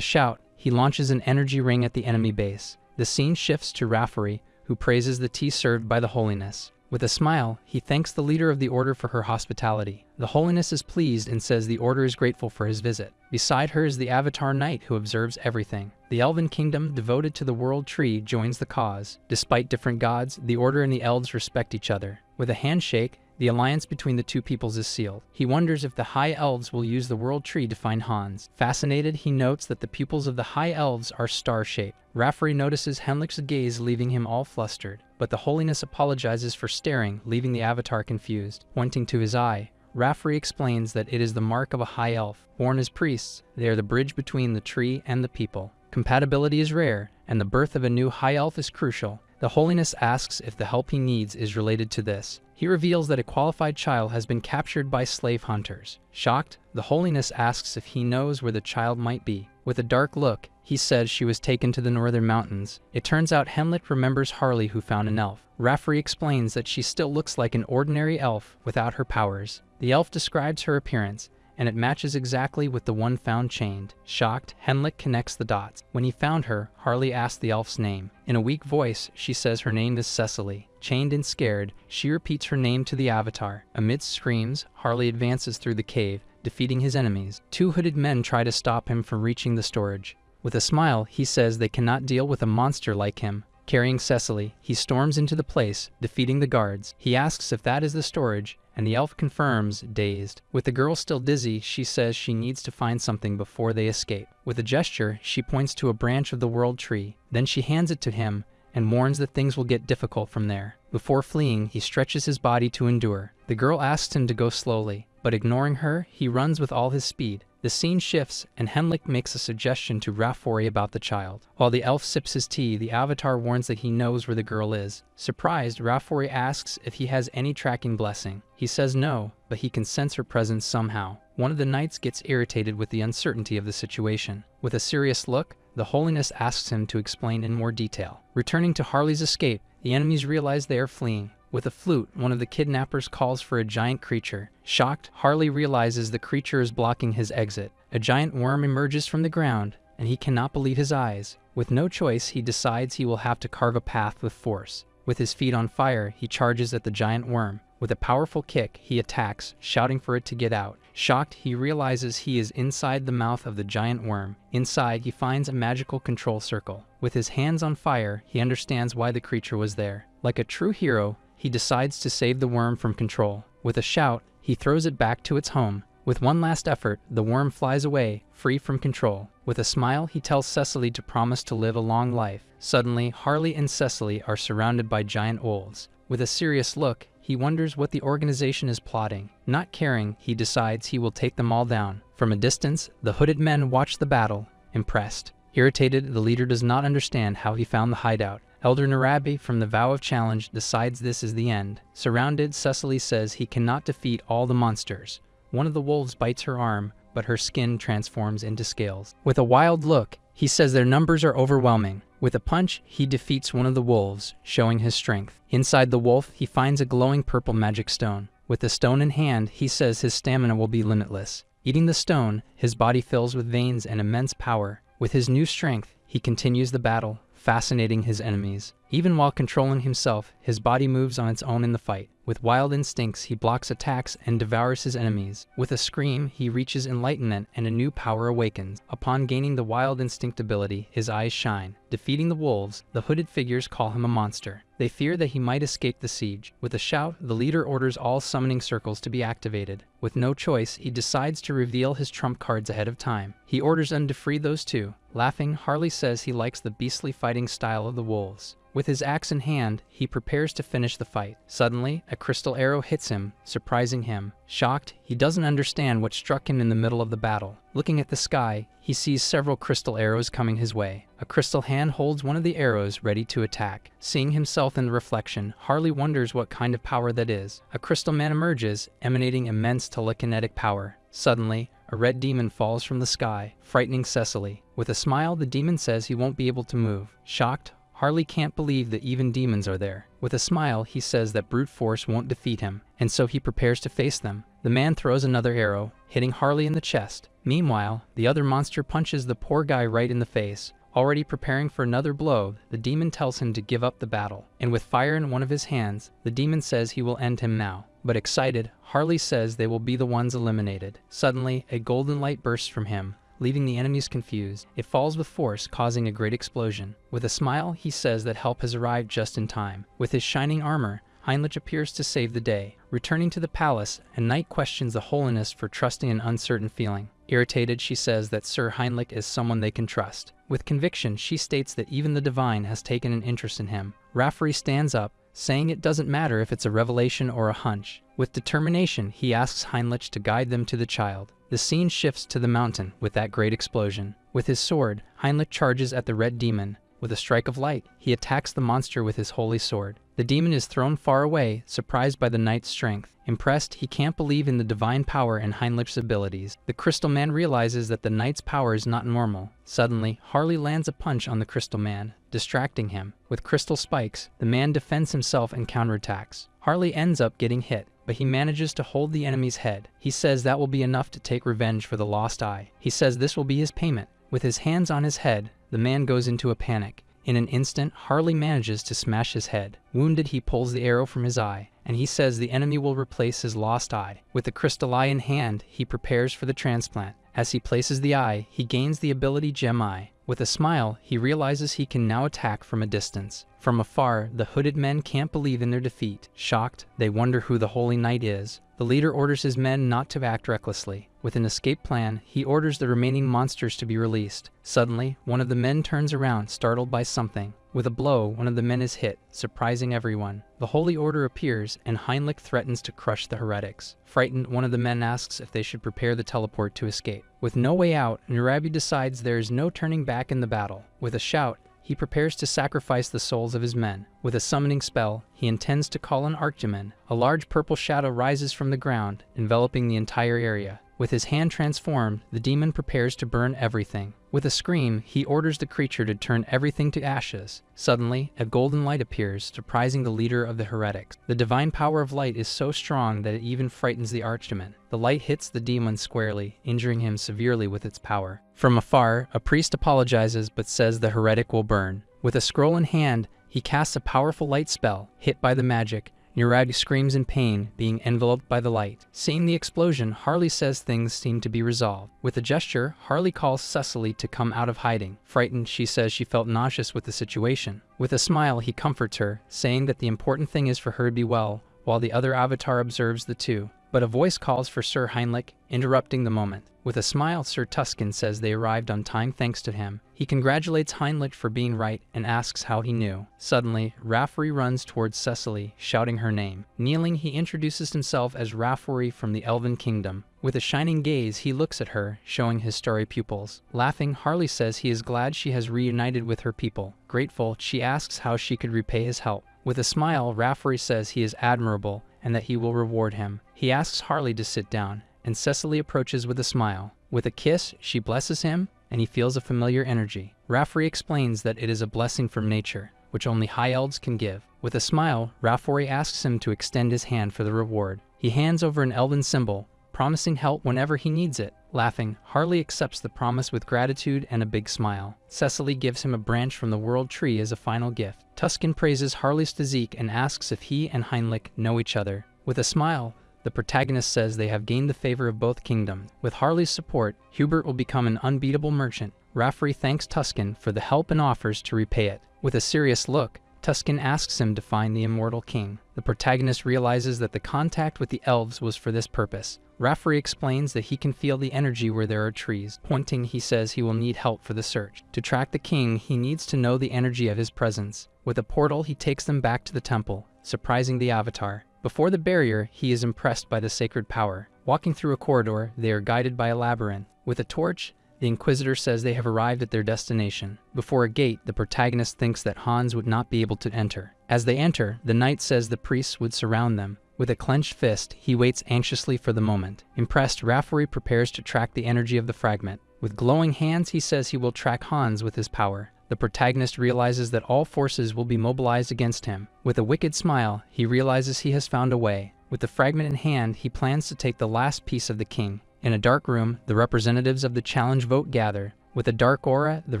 shout, he launches an energy ring at the enemy base. The scene shifts to Raffery, who praises the tea served by the Holiness. With a smile, he thanks the leader of the order for her hospitality. The Holiness is pleased and says the order is grateful for his visit. Beside her is the Avatar Knight who observes everything. The Elven Kingdom, devoted to the World Tree, joins the cause. Despite different gods, the Order and the Elves respect each other. With a handshake, the alliance between the two peoples is sealed. He wonders if the High Elves will use the World Tree to find Hans. Fascinated, he notes that the pupils of the High Elves are star-shaped. Raffery notices Henlik's gaze, leaving him all flustered. But the Holiness apologizes for staring, leaving the Avatar confused. Pointing to his eye, Raffery explains that it is the mark of a High Elf. Born as priests, they are the bridge between the tree and the people. Compatibility is rare, and the birth of a new High Elf is crucial. The Holiness asks if the help he needs is related to this. He reveals that a qualified child has been captured by slave hunters. Shocked, the Holiness asks if he knows where the child might be. With a dark look, he says she was taken to the northern mountains. It turns out Henlik remembers Harley, who found an elf. Raffery explains that she still looks like an ordinary elf without her powers. The elf describes her appearance, and it matches exactly with the one found chained. Shocked, Henlik connects the dots. When he found her, Harley asked the elf's name. In a weak voice, she says her name is Cecily. Chained and scared, she repeats her name to the Avatar. Amidst screams, Harley advances through the cave, defeating his enemies. Two hooded men try to stop him from reaching the storage. With a smile, he says they cannot deal with a monster like him. Carrying Cecily, he storms into the place, defeating the guards. He asks if that is the storage, and the elf confirms, dazed. With the girl still dizzy, she says she needs to find something before they escape. With a gesture, she points to a branch of the World Tree. Then she hands it to him and warns that things will get difficult from there. Before fleeing, he stretches his body to endure. The girl asks him to go slowly, but ignoring her, he runs with all his speed. The scene shifts, and Henlik makes a suggestion to Raffery about the child. While the elf sips his tea, the Avatar warns that he knows where the girl is. Surprised, Raffery asks if he has any tracking blessing. He says no, but he can sense her presence somehow. One of the knights gets irritated with the uncertainty of the situation. With a serious look, the Holiness asks him to explain in more detail. Returning to Harley's escape, the enemies realize they are fleeing. With a flute, one of the kidnappers calls for a giant creature. Shocked, Harley realizes the creature is blocking his exit. A giant worm emerges from the ground, and he cannot believe his eyes. With no choice, he decides he will have to carve a path with force. With his feet on fire, he charges at the giant worm. With a powerful kick, he attacks, shouting for it to get out. Shocked, he realizes he is inside the mouth of the giant worm. Inside, he finds a magical control circle. With his hands on fire, he understands why the creature was there. Like a true hero, he decides to save the worm from control. With a shout, he throws it back to its home. With one last effort, the worm flies away, free from control. With a smile, he tells Cecily to promise to live a long life. Suddenly, Harley and Cecily are surrounded by giant wolves. With a serious look, he wonders what the organization is plotting. Not caring, he decides he will take them all down. From a distance, the hooded men watch the battle, impressed. Irritated, the leader does not understand how he found the hideout. Elder Narabi from the Vow of Challenge decides this is the end. Surrounded, Cecily says he cannot defeat all the monsters. One of the wolves bites her arm, but her skin transforms into scales. With a wild look, he says their numbers are overwhelming. With a punch, he defeats one of the wolves, showing his strength. Inside the wolf, he finds a glowing purple magic stone. With the stone in hand, he says his stamina will be limitless. Eating the stone, his body fills with veins and immense power. With his new strength, he continues the battle, fascinating his enemies. Even while controlling himself, his body moves on its own in the fight. With wild instincts, he blocks attacks and devours his enemies. With a scream, he reaches enlightenment and a new power awakens. Upon gaining the wild instinct ability, his eyes shine. Defeating the wolves, the hooded figures call him a monster. They fear that he might escape the siege. With a shout, the leader orders all summoning circles to be activated. With no choice, he decides to reveal his trump cards ahead of time. He orders them to free those two. Laughing, Harley says he likes the beastly fighting style of the wolves. With his axe in hand, he prepares to finish the fight. Suddenly, a crystal arrow hits him, surprising him. Shocked, he doesn't understand what struck him in the middle of the battle. Looking at the sky, he sees several crystal arrows coming his way. A crystal hand holds one of the arrows, ready to attack. Seeing himself in the reflection, Harley wonders what kind of power that is. A crystal man emerges, emanating immense telekinetic power. Suddenly, a red demon falls from the sky, frightening Cecily. With a smile, the demon says he won't be able to move. Shocked, Harley can't believe that even demons are there. With a smile, he says that brute force won't defeat him, and so he prepares to face them. The man throws another arrow, hitting Harley in the chest. Meanwhile, the other monster punches the poor guy right in the face. Already preparing for another blow, the demon tells him to give up the battle, and with fire in one of his hands, the demon says he will end him now. But excited, Harley says they will be the ones eliminated. Suddenly, a golden light bursts from him, leaving the enemies confused. It falls with force, causing a great explosion. With a smile, he says that help has arrived just in time. With his shining armor, Heinrich appears to save the day. Returning to the palace, a knight questions the holiness for trusting an uncertain feeling. Irritated, she says that Sir Heinrich is someone they can trust. With conviction, she states that even the divine has taken an interest in him. Rafferty stands up, saying it doesn't matter if it's a revelation or a hunch. With determination, he asks Heinrich to guide them to the child. The scene shifts to the mountain with that great explosion. With his sword, Heinrich charges at the red demon. With a strike of light, he attacks the monster with his holy sword. The demon is thrown far away, surprised by the knight's strength. Impressed, he can't believe in the divine power and Heinrich's abilities. The Crystal Man realizes that the knight's power is not normal. Suddenly, Harley lands a punch on the Crystal Man, distracting him. With crystal spikes, the man defends himself and counterattacks. Harley ends up getting hit, but he manages to hold the enemy's head. He says that will be enough to take revenge for the lost eye. He says this will be his payment. With his hands on his head, the man goes into a panic. In an instant, Harley manages to smash his head. Wounded, he pulls the arrow from his eye, and he says the enemy will replace his lost eye. With the crystal eye in hand, he prepares for the transplant. As he places the eye, he gains the ability Gem Eye. With a smile, he realizes he can now attack from a distance. From afar, the hooded men can't believe in their defeat. Shocked, they wonder who the Holy Knight is. The leader orders his men not to act recklessly. With an escape plan, he orders the remaining monsters to be released. Suddenly, one of the men turns around, startled by something. With a blow, one of the men is hit, surprising everyone. The Holy Order appears, and Heinrich threatens to crush the heretics. Frightened, one of the men asks if they should prepare the teleport to escape. With no way out, Narabi decides there is no turning back in the battle. With a shout, he prepares to sacrifice the souls of his men. With a summoning spell, he intends to call on Archdemon. A large purple shadow rises from the ground, enveloping the entire area. With his hand transformed, the demon prepares to burn everything. With a scream, he orders the creature to turn everything to ashes. Suddenly, a golden light appears, surprising the leader of the heretics. The divine power of light is so strong that it even frightens the Archdemon. The light hits the demon squarely, injuring him severely with its power. From afar, a priest apologizes but says the heretic will burn. With a scroll in hand, he casts a powerful light spell. Hit by the magic, Nuradi screams in pain, being enveloped by the light. Seeing the explosion, Harley says things seem to be resolved. With a gesture, Harley calls Cecily to come out of hiding. Frightened, she says she felt nauseous with the situation. With a smile, he comforts her, saying that the important thing is for her to be well, while the other avatar observes the two. But a voice calls for Sir Heinrich, interrupting the moment. With a smile, Sir Tuscan says they arrived on time thanks to him. He congratulates Heinrich for being right and asks how he knew. Suddenly, Rafferty runs towards Cecily, shouting her name. Kneeling, he introduces himself as Rafferty from the Elven Kingdom. With a shining gaze, he looks at her, showing his starry pupils. Laughing, Harley says he is glad she has reunited with her people. Grateful, she asks how she could repay his help. With a smile, Rafferty says he is admirable and that he will reward him. He asks Harley to sit down, and Cecily approaches with a smile. With a kiss, she blesses him, and he feels a familiar energy. Rafferty explains that it is a blessing from nature, which only high elves can give. With a smile, Rafferty asks him to extend his hand for the reward. He hands over an elven symbol, promising help whenever he needs it. Laughing, Harley accepts the promise with gratitude and a big smile. Cecily gives him a branch from the World Tree as a final gift. Tuscan praises Harley's physique and asks if he and Heinrich know each other. With a smile, the protagonist says they have gained the favor of both kingdoms. With Harley's support, Hubert will become an unbeatable merchant. Rafferty thanks Tuscan for the help and offers to repay it. With a serious look, Tuscan asks him to find the immortal king. The protagonist realizes that the contact with the elves was for this purpose. Rafferty explains that he can feel the energy where there are trees. Pointing, he says he will need help for the search. To track the king, he needs to know the energy of his presence. With a portal, he takes them back to the temple, surprising the avatar. Before the barrier, he is impressed by the sacred power. Walking through a corridor, they are guided by a labyrinth. With a torch, the Inquisitor says they have arrived at their destination. Before a gate, the protagonist thinks that Hans would not be able to enter. As they enter, the knight says the priests would surround them. With a clenched fist, he waits anxiously for the moment. Impressed, Raffery prepares to track the energy of the fragment. With glowing hands, he says he will track Hans with his power. The protagonist realizes that all forces will be mobilized against him. With a wicked smile, he realizes he has found a way. With the fragment in hand, he plans to take the last piece of the king. In a dark room, the representatives of the challenge vote gather. With a dark aura, the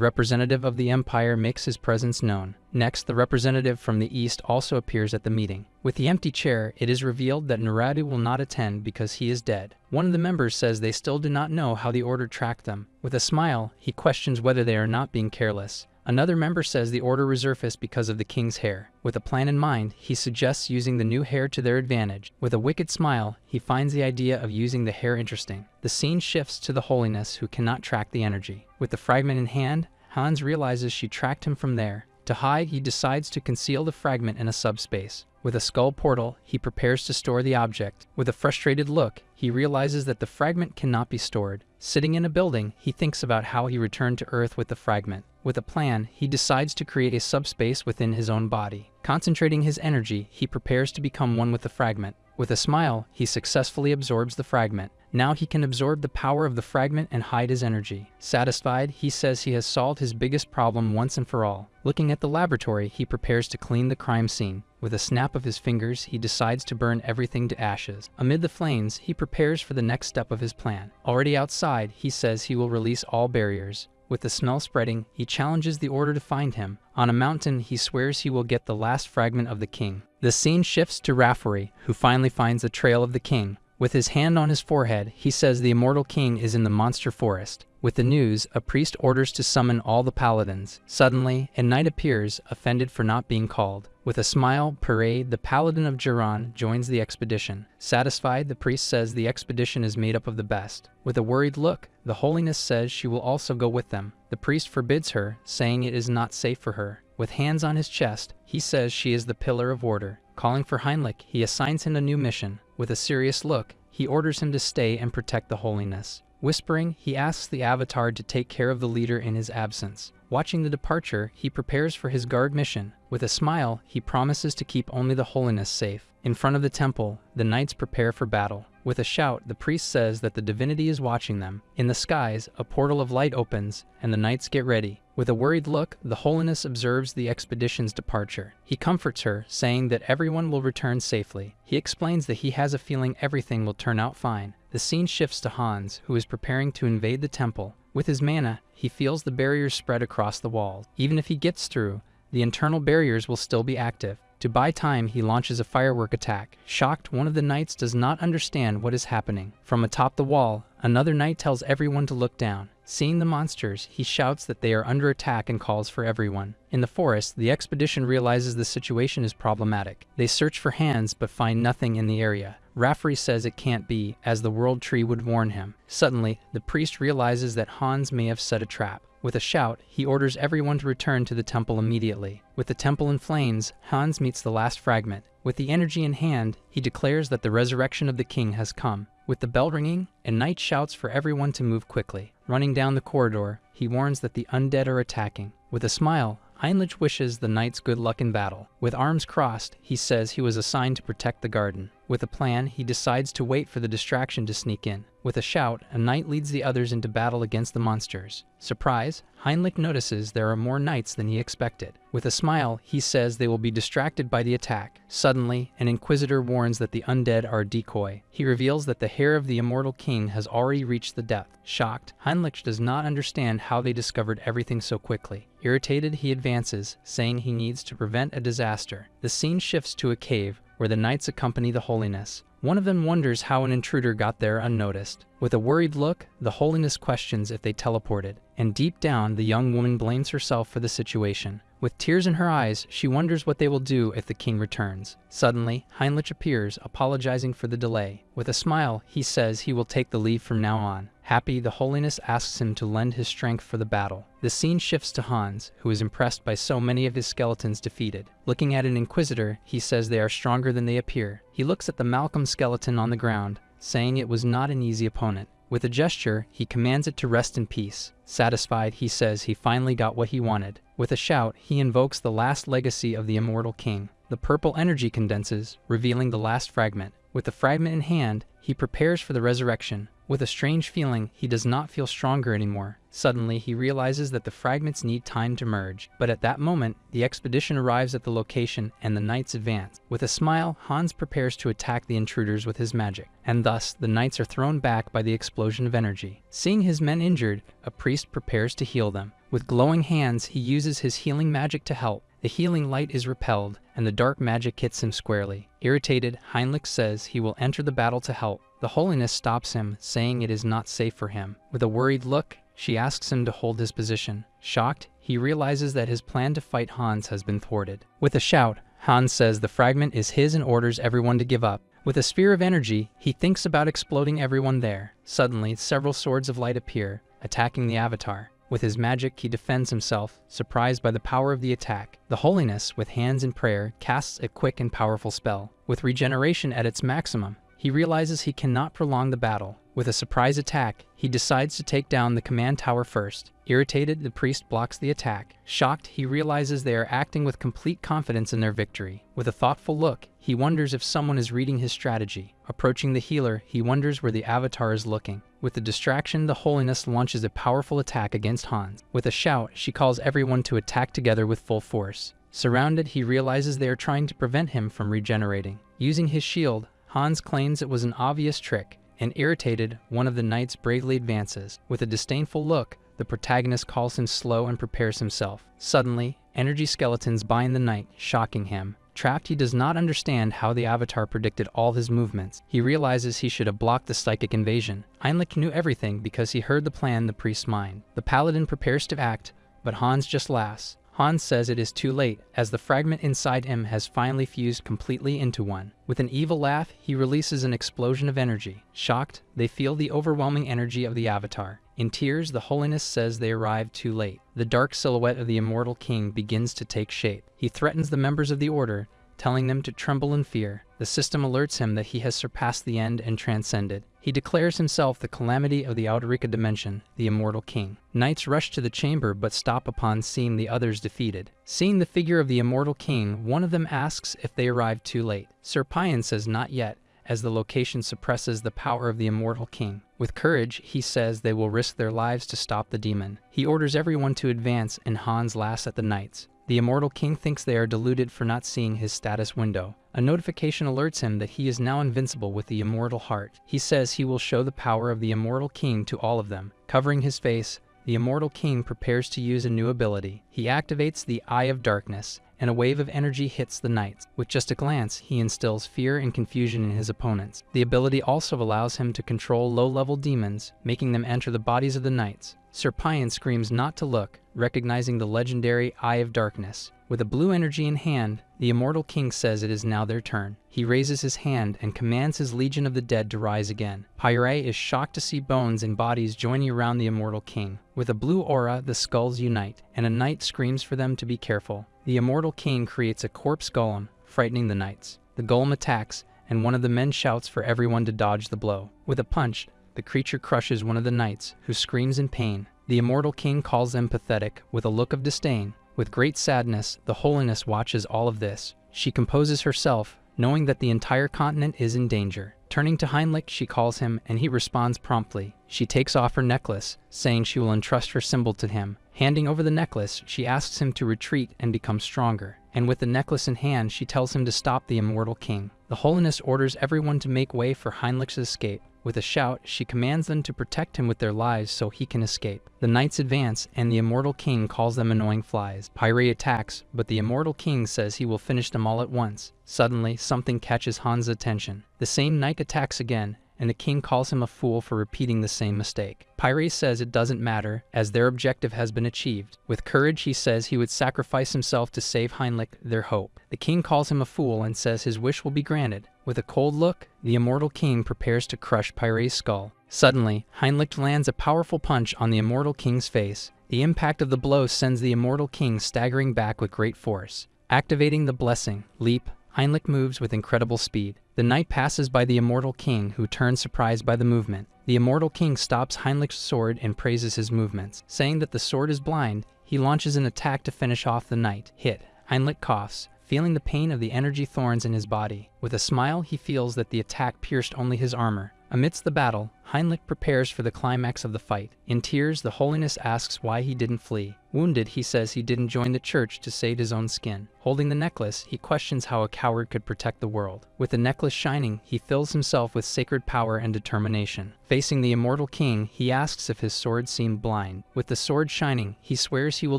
representative of the Empire makes his presence known. Next, the representative from the East also appears at the meeting. With the empty chair, it is revealed that Naradu will not attend because he is dead. One of the members says they still do not know how the order tracked them. With a smile, he questions whether they are not being careless. Another member says the order resurfaced because of the king's hair. With a plan in mind, he suggests using the new hair to their advantage. With a wicked smile, he finds the idea of using the hair interesting. The scene shifts to the holiness who cannot track the energy. With the fragment in hand, Hans realizes she tracked him from there. To hide, he decides to conceal the fragment in a subspace. With a skull portal, he prepares to store the object. With a frustrated look, he realizes that the fragment cannot be stored. Sitting in a building, he thinks about how he returned to Earth with the fragment. With a plan, he decides to create a subspace within his own body. Concentrating his energy, he prepares to become one with the fragment. With a smile, he successfully absorbs the fragment. Now he can absorb the power of the fragment and hide his energy. Satisfied, he says he has solved his biggest problem once and for all. Looking at the laboratory, he prepares to clean the crime scene. With a snap of his fingers, he decides to burn everything to ashes. Amid the flames, he prepares for the next step of his plan. Already outside, he says he will release all barriers. With the smell spreading, he challenges the order to find him. On a mountain, he swears he will get the last fragment of the king. The scene shifts to Raffery, who finally finds the trail of the king. With his hand on his forehead, he says the immortal king is in the monster forest. With the news, a priest orders to summon all the paladins. Suddenly, a knight appears, offended for not being called. With a smile, Parade, the paladin of Jiran, joins the expedition. Satisfied, the priest says the expedition is made up of the best. With a worried look, the holiness says she will also go with them. The priest forbids her, saying it is not safe for her. With hands on his chest, he says she is the pillar of order. Calling for Heinrich, he assigns him a new mission. With a serious look, he orders him to stay and protect the holiness. Whispering, he asks the avatar to take care of the leader in his absence. Watching the departure, he prepares for his guard mission. With a smile, he promises to keep only the holiness safe. In front of the temple, the knights prepare for battle. With a shout, the priest says that the divinity is watching them. In the skies, a portal of light opens, and the knights get ready. With a worried look, the holiness observes the expedition's departure. He comforts her, saying that everyone will return safely. He explains that he has a feeling everything will turn out fine. The scene shifts to Hans, who is preparing to invade the temple. With his mana, he feels the barriers spread across the walls. Even if he gets through, the internal barriers will still be active. To buy time, he launches a firework attack. Shocked, one of the knights does not understand what is happening. From atop the wall, another knight tells everyone to look down. Seeing the monsters, he shouts that they are under attack and calls for everyone. In the forest, the expedition realizes the situation is problematic. They search for hands but find nothing in the area. Raffery says it can't be, as the world tree would warn him. Suddenly, the priest realizes that Hans may have set a trap. With a shout, he orders everyone to return to the temple immediately. With the temple in flames, Hans meets the last fragment. With the energy in hand, he declares that the resurrection of the king has come. With the bell ringing, a knight shouts for everyone to move quickly. Running down the corridor, he warns that the undead are attacking. With a smile, Heinrich wishes the knights good luck in battle. With arms crossed, he says he was assigned to protect the garden. With a plan, he decides to wait for the distraction to sneak in. With a shout, a knight leads the others into battle against the monsters. Surprise, Heinrich notices there are more knights than he expected. With a smile, he says they will be distracted by the attack. Suddenly, an inquisitor warns that the undead are a decoy. He reveals that the hair of the immortal king has already reached the depth. Shocked, Heinrich does not understand how they discovered everything so quickly. Irritated, he advances, saying he needs to prevent a disaster. The scene shifts to a cave, where the knights accompany the holiness. One of them wonders how an intruder got there unnoticed. With a worried look, the holiness questions if they teleported, and deep down, the young woman blames herself for the situation. With tears in her eyes, she wonders what they will do if the king returns. Suddenly, Heinrich appears, apologizing for the delay. With a smile, he says he will take the lead from now on. Happy, the holiness asks him to lend his strength for the battle. The scene shifts to Hans, who is impressed by so many of his skeletons defeated. Looking at an inquisitor, he says they are stronger than they appear. He looks at the Malcolm skeleton on the ground, saying it was not an easy opponent. With a gesture, he commands it to rest in peace. Satisfied, he says he finally got what he wanted. With a shout, he invokes the last legacy of the immortal king. the purple energy condenses, revealing the last fragment. With the fragment in hand, he prepares for the resurrection. With a strange feeling, he does not feel stronger anymore. Suddenly, he realizes that the fragments need time to merge. But at that moment, the expedition arrives at the location and the knights advance. With a smile, Hans prepares to attack the intruders with his magic, and thus the knights are thrown back by the explosion of energy. Seeing his men injured, a priest prepares to heal them. With glowing hands, he uses his healing magic to help. The healing light is repelled, and the dark magic hits him squarely. Irritated, Heinrich says he will enter the battle to help. The holiness stops him, saying it is not safe for him. With a worried look, she asks him to hold his position. Shocked, he realizes that his plan to fight Hans has been thwarted. With a shout, Hans says the fragment is his and orders everyone to give up. With a sphere of energy, he thinks about exploding everyone there. Suddenly, several swords of light appear, attacking the avatar. With his magic, he defends himself, surprised by the power of the attack. The holiness, with hands in prayer, casts a quick and powerful spell. With regeneration at its maximum, he realizes he cannot prolong the battle. With a surprise attack, he decides to take down the command tower first. Irritated, the priest blocks the attack. Shocked, he realizes they are acting with complete confidence in their victory. With a thoughtful look, he wonders if someone is reading his strategy. Approaching the healer, he wonders where the avatar is looking. With the distraction, the holiness launches a powerful attack against Hans. With a shout, she calls everyone to attack together with full force. Surrounded, he realizes they are trying to prevent him from regenerating. Using his shield, Hans claims it was an obvious trick, and irritated, one of the knights bravely advances. With a disdainful look, the protagonist calls him slow and prepares himself. Suddenly, energy skeletons bind the knight, shocking him. Trapped, he does not understand how the avatar predicted all his movements. He realizes he should have blocked the psychic invasion. Heinrich knew everything because he heard the plan the priest's mind. The paladin prepares to act, but Hans just laughs. Hans says it is too late, as the fragment inside him has finally fused completely into one. With an evil laugh, he releases an explosion of energy. Shocked, they feel the overwhelming energy of the avatar. In tears, the holiness says they arrived too late. The dark silhouette of the immortal king begins to take shape. He threatens the members of the order, telling them to tremble in fear. The system alerts him that he has surpassed the end and transcended. He declares himself the calamity of the Outerika dimension, the immortal king. Knights rush to the chamber but stop upon seeing the others defeated. Seeing the figure of the immortal king, one of them asks if they arrived too late. Sir Pion says not yet, as the location suppresses the power of the immortal king. With courage, he says they will risk their lives to stop the demon. He orders everyone to advance, and Hans laughs at the knights. The immortal king thinks they are deluded for not seeing his status window. A notification alerts him that he is now invincible with the immortal heart. He says he will show the power of the immortal king to all of them. Covering his face, the immortal king prepares to use a new ability. He activates the Eye of Darkness, and a wave of energy hits the knights. With just a glance, he instills fear and confusion in his opponents. The ability also allows him to control low-level demons, making them enter the bodies of the knights. Sir Pion screams not to look, recognizing the legendary Eye of Darkness. With a blue energy in hand, the immortal king says it is now their turn. He raises his hand and commands his legion of the dead to rise again. Pyre is shocked to see bones and bodies joining around the immortal king. With a blue aura, the skulls unite, and a knight screams for them to be careful. The immortal king creates a corpse golem, frightening the knights. The golem attacks, and one of the men shouts for everyone to dodge the blow. With a punch, the creature crushes one of the knights, who screams in pain. The immortal king calls them pathetic, with a look of disdain. With great sadness, the holiness watches all of this. She composes herself, knowing that the entire continent is in danger. Turning to Heinrich, she calls him, and he responds promptly. She takes off her necklace, saying she will entrust her symbol to him. Handing over the necklace, she asks him to retreat and become stronger. And with the necklace in hand, she tells him to stop the immortal king. The holiness orders everyone to make way for Heinrich's escape. With a shout, she commands them to protect him with their lives so he can escape. The knights advance, and the immortal king calls them annoying flies. Pyre attacks, but the immortal king says he will finish them all at once. Suddenly, something catches Hans' attention. The same knight attacks again, and the king calls him a fool for repeating the same mistake. Pyre says it doesn't matter, as their objective has been achieved. With courage, he says he would sacrifice himself to save Heinrich, their hope. The king calls him a fool and says his wish will be granted. With a cold look, the immortal king prepares to crush Pyre's skull. Suddenly, Heinrich lands a powerful punch on the immortal king's face. The impact of the blow sends the immortal king staggering back with great force. Activating the blessing, leap, Heinrich moves with incredible speed. The knight passes by the immortal king, who turns surprised by the movement. The immortal king stops Heinrich's sword and praises his movements. Saying that the sword is blind, he launches an attack to finish off the knight. Hit. Heinrich coughs, feeling the pain of the energy thorns in his body. With a smile, he feels that the attack pierced only his armor. Amidst the battle, Heinrich prepares for the climax of the fight. In tears, the holiness asks why he didn't flee. Wounded, he says he didn't join the church to save his own skin. Holding the necklace, he questions how a coward could protect the world. With the necklace shining, he fills himself with sacred power and determination. Facing the immortal king, he asks if his sword seemed blind. With the sword shining, he swears he will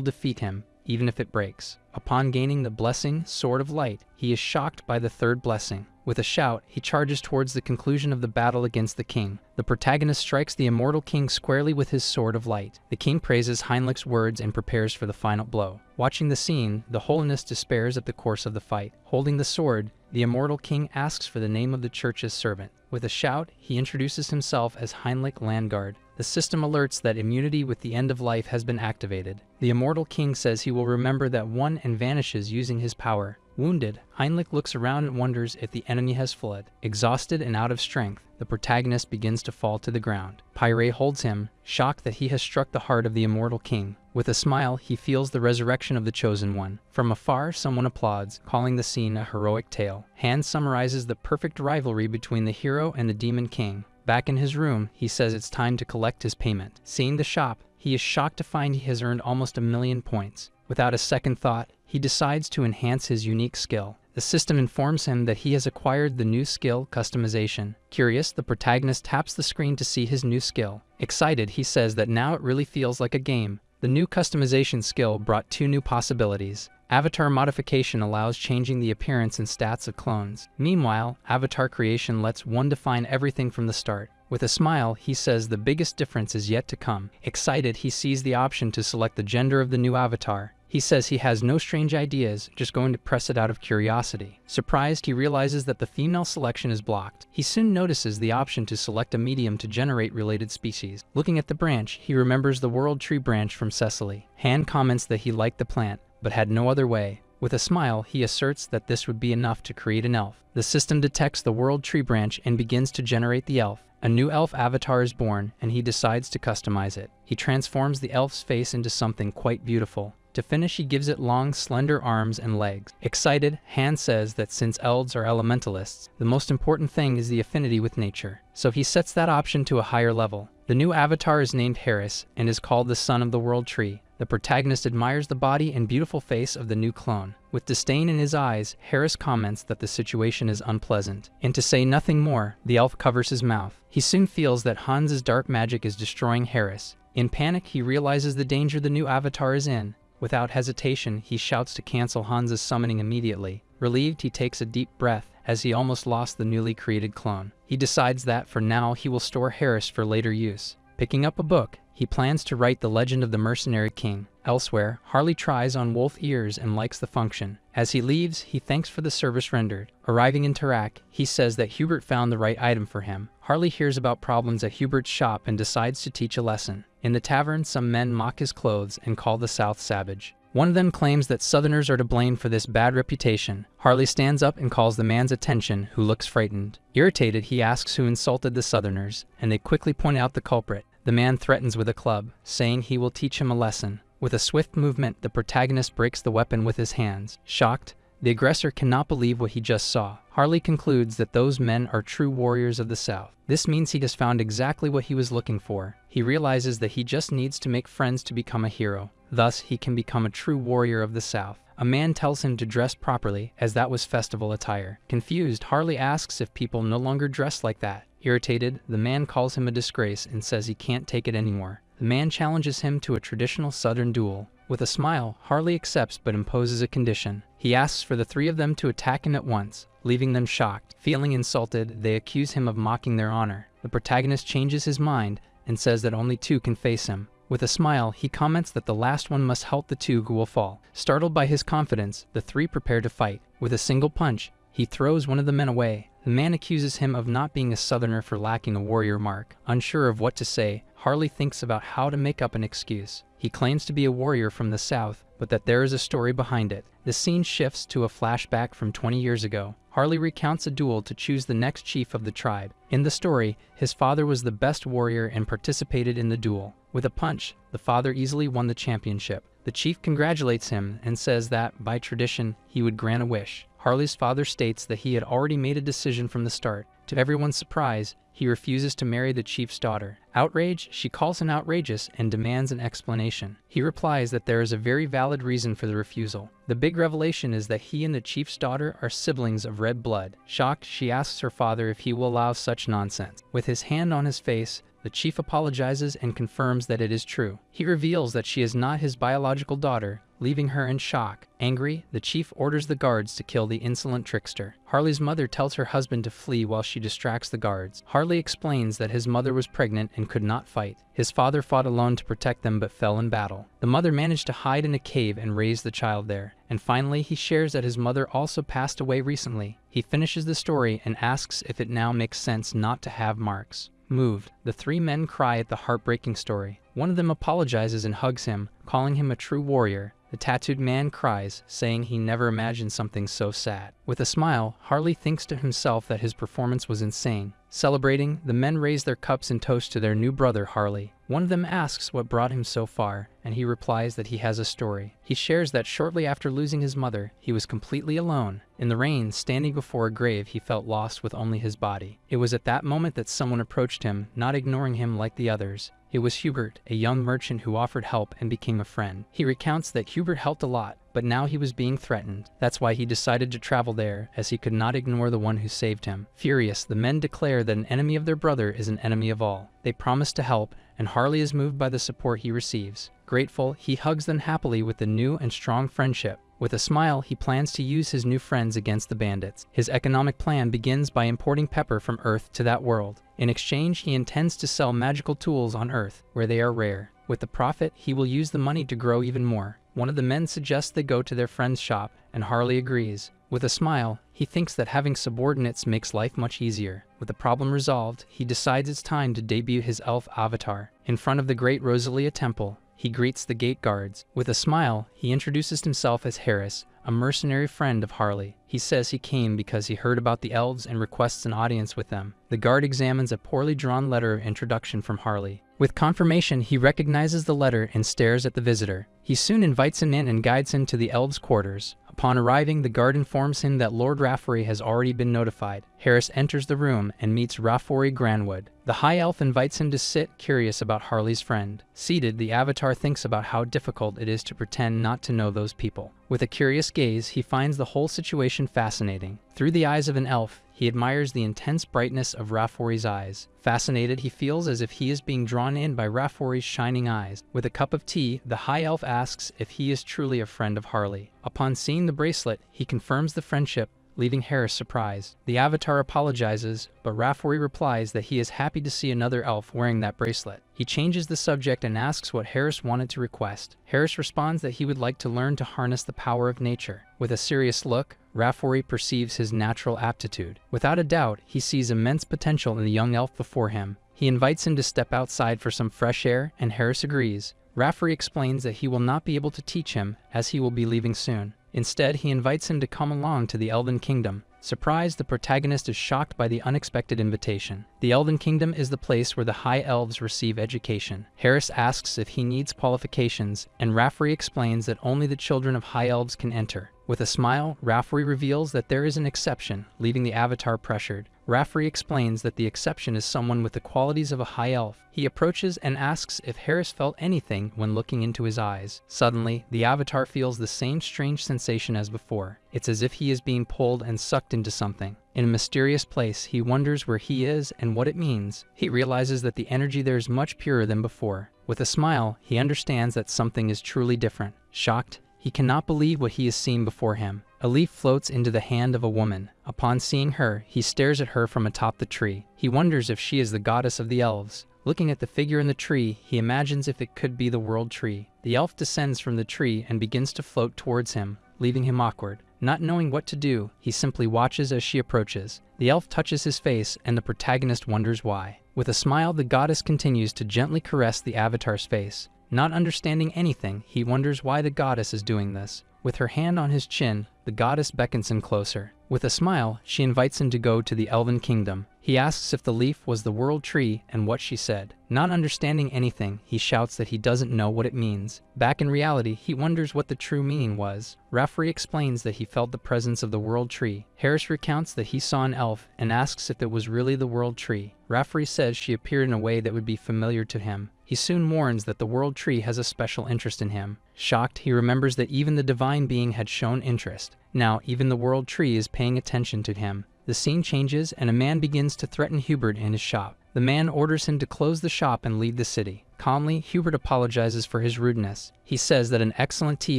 defeat him, even if it breaks. Upon gaining the blessing, Sword of Light, he is shocked by the third blessing. With a shout, he charges towards the conclusion of the battle against the king. The protagonist strikes the immortal king squarely with his Sword of Light. The king praises Heinrich's words and prepares for the final blow. Watching the scene, the holiness despairs at the course of the fight. Holding the sword, the immortal king asks for the name of the church's servant. With a shout, he introduces himself as Heinrich Landgard. The system alerts that immunity with the end of life has been activated. The immortal king says he will remember that one and vanishes using his power. Wounded, Heinrich looks around and wonders if the enemy has fled. Exhausted and out of strength, the protagonist begins to fall to the ground. Pyre holds him, shocked that he has struck the heart of the immortal king. With a smile, he feels the resurrection of the Chosen One. From afar, someone applauds, calling the scene a heroic tale. Han summarizes the perfect rivalry between the hero and the demon king. Back in his room, he says it's time to collect his payment. Seeing the shop, he is shocked to find he has earned almost 1,000,000 points. Without a second thought, he decides to enhance his unique skill. The system informs him that he has acquired the new skill, Customization. Curious, the protagonist taps the screen to see his new skill. Excited, he says that now it really feels like a game. The new Customization skill brought 2 new possibilities. Avatar modification allows changing the appearance and stats of clones. Meanwhile, avatar creation lets one define everything from the start. With a smile, he says the biggest difference is yet to come. Excited, he sees the option to select the gender of the new avatar. He says he has no strange ideas, just going to press it out of curiosity. Surprised, he realizes that the female selection is blocked. He soon notices the option to select a medium to generate related species. Looking at the branch, he remembers the World Tree branch from Cecily. Han comments that he liked the plant, but had no other way. With a smile, he asserts that this would be enough to create an elf. The system detects the World Tree branch and begins to generate the elf. A new elf avatar is born, and he decides to customize it. He transforms the elf's face into something quite beautiful. To finish, he gives it long, slender arms and legs. Excited, Han says that since elves are elementalists, the most important thing is the affinity with nature. So he sets that option to a higher level. The new avatar is named Harris and is called the Son of the World Tree. The protagonist admires the body and beautiful face of the new clone. With disdain in his eyes, Harris comments that the situation is unpleasant. And to say nothing more, the elf covers his mouth. He soon feels that Hans's dark magic is destroying Harris. In panic, he realizes the danger the new avatar is in. Without hesitation, he shouts to cancel Hans's summoning immediately. Relieved, he takes a deep breath, as he almost lost the newly created clone. He decides that, for now, he will store Harris for later use. Picking up a book, he plans to write The Legend of the Mercenary King. Elsewhere, Harley tries on wolf ears and likes the function. As he leaves, he thanks for the service rendered. Arriving in Tarak, he says that Hubert found the right item for him. Harley hears about problems at Hubert's shop and decides to teach a lesson. In the tavern, some men mock his clothes and call the South savage. One of them claims that Southerners are to blame for this bad reputation. Harley stands up and calls the man's attention, who looks frightened. Irritated, he asks who insulted the Southerners, and they quickly point out the culprit. The man threatens with a club, saying he will teach him a lesson. With a swift movement, the protagonist breaks the weapon with his hands. Shocked, the aggressor cannot believe what he just saw. Harley concludes that those men are true warriors of the South. This means he has found exactly what he was looking for. He realizes that he just needs to make friends to become a hero. Thus, he can become a true warrior of the South. A man tells him to dress properly, as that was festival attire. Confused, Harley asks if people no longer dress like that. Irritated, the man calls him a disgrace and says he can't take it anymore. The man challenges him to a traditional Southern duel. With a smile, Harley accepts but imposes a condition. He asks for the 3 of them to attack him at once, leaving them shocked. Feeling insulted, they accuse him of mocking their honor. The protagonist changes his mind and says that only 2 can face him. With a smile, he comments that the last one must help the 2 who will fall. Startled by his confidence, the 3 prepare to fight. With a single punch, he throws one of the men away. The man accuses him of not being a Southerner for lacking a warrior mark. Unsure of what to say, Harley thinks about how to make up an excuse. He claims to be a warrior from the South, but that there is a story behind it. The scene shifts to a flashback from 20 years ago. Harley recounts a duel to choose the next chief of the tribe. In the story, his father was the best warrior and participated in the duel. With a punch, the father easily won the championship. The chief congratulates him and says that, by tradition, he would grant a wish. Harley's father states that he had already made a decision from the start. To everyone's surprise, he refuses to marry the chief's daughter. Outraged, she calls him outrageous and demands an explanation. He replies that there is a very valid reason for the refusal. The big revelation is that he and the chief's daughter are siblings of red blood. Shocked, she asks her father if he will allow such nonsense. With his hand on his face, the chief apologizes and confirms that it is true. He reveals that she is not his biological daughter, leaving her in shock. Angry, the chief orders the guards to kill the insolent trickster. Harley's mother tells her husband to flee while she distracts the guards. Harley explains that his mother was pregnant and could not fight. His father fought alone to protect them but fell in battle. The mother managed to hide in a cave and raise the child there. And finally, he shares that his mother also passed away recently. He finishes the story and asks if it now makes sense not to have marks. Moved, the three men cry at the heartbreaking story. One of them apologizes and hugs him, calling him a true warrior. The tattooed man cries, saying he never imagined something so sad. With a smile, Harley thinks to himself that his performance was insane. Celebrating, the men raise their cups in toast to their new brother, Harley. One of them asks what brought him so far, and he replies that he has a story. He shares that shortly after losing his mother, he was completely alone. In the rain, standing before a grave, he felt lost with only his body. It was at that moment that someone approached him, not ignoring him like the others. It was Hubert, a young merchant who offered help and became a friend. He recounts that Hubert helped a lot, but now he was being threatened. That's why he decided to travel there, as he could not ignore the one who saved him. Furious, the men declare that an enemy of their brother is an enemy of all. They promise to help, and Harley is moved by the support he receives. Grateful, he hugs them happily with the new and strong friendship. With a smile, he plans to use his new friends against the bandits. His economic plan begins by importing pepper from Earth to that world. In exchange, he intends to sell magical tools on Earth, where they are rare. With the profit, he will use the money to grow even more. One of the men suggests they go to their friend's shop, and Harley agrees. With a smile, he thinks that having subordinates makes life much easier. With the problem resolved, he decides it's time to debut his elf avatar. In front of the Great Rosalia Temple, he greets the gate guards. With a smile, he introduces himself as Harris, a mercenary friend of Harley. He says he came because he heard about the elves and requests an audience with them. The guard examines a poorly drawn letter of introduction from Harley. With confirmation, he recognizes the letter and stares at the visitor. He soon invites him in and guides him to the elves' quarters. Upon arriving, the guard informs him that Lord Raffory has already been notified. Harris enters the room and meets Raffory Granwood. The high elf invites him to sit, curious about Harley's friend. Seated, the avatar thinks about how difficult it is to pretend not to know those people. With a curious gaze, he finds the whole situation fascinating. Through the eyes of an elf, he admires the intense brightness of Raffory's eyes. Fascinated, he feels as if he is being drawn in by Raffory's shining eyes. With a cup of tea, the high elf asks if he is truly a friend of Harley. Upon seeing the bracelet, he confirms the friendship, leaving Harris surprised. The avatar apologizes, but Raffory replies that he is happy to see another elf wearing that bracelet. He changes the subject and asks what Harris wanted to request. Harris responds that he would like to learn to harness the power of nature. With a serious look, Raffory perceives his natural aptitude. Without a doubt, he sees immense potential in the young elf before him. He invites him to step outside for some fresh air, and Harris agrees. Raffory explains that he will not be able to teach him, as he will be leaving soon. Instead, he invites him to come along to the Elven Kingdom. Surprised, the protagonist is shocked by the unexpected invitation. The Elven Kingdom is the place where the High Elves receive education. Harris asks if he needs qualifications, and Raffory explains that only the children of High Elves can enter. With a smile, Raffory reveals that there is an exception, leaving the avatar pressured. Raffory explains that the exception is someone with the qualities of a high elf. He approaches and asks if Harris felt anything when looking into his eyes. Suddenly, the avatar feels the same strange sensation as before. It's as if he is being pulled and sucked into something. In a mysterious place, he wonders where he is and what it means. He realizes that the energy there is much purer than before. With a smile, he understands that something is truly different. Shocked, he cannot believe what he has seen before him. A leaf floats into the hand of a woman. Upon seeing her, he stares at her from atop the tree. He wonders if she is the goddess of the elves. Looking at the figure in the tree, he imagines if it could be the world tree. The elf descends from the tree and begins to float towards him, leaving him awkward. Not knowing what to do, he simply watches as she approaches. The elf touches his face, and the protagonist wonders why. With a smile, the goddess continues to gently caress the avatar's face. Not understanding anything, he wonders why the goddess is doing this. With her hand on his chin, the goddess beckons him closer. With a smile, she invites him to go to the Elven Kingdom. He asks if the leaf was the world tree and what she said. Not understanding anything, he shouts that he doesn't know what it means. Back in reality, he wonders what the true meaning was. Rafferty explains that he felt the presence of the world tree. Harris recounts that he saw an elf and asks if it was really the world tree. Rafferty says she appeared in a way that would be familiar to him. He soon warns that the world tree has a special interest in him. Shocked, he remembers that even the divine being had shown interest. Now, even the world tree is paying attention to him. The scene changes and a man begins to threaten Hubert in his shop. The man orders him to close the shop and leave the city. Calmly, Hubert apologizes for his rudeness. He says that an excellent tea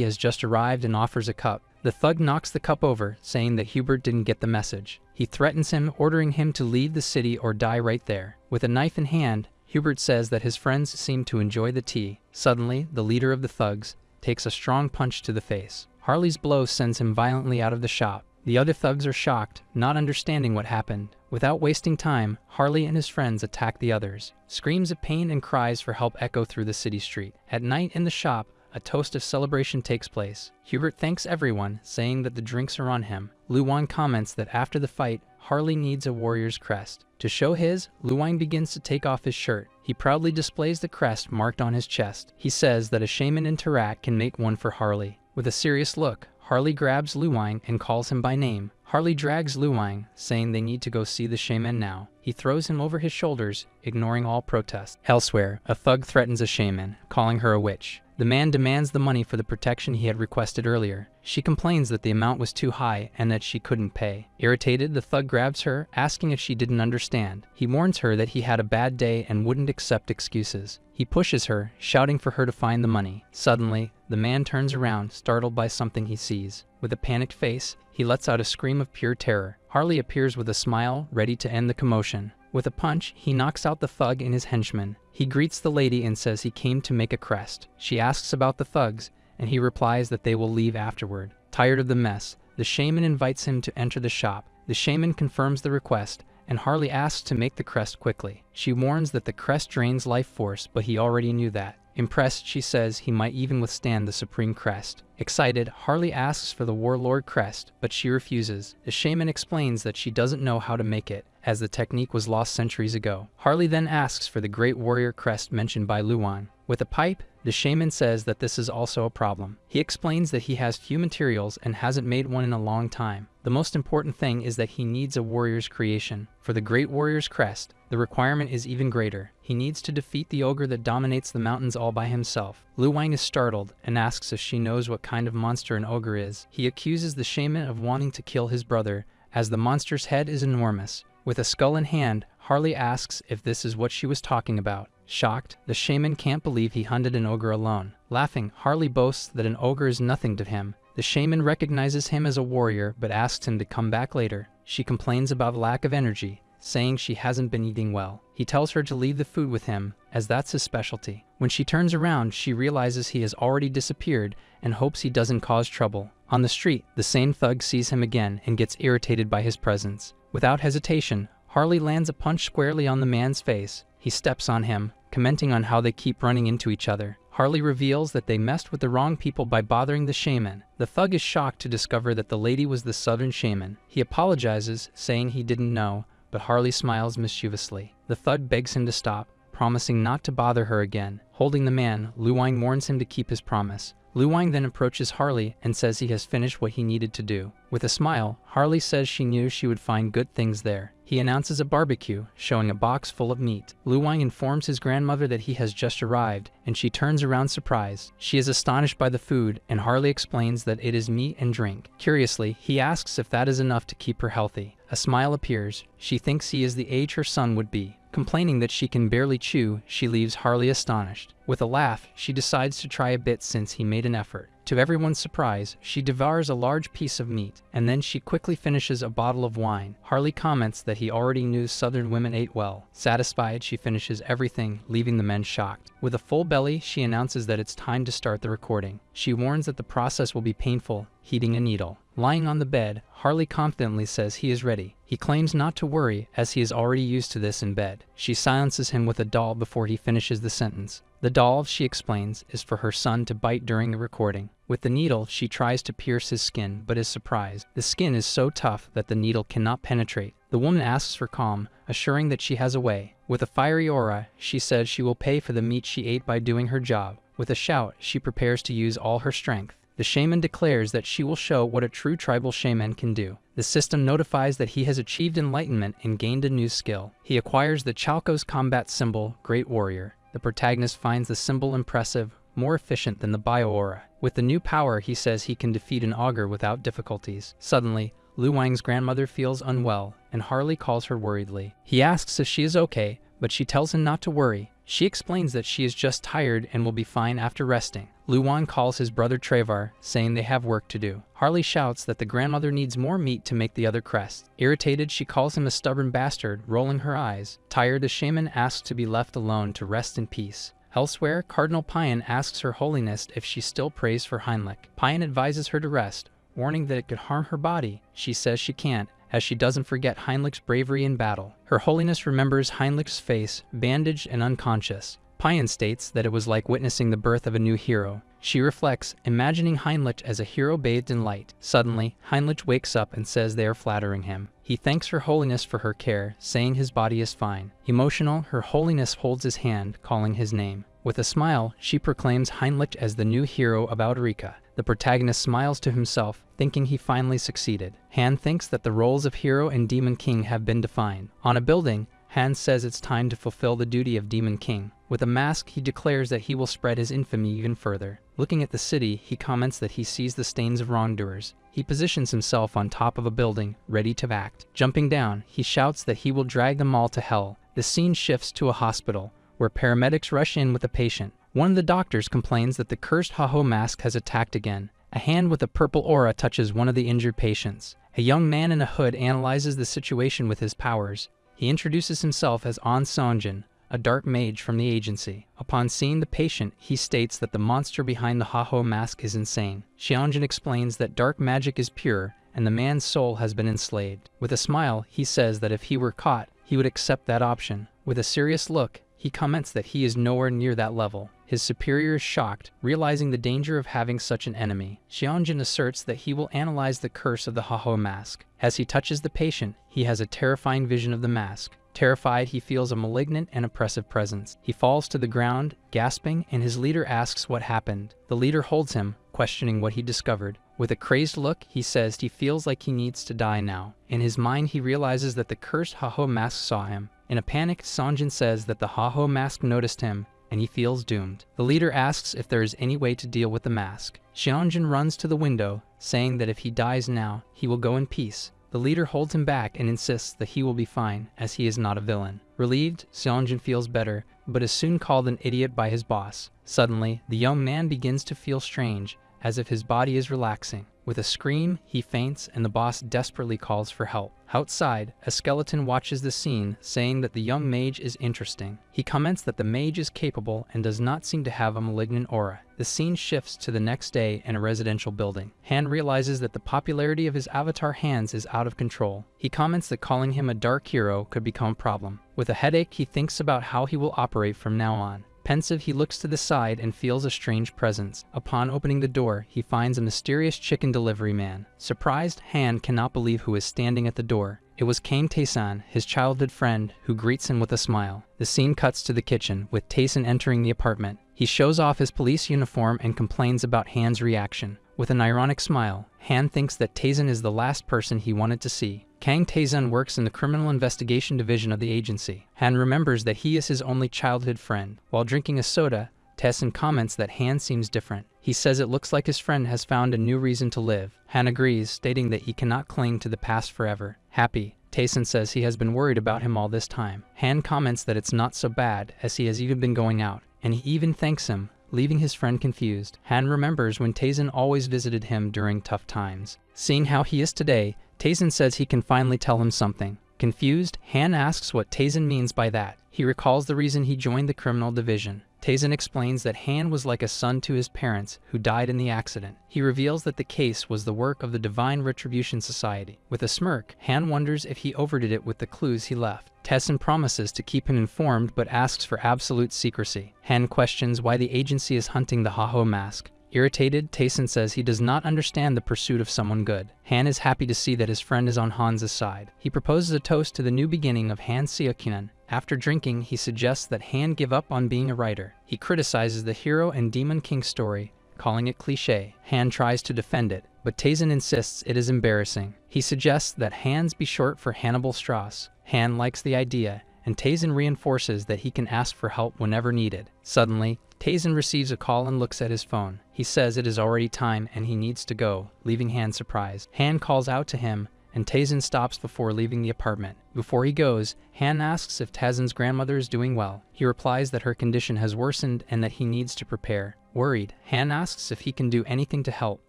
has just arrived and offers a cup. The thug knocks the cup over, saying that Hubert didn't get the message. He threatens him, ordering him to leave the city or die right there. With a knife in hand, Hubert says that his friends seem to enjoy the tea. Suddenly, the leader of the thugs takes a strong punch to the face. Harley's blow sends him violently out of the shop. The other thugs are shocked, not understanding what happened. Without wasting time, Harley and his friends attack the others. Screams of pain and cries for help echo through the city street. At night in the shop, a toast of celebration takes place. Hubert thanks everyone, saying that the drinks are on him. Luwan comments that after the fight, Harley needs a warrior's crest. To show his, Luwine begins to take off his shirt. He proudly displays the crest marked on his chest. He says that a shaman in Tarak can make one for Harley. With a serious look, Harley grabs Luwine and calls him by name. Harley drags Luwine, saying they need to go see the shaman now. He throws him over his shoulders, ignoring all protest. Elsewhere, a thug threatens a shaman, calling her a witch. The man demands the money for the protection he had requested earlier. She complains that the amount was too high and that she couldn't pay. Irritated, the thug grabs her, asking if she didn't understand. He warns her that he had a bad day and wouldn't accept excuses. He pushes her, shouting for her to find the money. Suddenly, the man turns around, startled by something he sees. With a panicked face, he lets out a scream of pure terror. Harley appears with a smile, ready to end the commotion. With a punch, he knocks out the thug and his henchman. He greets the lady and says he came to make a crest. She asks about the thugs, and he replies that they will leave afterward. Tired of the mess, the shaman invites him to enter the shop. The shaman confirms the request, and Harley asks to make the crest quickly. She warns that the crest drains life force, but he already knew that. Impressed, she says he might even withstand the supreme crest. Excited, Harley asks for the warlord crest, but she refuses. The shaman explains that she doesn't know how to make it, as the technique was lost centuries ago. Harley then asks for the great warrior crest mentioned by Luwan. With a pipe, the shaman says that this is also a problem. He explains that he has few materials and hasn't made one in a long time. The most important thing is that he needs a warrior's creation. For the great warrior's crest, the requirement is even greater. He needs to defeat the ogre that dominates the mountains all by himself. Luwang is startled and asks if she knows what kind of monster an ogre is. He accuses the shaman of wanting to kill his brother, as the monster's head is enormous. With a skull in hand, Harley asks if this is what she was talking about. Shocked, the shaman can't believe he hunted an ogre alone. Laughing, Harley boasts that an ogre is nothing to him. The shaman recognizes him as a warrior but asks him to come back later. She complains about lack of energy, saying she hasn't been eating well. He tells her to leave the food with him, as that's his specialty. When she turns around, she realizes he has already disappeared and hopes he doesn't cause trouble. On the street, the same thug sees him again and gets irritated by his presence. Without hesitation, Harley lands a punch squarely on the man's face. He steps on him, commenting on how they keep running into each other. Harley reveals that they messed with the wrong people by bothering the shaman. The thug is shocked to discover that the lady was the southern shaman. He apologizes, saying he didn't know, but Harley smiles mischievously. The thug begs him to stop, promising not to bother her again. Holding the man, Luwine warns him to keep his promise. Luwine then approaches Harley and says he has finished what he needed to do. With a smile, Harley says she knew she would find good things there. He announces a barbecue, showing a box full of meat. Luwine informs his grandmother that he has just arrived, and she turns around surprised. She is astonished by the food, and Harley explains that it is meat and drink. Curiously, he asks if that is enough to keep her healthy. A smile appears. She thinks he is the age her son would be. Complaining that she can barely chew, she leaves Harley astonished. With a laugh, she decides to try a bit since he made an effort. To everyone's surprise, she devours a large piece of meat, and then she quickly finishes a bottle of wine. Harley comments that he already knew southern women ate well. Satisfied, she finishes everything, leaving the men shocked. With a full belly, she announces that it's time to start the recording. She warns that the process will be painful, heating a needle. Lying on the bed, Harley confidently says he is ready. He claims not to worry, as he is already used to this in bed. She silences him with a doll before he finishes the sentence. The doll, she explains, is for her son to bite during the recording. With the needle, she tries to pierce his skin, but is surprised. The skin is so tough that the needle cannot penetrate. The woman asks for calm, assuring that she has a way. With a fiery aura, she says she will pay for the meat she ate by doing her job. With a shout, she prepares to use all her strength. The shaman declares that she will show what a true tribal shaman can do. The system notifies that he has achieved enlightenment and gained a new skill. He acquires the Chalco's combat symbol, Great Warrior. The protagonist finds the symbol impressive, more efficient than the bio-aura. With the new power, he says he can defeat an augur without difficulties. Suddenly, Lu Wang's grandmother feels unwell, and Harley calls her worriedly. He asks if she is okay, but she tells him not to worry. She explains that she is just tired and will be fine after resting. Lu Wang calls his brother Travar, saying they have work to do. Harley shouts that the grandmother needs more meat to make the other crest. Irritated, she calls him a stubborn bastard, rolling her eyes. Tired, the shaman asks to be left alone to rest in peace. Elsewhere, Cardinal Payan asks Her Holiness if she still prays for Heinrich. Payan advises her to rest, warning that it could harm her body. She says she can't, as she doesn't forget Heinrich's bravery in battle. Her Holiness remembers Heinrich's face, bandaged and unconscious. Payan states that it was like witnessing the birth of a new hero. She reflects, imagining Heinrich as a hero bathed in light. Suddenly, Heinrich wakes up and says they are flattering him. He thanks Her Holiness for her care, saying his body is fine. Emotional, Her Holiness holds his hand, calling his name. With a smile, she proclaims Heinrich as the new hero of Aldrika. The protagonist smiles to himself, thinking he finally succeeded. Han thinks that the roles of hero and demon king have been defined. On a building, Han says it's time to fulfill the duty of demon king. With a mask, he declares that he will spread his infamy even further. Looking at the city, he comments that he sees the stains of wrongdoers. He positions himself on top of a building, ready to act. Jumping down, he shouts that he will drag them all to hell. The scene shifts to a hospital, where paramedics rush in with a patient. One of the doctors complains that the cursed Haho mask has attacked again. A hand with a purple aura touches one of the injured patients. A young man in a hood analyzes the situation with his powers. He introduces himself as An Sonjin, a dark mage from the agency. Upon seeing the patient, he states that the monster behind the Haho mask is insane. Xianjin explains that dark magic is pure, and the man's soul has been enslaved. With a smile, he says that if he were caught, he would accept that option. With a serious look, he comments that he is nowhere near that level. His superior is shocked, realizing the danger of having such an enemy. Xianjin asserts that he will analyze the curse of the Haho mask. As he touches the patient, he has a terrifying vision of the mask. Terrified, he feels a malignant and oppressive presence. He falls to the ground, gasping, and his leader asks what happened. The leader holds him, questioning what he discovered. With a crazed look, he says he feels like he needs to die now. In his mind, he realizes that the cursed Haho mask saw him. In a panic, Sonjin says that the Haho mask noticed him, and he feels doomed. The leader asks if there is any way to deal with the mask. Xianjin runs to the window, saying that if he dies now, he will go in peace. The leader holds him back and insists that he will be fine, as he is not a villain. Relieved, Xianjin feels better, but is soon called an idiot by his boss. Suddenly, the young man begins to feel strange, as if his body is relaxing. With a scream, he faints and the boss desperately calls for help. Outside, a skeleton watches the scene, saying that the young mage is interesting. He comments that the mage is capable and does not seem to have a malignant aura. The scene shifts to the next day in a residential building. Han realizes that the popularity of his avatar Hans is out of control. He comments that calling him a dark hero could become a problem. With a headache, he thinks about how he will operate from now on. Pensive, he looks to the side and feels a strange presence. Upon opening the door, he finds a mysterious chicken delivery man. Surprised, Han cannot believe who is standing at the door. It was Kang Taesan, his childhood friend, who greets him with a smile. The scene cuts to the kitchen, with Taesan entering the apartment. He shows off his police uniform and complains about Han's reaction. With an ironic smile, Han thinks that Taesan is the last person he wanted to see. Kang Taesan works in the Criminal Investigation Division of the agency. Han remembers that he is his only childhood friend. While drinking a soda, Taesan comments that Han seems different. He says it looks like his friend has found a new reason to live. Han agrees, stating that he cannot cling to the past forever. Happy, Taesan says he has been worried about him all this time. Han comments that it's not so bad, as he has even been going out, and he even thanks him, leaving his friend confused. Han remembers when Taesan always visited him during tough times. Seeing how he is today, Taesan says he can finally tell him something. Confused, Han asks what Taesan means by that. He recalls the reason he joined the criminal division. Taesan explains that Han was like a son to his parents, who died in the accident. He reveals that the case was the work of the Divine Retribution Society. With a smirk, Han wonders if he overdid it with the clues he left. Taesan promises to keep him informed but asks for absolute secrecy. Han questions why the agency is hunting the Haho mask. Irritated, Taesun says he does not understand the pursuit of someone good. Han is happy to see that his friend is on Han's side. He proposes a toast to the new beginning of Han Seokhyun. After drinking, he suggests that Han give up on being a writer. He criticizes the hero and Demon King story, calling it cliché. Han tries to defend it, but Taesun insists it is embarrassing. He suggests that Hans be short for Hannibal Strauss. Han likes the idea, and Taesun reinforces that he can ask for help whenever needed. Suddenly, Taesun receives a call and looks at his phone. He says it is already time and he needs to go, leaving Han surprised. Han calls out to him, and Taesun stops before leaving the apartment. Before he goes, Han asks if Taesun's grandmother is doing well. He replies that her condition has worsened and that he needs to prepare. Worried, Han asks if he can do anything to help.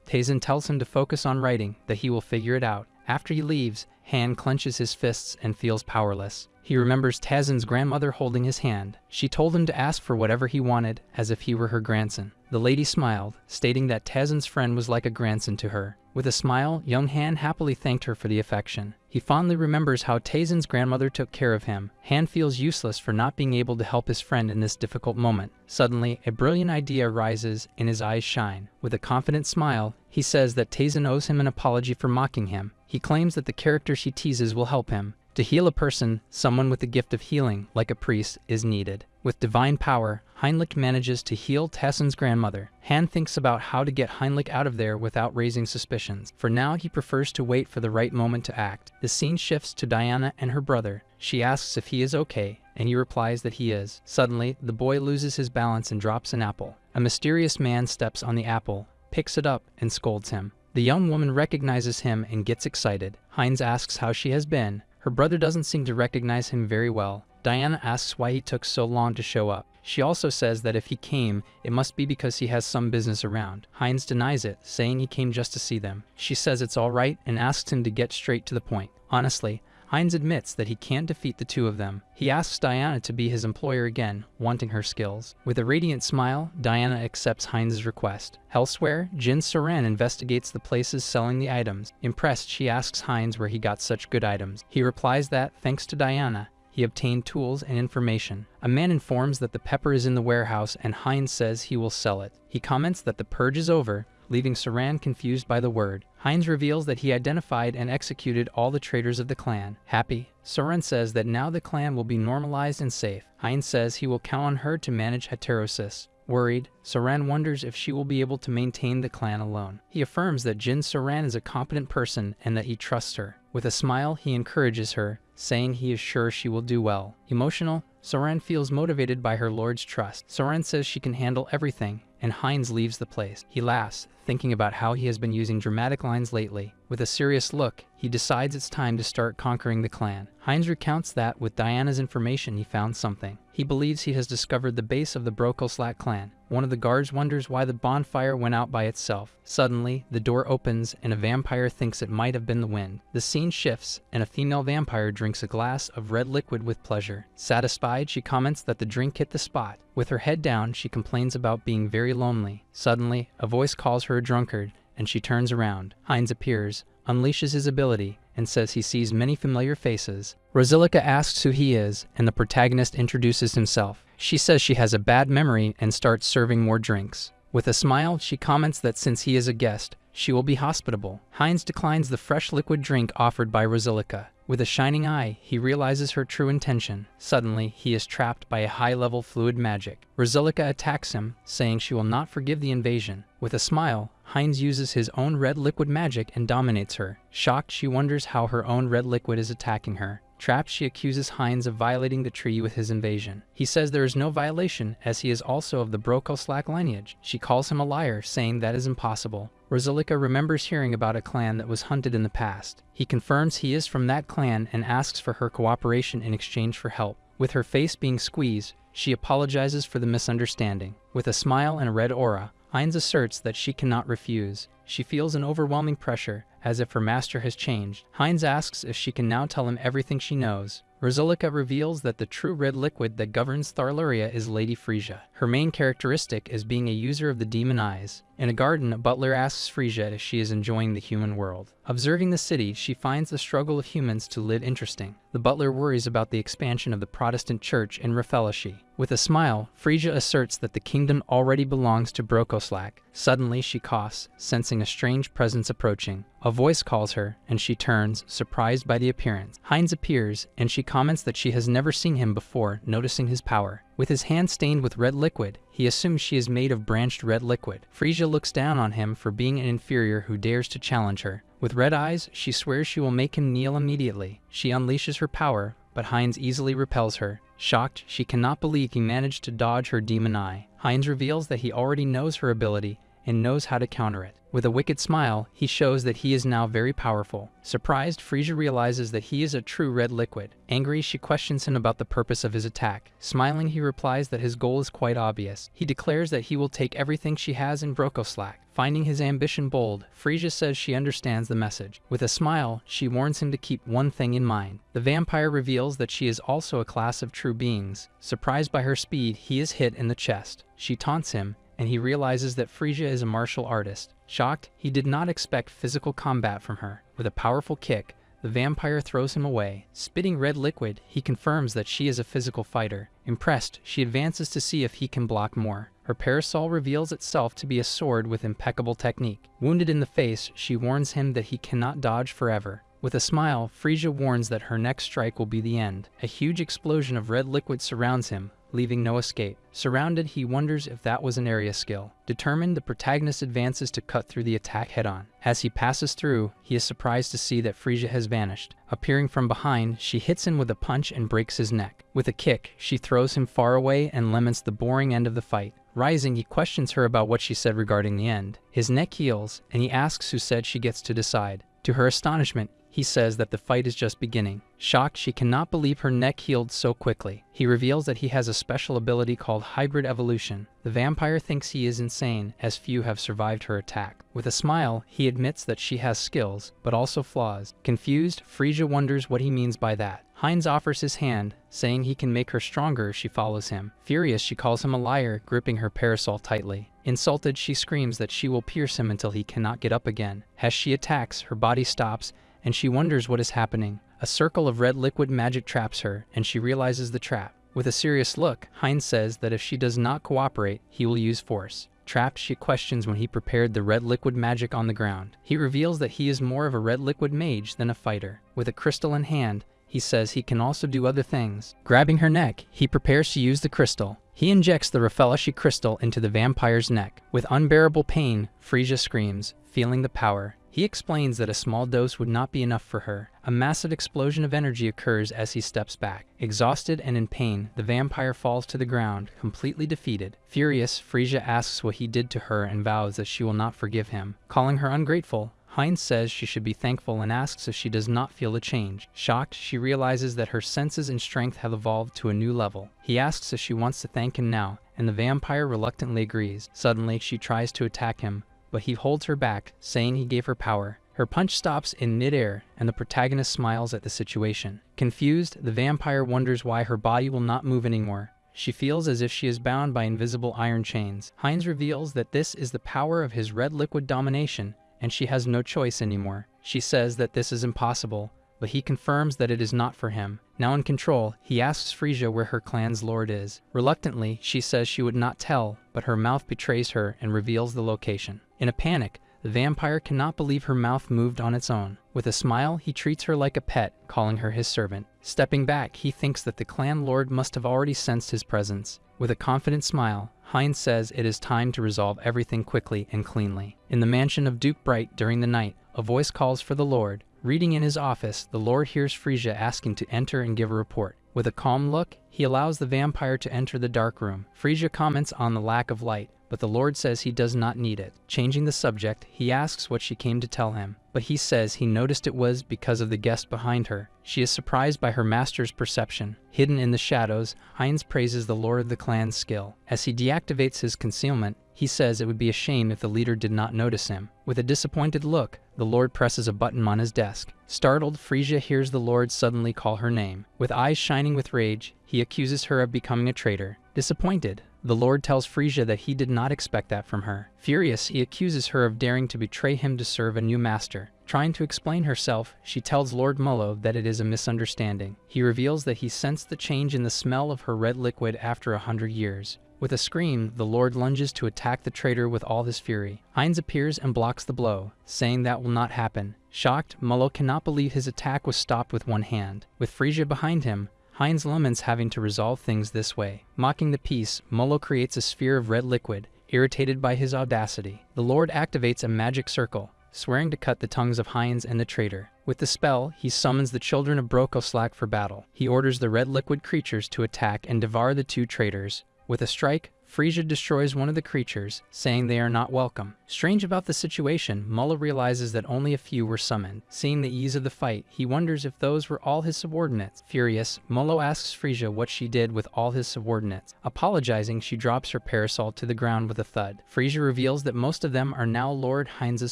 Taesun tells him to focus on writing, that he will figure it out. After he leaves, Han clenches his fists and feels powerless. He remembers Taesun's grandmother holding his hand. She told him to ask for whatever he wanted, as if he were her grandson. The lady smiled, stating that Taesun's friend was like a grandson to her. With a smile, young Han happily thanked her for the affection. He fondly remembers how Taesun's grandmother took care of him. Han feels useless for not being able to help his friend in this difficult moment. Suddenly, a brilliant idea arises and his eyes shine. With a confident smile, he says that Taesun owes him an apology for mocking him. He claims that the character she teases will help him. To heal a person, someone with the gift of healing, like a priest, is needed. With divine power, Heinrich manages to heal Taesun's grandmother. Han thinks about how to get Heinrich out of there without raising suspicions. For now, he prefers to wait for the right moment to act. The scene shifts to Diana and her brother. She asks if he is okay, and he replies that he is. Suddenly, the boy loses his balance and drops an apple. A mysterious man steps on the apple, picks it up, and scolds him. The young woman recognizes him and gets excited. Heinz asks how she has been. Her brother doesn't seem to recognize him very well. Diana asks why he took so long to show up. She also says that if he came, it must be because he has some business around. Heinz denies it, saying he came just to see them. She says it's all right and asks him to get straight to the point. Honestly, Heinz admits that he can't defeat the two of them. He asks Diana to be his employer again, wanting her skills. With a radiant smile, Diana accepts Heinz's request. Elsewhere, Jin Soran investigates the places selling the items. Impressed, she asks Heinz where he got such good items. He replies that, thanks to Diana, he obtained tools and information. A man informs that the pepper is in the warehouse and Heinz says he will sell it. He comments that the purge is over, leaving Soran confused by the word. Heinz reveals that he identified and executed all the traitors of the clan. Happy, Soran says that now the clan will be normalized and safe. Heinz says he will count on her to manage heterosis. Worried, Soran wonders if she will be able to maintain the clan alone. He affirms that Jin Soran is a competent person and that he trusts her. With a smile, he encourages her, saying he is sure she will do well. Emotional, Soran feels motivated by her lord's trust. Soran says she can handle everything, and Heinz leaves the place. He laughs, thinking about how he has been using dramatic lines lately. With a serious look, he decides it's time to start conquering the clan. Heinz recounts that with Diana's information he found something. He believes he has discovered the base of the Brokoslak clan. One of the guards wonders why the bonfire went out by itself. Suddenly, the door opens and a vampire thinks it might have been the wind. The scene shifts and a female vampire drinks a glass of red liquid with pleasure. Satisfied, she comments that the drink hit the spot. With her head down, she complains about being very lonely. Suddenly, a voice calls her a drunkard, and she turns around. Heinz appears, unleashes his ability, and says he sees many familiar faces. Rosilika asks who he is, and the protagonist introduces himself. She says she has a bad memory and starts serving more drinks. With a smile, she comments that since he is a guest, she will be hospitable. Heinz declines the fresh liquid drink offered by Rosilika. With a shining eye, he realizes her true intention. Suddenly, he is trapped by a high-level fluid magic. Rosilika attacks him, saying she will not forgive the invasion. With a smile, Heinz uses his own red liquid magic and dominates her. Shocked, she wonders how her own red liquid is attacking her. Trapped, she accuses Heinz of violating the tree with his invasion. He says there is no violation, as he is also of the Brokoslak lineage. She calls him a liar, saying that is impossible. Rosilika remembers hearing about a clan that was hunted in the past. He confirms he is from that clan and asks for her cooperation in exchange for help. With her face being squeezed, she apologizes for the misunderstanding. With a smile and a red aura, Heinz asserts that she cannot refuse. She feels an overwhelming pressure, as if her master has changed. Heinz asks if she can now tell him everything she knows. Rosalika reveals that the true red liquid that governs Tharlaria is Lady Frisia. Her main characteristic is being a user of the demon eyes. In a garden, a butler asks Frisia if she is enjoying the human world. Observing the city, she finds the struggle of humans to live interesting. The butler worries about the expansion of the Protestant church in Refelashi. With a smile, Frisia asserts that the kingdom already belongs to Brokoslak. Suddenly, she coughs, sensing a strange presence approaching. A voice calls her, and she turns, surprised by the appearance. Heinz appears, and she comments that she has never seen him before, noticing his power. With his hand stained with red liquid, he assumes she is made of branched red liquid. Frisia looks down on him for being an inferior who dares to challenge her. With red eyes, she swears she will make him kneel immediately. She unleashes her power, but Heinz easily repels her. Shocked, she cannot believe he managed to dodge her demon eye. Heinz reveals that he already knows her ability and knows how to counter it. With a wicked smile, he shows that he is now very powerful. Surprised, Frisia realizes that he is a true red liquid. Angry, she questions him about the purpose of his attack. Smiling, he replies that his goal is quite obvious. He declares that he will take everything she has in Brokoslak. Finding his ambition bold, Frisia says she understands the message. With a smile, she warns him to keep one thing in mind. The vampire reveals that she is also a class of true beings. Surprised by her speed, he is hit in the chest. She taunts him, and he realizes that Frisia is a martial artist. Shocked, he did not expect physical combat from her. With a powerful kick, the vampire throws him away. Spitting red liquid, he confirms that she is a physical fighter. Impressed, she advances to see if he can block more. Her parasol reveals itself to be a sword with impeccable technique. Wounded in the face, she warns him that he cannot dodge forever. With a smile, Frisia warns that her next strike will be the end. A huge explosion of red liquid surrounds him, leaving no escape. Surrounded, he wonders if that was an area skill. Determined, the protagonist advances to cut through the attack head-on. As he passes through, he is surprised to see that Frisia has vanished. Appearing from behind, she hits him with a punch and breaks his neck. With a kick, she throws him far away and lemons the boring end of the fight. Rising, he questions her about what she said regarding the end. His neck heals, and he asks who said she gets to decide. To her astonishment, he says that the fight is just beginning. Shocked, she cannot believe her neck healed so quickly. He reveals that he has a special ability called hybrid evolution. The vampire thinks he is insane, as few have survived her attack. With a smile, he admits that she has skills, but also flaws. Confused, Frisia wonders what he means by that. Heinz offers his hand, saying he can make her stronger if she follows him. Furious, she calls him a liar, gripping her parasol tightly. Insulted, she screams that she will pierce him until he cannot get up again. As she attacks, her body stops, and she wonders what is happening. A circle of red liquid magic traps her, and she realizes the trap. With a serious look, Heinz says that if she does not cooperate, he will use force. Trapped, she questions when he prepared the red liquid magic on the ground. He reveals that he is more of a red liquid mage than a fighter. With a crystal in hand, he says he can also do other things. Grabbing her neck, he prepares to use the crystal. He injects the Refelashi crystal into the vampire's neck. With unbearable pain, Frisia screams, feeling the power. He explains that a small dose would not be enough for her. A massive explosion of energy occurs as he steps back. Exhausted and in pain, the vampire falls to the ground, completely defeated. Furious, Frisia asks what he did to her and vows that she will not forgive him. Calling her ungrateful, Heinz says she should be thankful and asks if she does not feel a change. Shocked, she realizes that her senses and strength have evolved to a new level. He asks if she wants to thank him now, and the vampire reluctantly agrees. Suddenly, she tries to attack him, but he holds her back, saying he gave her power. Her punch stops in mid-air, and the protagonist smiles at the situation. Confused, the vampire wonders why her body will not move anymore. She feels as if she is bound by invisible iron chains. Heinz reveals that this is the power of his red liquid domination, and she has no choice anymore. She says that this is impossible, but he confirms that it is not for him. Now in control, he asks Frisia where her clan's lord is. Reluctantly, she says she would not tell, but her mouth betrays her and reveals the location. In a panic, the vampire cannot believe her mouth moved on its own. With a smile, he treats her like a pet, calling her his servant. Stepping back, he thinks that the clan lord must have already sensed his presence. With a confident smile, Heinz says it is time to resolve everything quickly and cleanly. In the mansion of Duke Bright during the night, a voice calls for the Lord. Reading in his office, the Lord hears Frisia asking to enter and give a report. With a calm look, he allows the vampire to enter the dark room. Frisia comments on the lack of light, but but the Lord says he does not need it. Changing the subject, he asks what she came to tell him, but he says he noticed it was because of the guest behind her. She is surprised by her master's perception. Hidden in the shadows, Heinz praises the Lord of the Clan's skill. As he deactivates his concealment, he says it would be a shame if the leader did not notice him. With a disappointed look, the Lord presses a button on his desk. Startled, Frisia hears the Lord suddenly call her name. With eyes shining with rage, he accuses her of becoming a traitor. Disappointed, the Lord tells Frisia that he did not expect that from her. Furious, he accuses her of daring to betray him to serve a new master. Trying to explain herself, she tells Lord Mullo that it is a misunderstanding. He reveals that he sensed the change in the smell of her red liquid after 100 years. With a scream, the Lord lunges to attack the traitor with all his fury. Heinz appears and blocks the blow, saying that will not happen. Shocked, Mullo cannot believe his attack was stopped with one hand. With Frisia behind him, Heinz laments having to resolve things this way. Mocking the peace, Mullo creates a sphere of red liquid, irritated by his audacity. The Lord activates a magic circle, swearing to cut the tongues of Heinz and the traitor. With the spell, he summons the children of Brokoslak for battle. He orders the red liquid creatures to attack and devour the two traitors. With a strike, Frisia destroys one of the creatures, saying they are not welcome. Strange about the situation, Mullo realizes that only a few were summoned. Seeing the ease of the fight, he wonders if those were all his subordinates. Furious, Mullo asks Frisia what she did with all his subordinates. Apologizing, she drops her parasol to the ground with a thud. Frisia reveals that most of them are now Lord Heinz's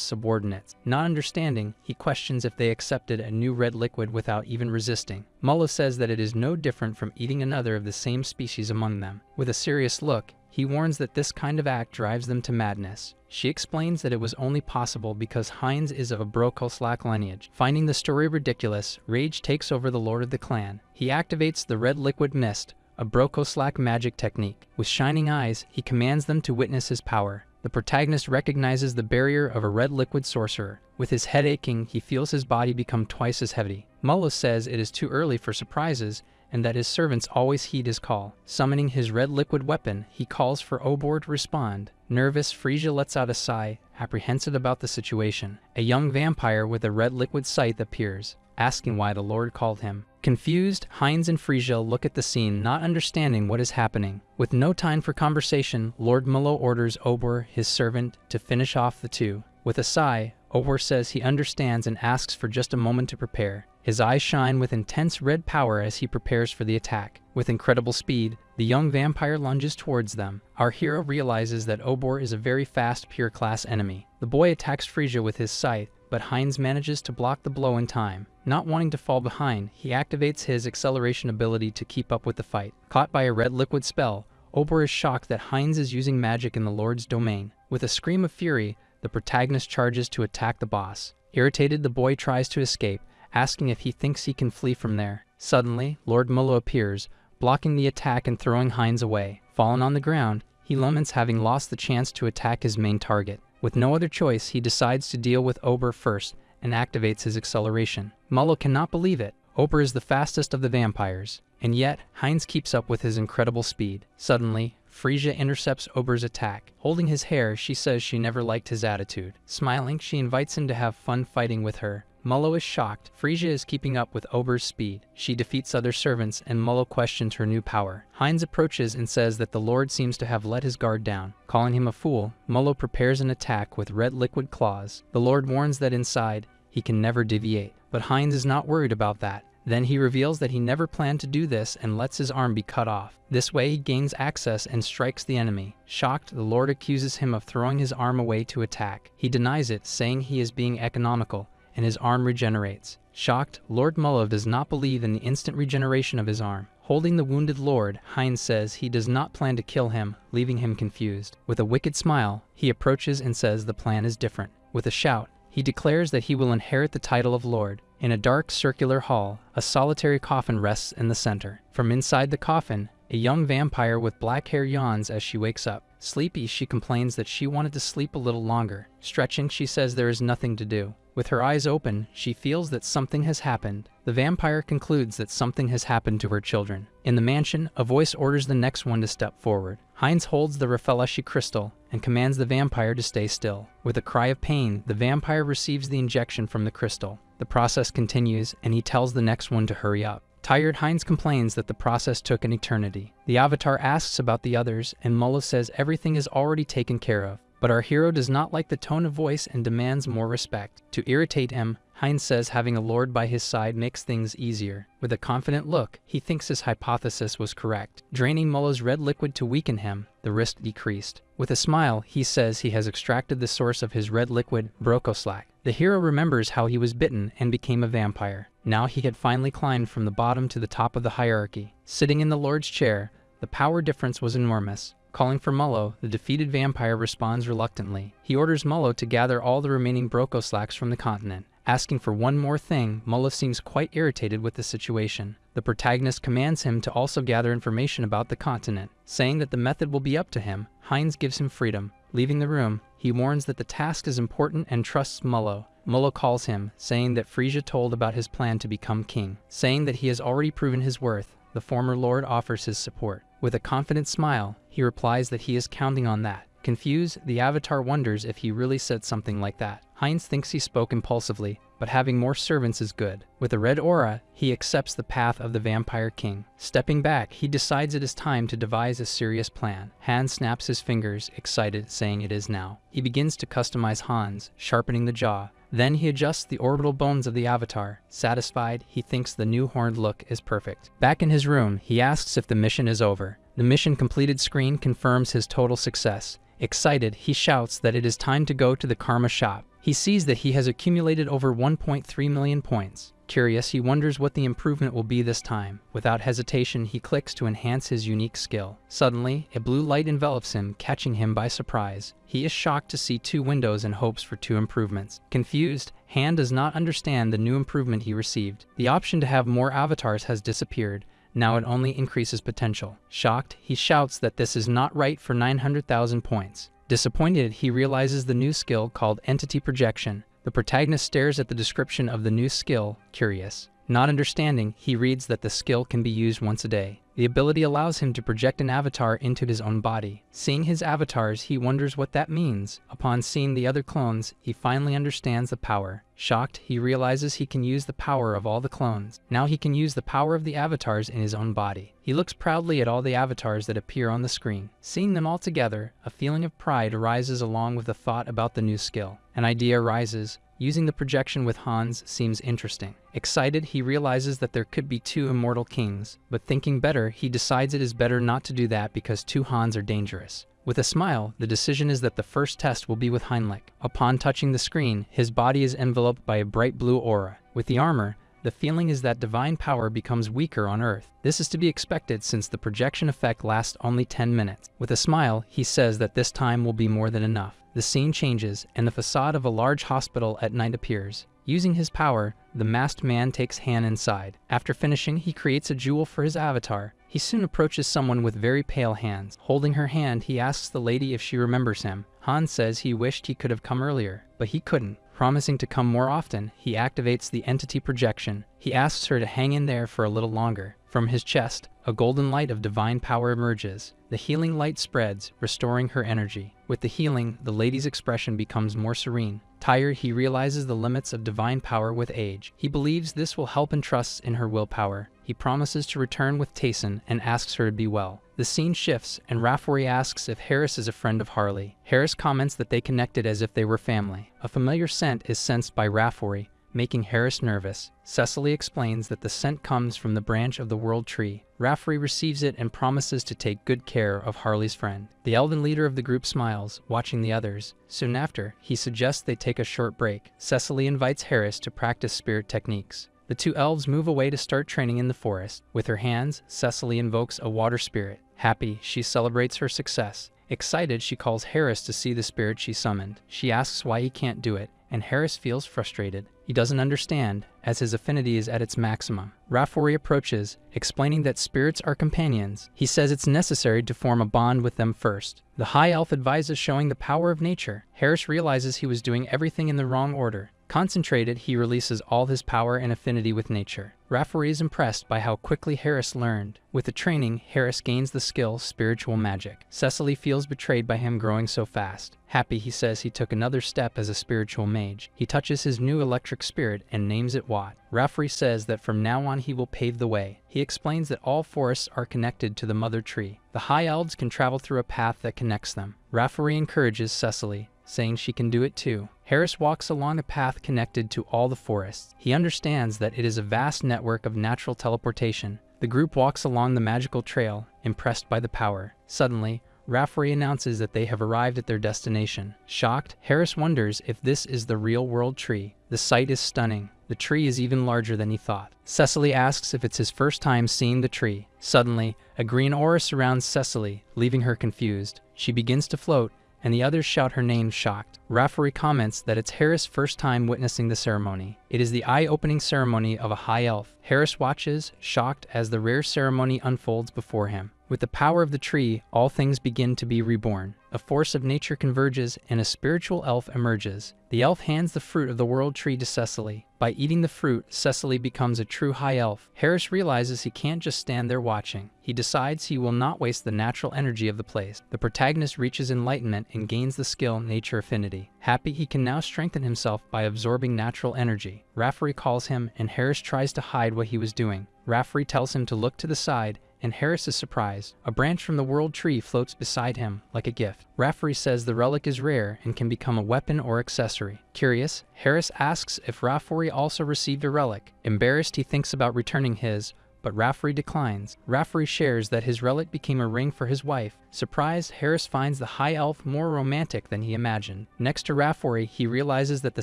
subordinates. Not understanding, he questions if they accepted a new red liquid without even resisting. Mullo says that it is no different from eating another of the same species among them. With a serious look, he warns that this kind of act drives them to madness. She explains that it was only possible because Heinz is of a Brokoslak lineage. Finding the story ridiculous, rage takes over the Lord of the Clan. He activates the red liquid mist, a Brokoslak magic technique. With shining eyes, he commands them to witness his power. The protagonist recognizes the barrier of a red liquid sorcerer. With his head aching, he feels his body become twice as heavy. Mullo says it is too early for surprises, and that his servants always heed his call. Summoning his red liquid weapon, he calls for Obor to respond. Nervous, Frisia lets out a sigh, apprehensive about the situation. A young vampire with a red liquid scythe appears, asking why the Lord called him. Confused, Heinz and Frisia look at the scene, not understanding what is happening. With no time for conversation, Lord Mullo orders Obor, his servant, to finish off the two. With a sigh, Obor says he understands and asks for just a moment to prepare. His eyes shine with intense red power as he prepares for the attack. With incredible speed, the young vampire lunges towards them. Our hero realizes that Obor is a very fast, pure-class enemy. The boy attacks Frisia with his scythe, but Heinz manages to block the blow in time. Not wanting to fall behind, he activates his acceleration ability to keep up with the fight. Caught by a red liquid spell, Obor is shocked that Heinz is using magic in the Lord's domain. With a scream of fury, the protagonist charges to attack the boss. Irritated, the boy tries to escape, asking if he thinks he can flee from there. Suddenly, Lord Mullo appears, blocking the attack and throwing Heinz away. Fallen on the ground, he laments having lost the chance to attack his main target. With no other choice, he decides to deal with Obor first and activates his acceleration. Mullo cannot believe it. Obor is the fastest of the vampires, and yet Heinz keeps up with his incredible speed. Suddenly, Frisia intercepts Obor's attack. Holding his hair, she says she never liked his attitude. Smiling, she invites him to have fun fighting with her. Mullo is shocked. Frisia is keeping up with Ober's speed. She defeats other servants, and Mullo questions her new power. Heinz approaches and says that the Lord seems to have let his guard down. Calling him a fool, Mullo prepares an attack with red liquid claws. The Lord warns that inside, he can never deviate. But Heinz is not worried about that. Then he reveals that he never planned to do this and lets his arm be cut off. This way he gains access and strikes the enemy. Shocked, the Lord accuses him of throwing his arm away to attack. He denies it, saying he is being economical, and his arm regenerates. Shocked, Lord Mullo does not believe in the instant regeneration of his arm. Holding the wounded Lord, Heinz says he does not plan to kill him, leaving him confused. With a wicked smile, he approaches and says the plan is different. With a shout, he declares that he will inherit the title of Lord. In a dark circular hall, a solitary coffin rests in the center. From inside the coffin, a young vampire with black hair yawns as she wakes up. Sleepy, she complains that she wanted to sleep a little longer. Stretching, she says there is nothing to do. With her eyes open, she feels that something has happened. The vampire concludes that something has happened to her children. In the mansion, a voice orders the next one to step forward. Heinz holds the Raffelashi crystal and commands the vampire to stay still. With a cry of pain, the vampire receives the injection from the crystal. The process continues, and he tells the next one to hurry up. Tired, Heinz complains that the process took an eternity. The avatar asks about the others, and Mullah says everything is already taken care of. But our hero does not like the tone of voice and demands more respect. To irritate him, Heinz says having a lord by his side makes things easier. With a confident look, he thinks his hypothesis was correct. Draining Mullah's red liquid to weaken him, the risk decreased. With a smile, he says he has extracted the source of his red liquid, Brokoslak. The hero remembers how he was bitten and became a vampire. Now he had finally climbed from the bottom to the top of the hierarchy. Sitting in the lord's chair, the power difference was enormous. Calling for Mullo, the defeated vampire responds reluctantly. He orders Mullo to gather all the remaining Brokoslaks from the continent. Asking for one more thing, Mullah seems quite irritated with the situation. The protagonist commands him to also gather information about the continent. Saying that the method will be up to him, Heinz gives him freedom. Leaving the room, he warns that the task is important and trusts Mullo. Mullo calls him, saying that Frisia told about his plan to become king. Saying that he has already proven his worth, the former lord offers his support. With a confident smile, he replies that he is counting on that. Confused, the avatar wonders if he really said something like that. Heinz thinks he spoke impulsively, but having more servants is good. With a red aura, he accepts the path of the vampire king. Stepping back, he decides it is time to devise a serious plan. Hans snaps his fingers, excited, saying it is now. He begins to customize Hans, sharpening the jaw. Then he adjusts the orbital bones of the avatar. Satisfied, he thinks the new horned look is perfect. Back in his room, he asks if the mission is over. The mission completed screen confirms his total success. Excited, he shouts that it is time to go to the karma shop. He sees that he has accumulated over 1.3 million points. Curious, he wonders what the improvement will be this time. Without hesitation, he clicks to enhance his unique skill. Suddenly, a blue light envelops him, catching him by surprise. He is shocked to see 2 windows and hopes for 2 improvements. Confused, Han does not understand the new improvement he received. The option to have more avatars has disappeared. Now it only increases potential. Shocked, he shouts that this is not right for 900,000 points. Disappointed, he realizes the new skill called Entity Projection. The protagonist stares at the description of the new skill, curious. Not understanding, he reads that the skill can be used once a day. The ability allows him to project an avatar into his own body. Seeing his avatars, he wonders what that means. Upon seeing the other clones, he finally understands the power. Shocked, he realizes he can use the power of all the clones. Now he can use the power of the avatars in his own body. He looks proudly at all the avatars that appear on the screen. Seeing them all together, a feeling of pride arises along with the thought about the new skill. An idea arises. Using the projection with Hans seems interesting. Excited, he realizes that there could be 2 immortal kings, but thinking better, he decides it is better not to do that because 2 Hans are dangerous. With a smile, the decision is that the first test will be with Heinrich. Upon touching the screen, his body is enveloped by a bright blue aura. With the armor, the feeling is that divine power becomes weaker on Earth. This is to be expected since the projection effect lasts only 10 minutes. With a smile, he says that this time will be more than enough. The scene changes, and the facade of a large hospital at night appears. Using his power, the masked man takes Han inside. After finishing, he creates a jewel for his avatar. He soon approaches someone with very pale hands. Holding her hand, he asks the lady if she remembers him. Han says he wished he could have come earlier, but he couldn't. Promising to come more often, he activates the entity projection. He asks her to hang in there for a little longer. From his chest, a golden light of divine power emerges. The healing light spreads, restoring her energy. With the healing, the lady's expression becomes more serene. Tired, he realizes the limits of divine power with age. He believes this will help and trusts in her willpower. He promises to return with Tayson and asks her to be well. The scene shifts, and Rafori asks if Harris is a friend of Harley. Harris comments that they connected as if they were family. A familiar scent is sensed by Rafori, making Harris nervous. Cecily explains that the scent comes from the branch of the world tree. Rafferty receives it and promises to take good care of Harley's friend. The elven leader of the group smiles, watching the others. Soon after, he suggests they take a short break. Cecily invites Harris to practice spirit techniques. The 2 elves move away to start training in the forest. With her hands, Cecily invokes a water spirit. Happy, she celebrates her success. Excited, she calls Harris to see the spirit she summoned. She asks why he can't do it, and Harris feels frustrated. He doesn't understand, as his affinity is at its maximum. Rafori approaches, explaining that spirits are companions. He says it's necessary to form a bond with them first. The high elf advises showing the power of nature. Harris realizes he was doing everything in the wrong order. Concentrated, he releases all his power and affinity with nature. Raffarie is impressed by how quickly Harris learned. With the training, Harris gains the skill Spiritual Magic. Cecily feels betrayed by him growing so fast. Happy, he says he took another step as a spiritual mage. He touches his new electric spirit and names it Watt. Raffarie says that from now on he will pave the way. He explains that all forests are connected to the mother tree. The High Elves can travel through a path that connects them. Raffarie encourages Cecily, saying she can do it too. Harris walks along a path connected to all the forests. He understands that it is a vast network of natural teleportation. The group walks along the magical trail, impressed by the power. Suddenly, Raffarie announces that they have arrived at their destination. Shocked, Harris wonders if this is the real-world tree. The sight is stunning. The tree is even larger than he thought. Cecily asks if it's his first time seeing the tree. Suddenly, a green aura surrounds Cecily, leaving her confused. She begins to float, and the others shout her name shocked. Raffarie comments that it's Harris' first time witnessing the ceremony. It is the eye-opening ceremony of a high elf. Harris watches, shocked, as the rare ceremony unfolds before him. With the power of the tree, all things begin to be reborn. A force of nature converges, and a spiritual elf emerges. The elf hands the fruit of the world tree to Cecily. By eating the fruit, Cecily becomes a true high elf. Harris realizes he can't just stand there watching. He decides he will not waste the natural energy of the place. The protagonist reaches enlightenment and gains the skill Nature Affinity. Happy, he can now strengthen himself by absorbing natural energy. Raffarie calls him, and Harris tries to hide what he was doing. Raffarie tells him to look to the side, and Harris is surprised. A branch from the world tree floats beside him, like a gift. Raffarie says the relic is rare and can become a weapon or accessory. Curious, Harris asks if Raffarie also received a relic. Embarrassed, he thinks about returning his, but Raffarie declines. Raffarie shares that his relic became a ring for his wife. Surprised, Harris finds the high elf more romantic than he imagined. Next to Raffarie, he realizes that the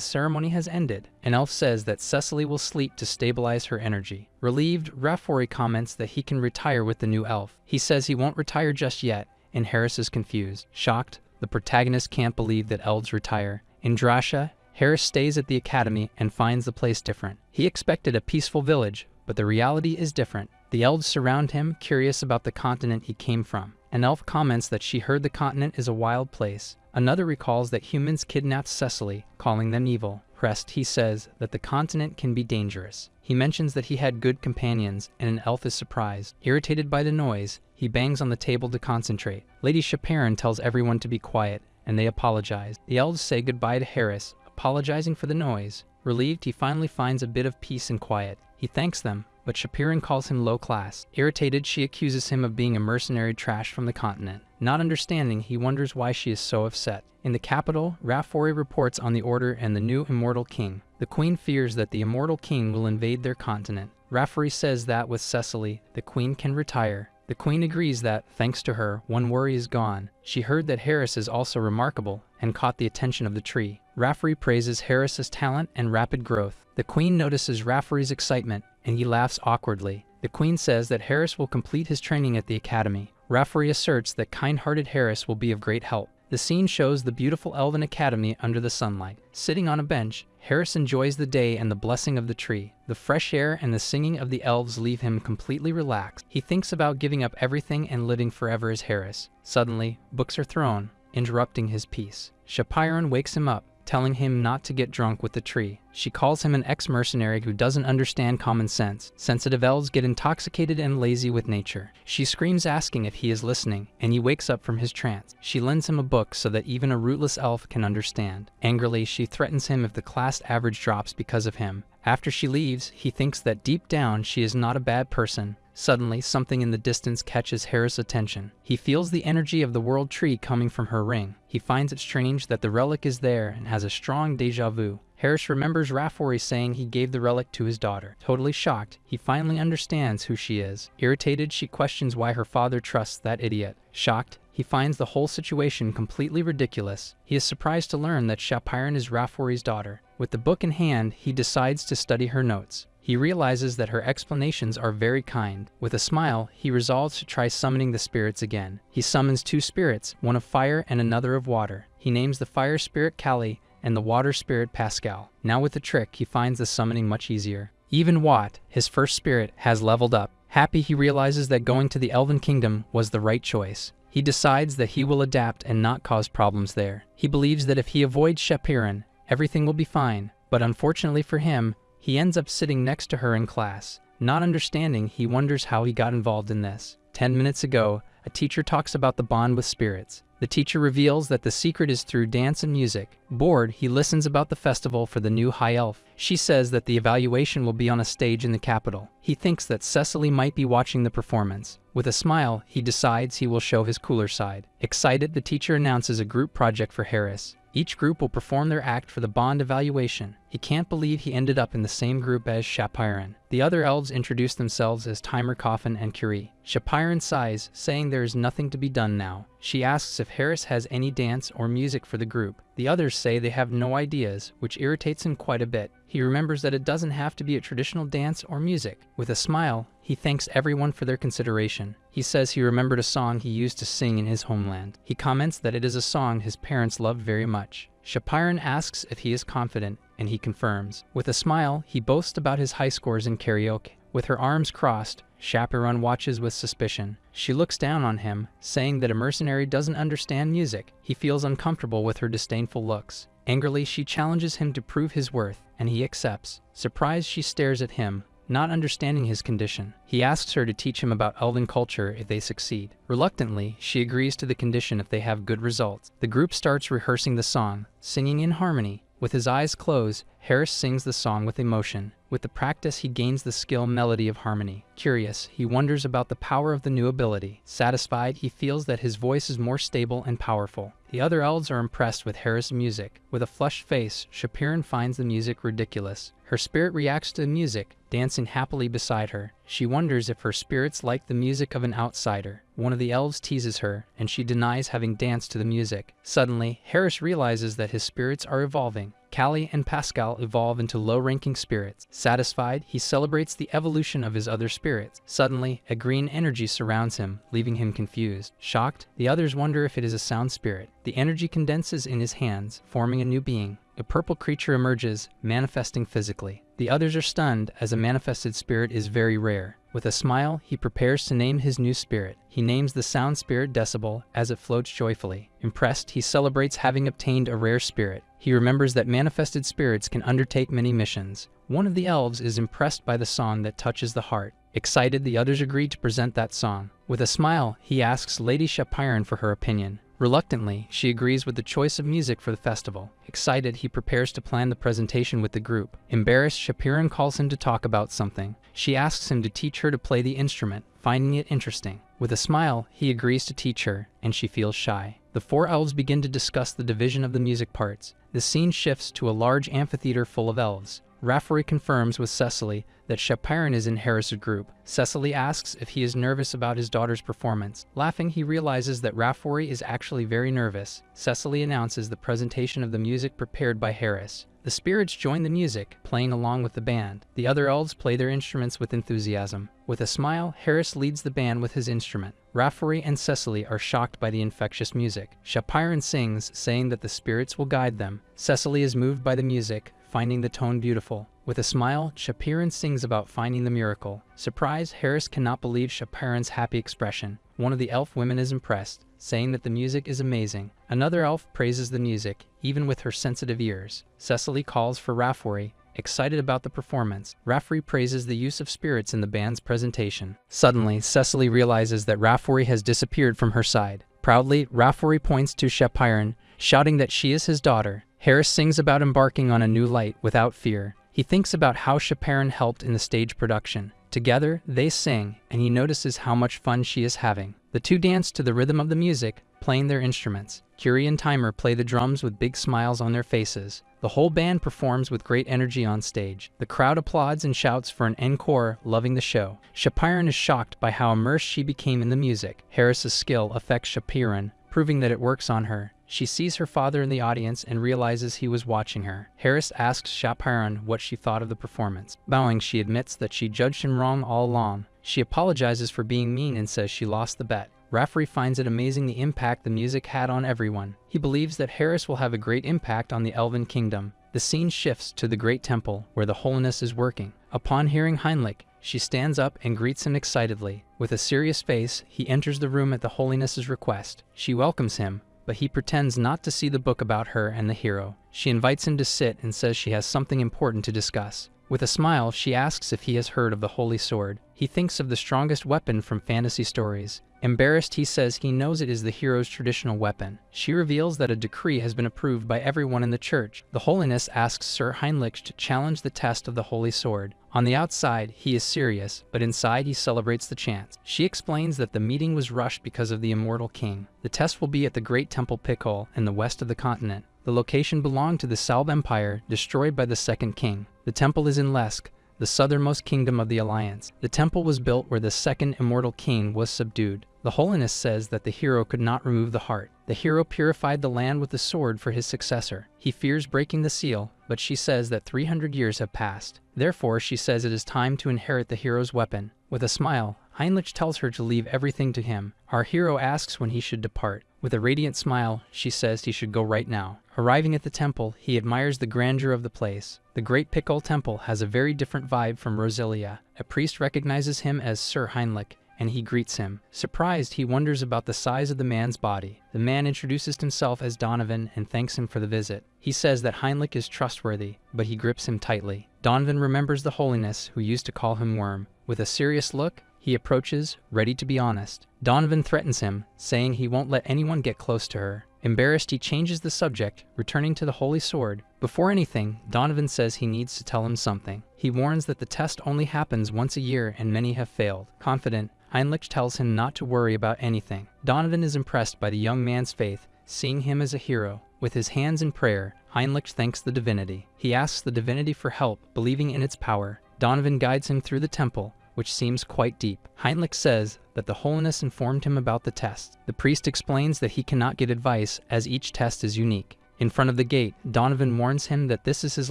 ceremony has ended. An elf says that Cecily will sleep to stabilize her energy. Relieved, Raffarie comments that he can retire with the new elf. He says he won't retire just yet, and Harris is confused. Shocked, the protagonist can't believe that elves retire. In Drasha, Harris stays at the academy and finds the place different. He expected a peaceful village, but the reality is different. The elves surround him, curious about the continent he came from. An elf comments that she heard the continent is a wild place. Another recalls that humans kidnapped Cecily, calling them evil. Pressed, he says that the continent can be dangerous. He mentions that he had good companions, and an elf is surprised. Irritated by the noise, he bangs on the table to concentrate. Lady Chaperon tells everyone to be quiet, and they apologize. The elves say goodbye to Harris, apologizing for the noise. Relieved, he finally finds a bit of peace and quiet. He thanks them, but Chaperon calls him low class. Irritated, she accuses him of being a mercenary trash from the continent. Not understanding, he wonders why she is so upset. In the capital, Raffarie reports on the Order and the new immortal king. The queen fears that the immortal king will invade their continent. Raffarie says that with Cecily, the queen can retire. The queen agrees that, thanks to her, one worry is gone. She heard that Harris is also remarkable and caught the attention of the tree. Raffarie praises Harris's talent and rapid growth. The queen notices Raffarie's excitement, and he laughs awkwardly. The queen says that Harris will complete his training at the academy. Raffarie asserts that kind-hearted Harris will be of great help. The scene shows the beautiful elven academy under the sunlight. Sitting on a bench, Harris enjoys the day and the blessing of the tree. The fresh air and the singing of the elves leave him completely relaxed. He thinks about giving up everything and living forever as Harris. Suddenly, books are thrown, interrupting his peace. Chaperon wakes him up, telling him not to get drunk with the tree. She calls him an ex-mercenary who doesn't understand common sense. Sensitive elves get intoxicated and lazy with nature. She screams, asking if he is listening, and he wakes up from his trance. She lends him a book so that even a rootless elf can understand. Angrily, she threatens him if the class average drops because of him. After she leaves, he thinks that deep down she is not a bad person. Suddenly, something in the distance catches Harris' attention. He feels the energy of the world tree coming from her ring. He finds it strange that the relic is there and has a strong déjà vu. Harris remembers Raffarie saying he gave the relic to his daughter. Totally shocked, he finally understands who she is. Irritated, she questions why her father trusts that idiot. Shocked, he finds the whole situation completely ridiculous. He is surprised to learn that Chaperon is Raffarie's daughter. With the book in hand, he decides to study her notes. He realizes that her explanations are very kind. With a smile, he resolves to try summoning the spirits again. He summons two spirits, one of fire and another of water. He names the fire spirit Callie and the water spirit Pascal. Now with the trick, he finds the summoning much easier. Even Watt, his first spirit, has leveled up. Happy, he realizes that going to the Elven Kingdom was the right choice. He decides that he will adapt and not cause problems there. He believes that if he avoids Chaperon, everything will be fine. but unfortunately for him, he ends up sitting next to her in class. Not understanding, he wonders how he got involved in this. 10 minutes ago, a teacher talks about the bond with spirits. The teacher reveals that the secret is through dance and music. Bored, he listens about the festival for the new high elf. She says that the evaluation will be on a stage in the capital. He thinks that Cecily might be watching the performance. With a smile, he decides he will show his cooler side. Excited, the teacher announces a group project for Harris. Each group will perform their act for the bond evaluation. He can't believe he ended up in the same group as Shapiran. The other elves introduce themselves as Timer, Coffin, and Curie. Shapiran sighs, saying there is nothing to be done now. She asks if Harris has any dance or music for the group. The others say they have no ideas, which irritates him quite a bit. He remembers that it doesn't have to be a traditional dance or music. With a smile, he thanks everyone for their consideration. He says he remembered a song he used to sing in his homeland. He comments that it is a song his parents loved very much. Shapiran asks if he is confident, and he confirms. With a smile, he boasts about his high scores in karaoke. With her arms crossed, Shapiran watches with suspicion. She looks down on him, saying that a mercenary doesn't understand music. He feels uncomfortable with her disdainful looks. Angrily, she challenges him to prove his worth, and he accepts. Surprised, she stares at him, not understanding his condition. He asks her to teach him about elven culture if they succeed. Reluctantly, she agrees to the condition if they have good results. The group starts rehearsing the song, singing in harmony. With his eyes closed, Harris sings the song with emotion. With the practice, he gains the skill melody of harmony. Curious, he wonders about the power of the new ability. Satisfied, he feels that his voice is more stable and powerful. The other elves are impressed with Harris' music. With a flushed face, Shapiran finds the music ridiculous. Her spirit reacts to the music, dancing happily beside her. She wonders if her spirits like the music of an outsider. One of the elves teases her, and she denies having danced to the music. Suddenly, Harris realizes that his spirits are evolving. Callie and Pascal evolve into low-ranking spirits. Satisfied, he celebrates the evolution of his other spirits. Suddenly, a green energy surrounds him, leaving him confused. Shocked, the others wonder if it is a sound spirit. The energy condenses in his hands, forming a new being. A purple creature emerges, manifesting physically. The others are stunned, as a manifested spirit is very rare. With a smile, he prepares to name his new spirit. He names the sound spirit Decibel, as it floats joyfully. Impressed, he celebrates having obtained a rare spirit. He remembers that manifested spirits can undertake many missions. One of the elves is impressed by the song that touches the heart. Excited, the others agree to present that song. With a smile, he asks Lady Shapiran for her opinion. Reluctantly, she agrees with the choice of music for the festival. Excited, he prepares to plan the presentation with the group. Embarrassed, Shapiran calls him to talk about something. She asks him to teach her to play the instrument, finding it interesting. With a smile, he agrees to teach her, and she feels shy. The four elves begin to discuss the division of the music parts. The scene shifts to a large amphitheater full of elves. Rafferty confirms with Cecily that Shapiran is in Harris' group. Cecily asks if he is nervous about his daughter's performance. Laughing, he realizes that Rafferty is actually very nervous. Cecily announces the presentation of the music prepared by Harris. The spirits join the music, playing along with the band. The other elves play their instruments with enthusiasm. With a smile, Harris leads the band with his instrument. Rafferty and Cecily are shocked by the infectious music. Shapiran sings, saying that the spirits will guide them. Cecily is moved by the music, finding the tone beautiful. With a smile, Shapiran sings about finding the miracle. Surprised, Harris cannot believe Shapiran's happy expression. One of the elf women is impressed, saying that the music is amazing. Another elf praises the music, even with her sensitive ears. Cecily calls for Rafferty, excited about the performance. Rafferty praises the use of spirits in the band's presentation. Suddenly, Cecily realizes that Rafferty has disappeared from her side. Proudly, Rafferty points to Shapiran, shouting that she is his daughter. Harris sings about embarking on a new light without fear. He thinks about how Shapiran helped in the stage production. Together, they sing, and he notices how much fun she is having. The two dance to the rhythm of the music, playing their instruments. Curie and Timer play the drums with big smiles on their faces. The whole band performs with great energy on stage. The crowd applauds and shouts for an encore, loving the show. Shapiran is shocked by how immersed she became in the music. Harris's skill affects Shapiran, proving that it works on her. She sees her father in the audience and realizes he was watching her. Harris asks Shapiran what she thought of the performance. Bowing, she admits that she judged him wrong all along. She apologizes for being mean and says she lost the bet. Rafferty finds it amazing the impact the music had on everyone. He believes that Harris will have a great impact on the Elven Kingdom. The scene shifts to the Great Temple, where the Holiness is working. Upon hearing Heinrich, she stands up and greets him excitedly. With a serious face, he enters the room at the Holiness's request. She welcomes him, but he pretends not to see the book about her and the hero. She invites him to sit and says she has something important to discuss. With a smile, she asks if he has heard of the Holy Sword. He thinks of the strongest weapon from fantasy stories. Embarrassed, he says he knows it is the hero's traditional weapon. She reveals that a decree has been approved by everyone in the church. The Holiness asks Sir Heinrich to challenge the test of the Holy Sword. On the outside, he is serious, but inside he celebrates the chance. She explains that the meeting was rushed because of the immortal king. The test will be at the Great Temple Pikul in the west of the continent. The location belonged to the Salb Empire, destroyed by the second king. The temple is in Lesk, the southernmost kingdom of the Alliance. The temple was built where the second immortal king was subdued. The Holiness says that the hero could not remove the heart. The hero purified the land with the sword for his successor. He fears breaking the seal, but she says that 300 years have passed. Therefore, she says it is time to inherit the hero's weapon. With a smile, Heinrich tells her to leave everything to him. Our hero asks when he should depart. With a radiant smile, she says he should go right now. Arriving at the temple, he admires the grandeur of the place. The Great Pikul Temple has a very different vibe from Roselia. A priest recognizes him as Sir Heinrich, and he greets him. Surprised, he wonders about the size of the man's body. The man introduces himself as Donovan and thanks him for the visit. He says that Heinrich is trustworthy, but he grips him tightly. Donovan remembers the Holiness, who used to call him Worm. With a serious look, he approaches, ready to be honest. Donovan threatens him, saying he won't let anyone get close to her. Embarrassed, he changes the subject, returning to the Holy Sword. Before anything, Donovan says he needs to tell him something. He warns that the test only happens once a year and many have failed. Confident, Heinrich tells him not to worry about anything. Donovan is impressed by the young man's faith, seeing him as a hero. With his hands in prayer, Heinrich thanks the divinity. He asks the divinity for help, believing in its power. Donovan guides him through the temple, which seems quite deep. Heinrich says that the Holiness informed him about the test. The priest explains that he cannot get advice as each test is unique. In front of the gate, Donovan warns him that this is his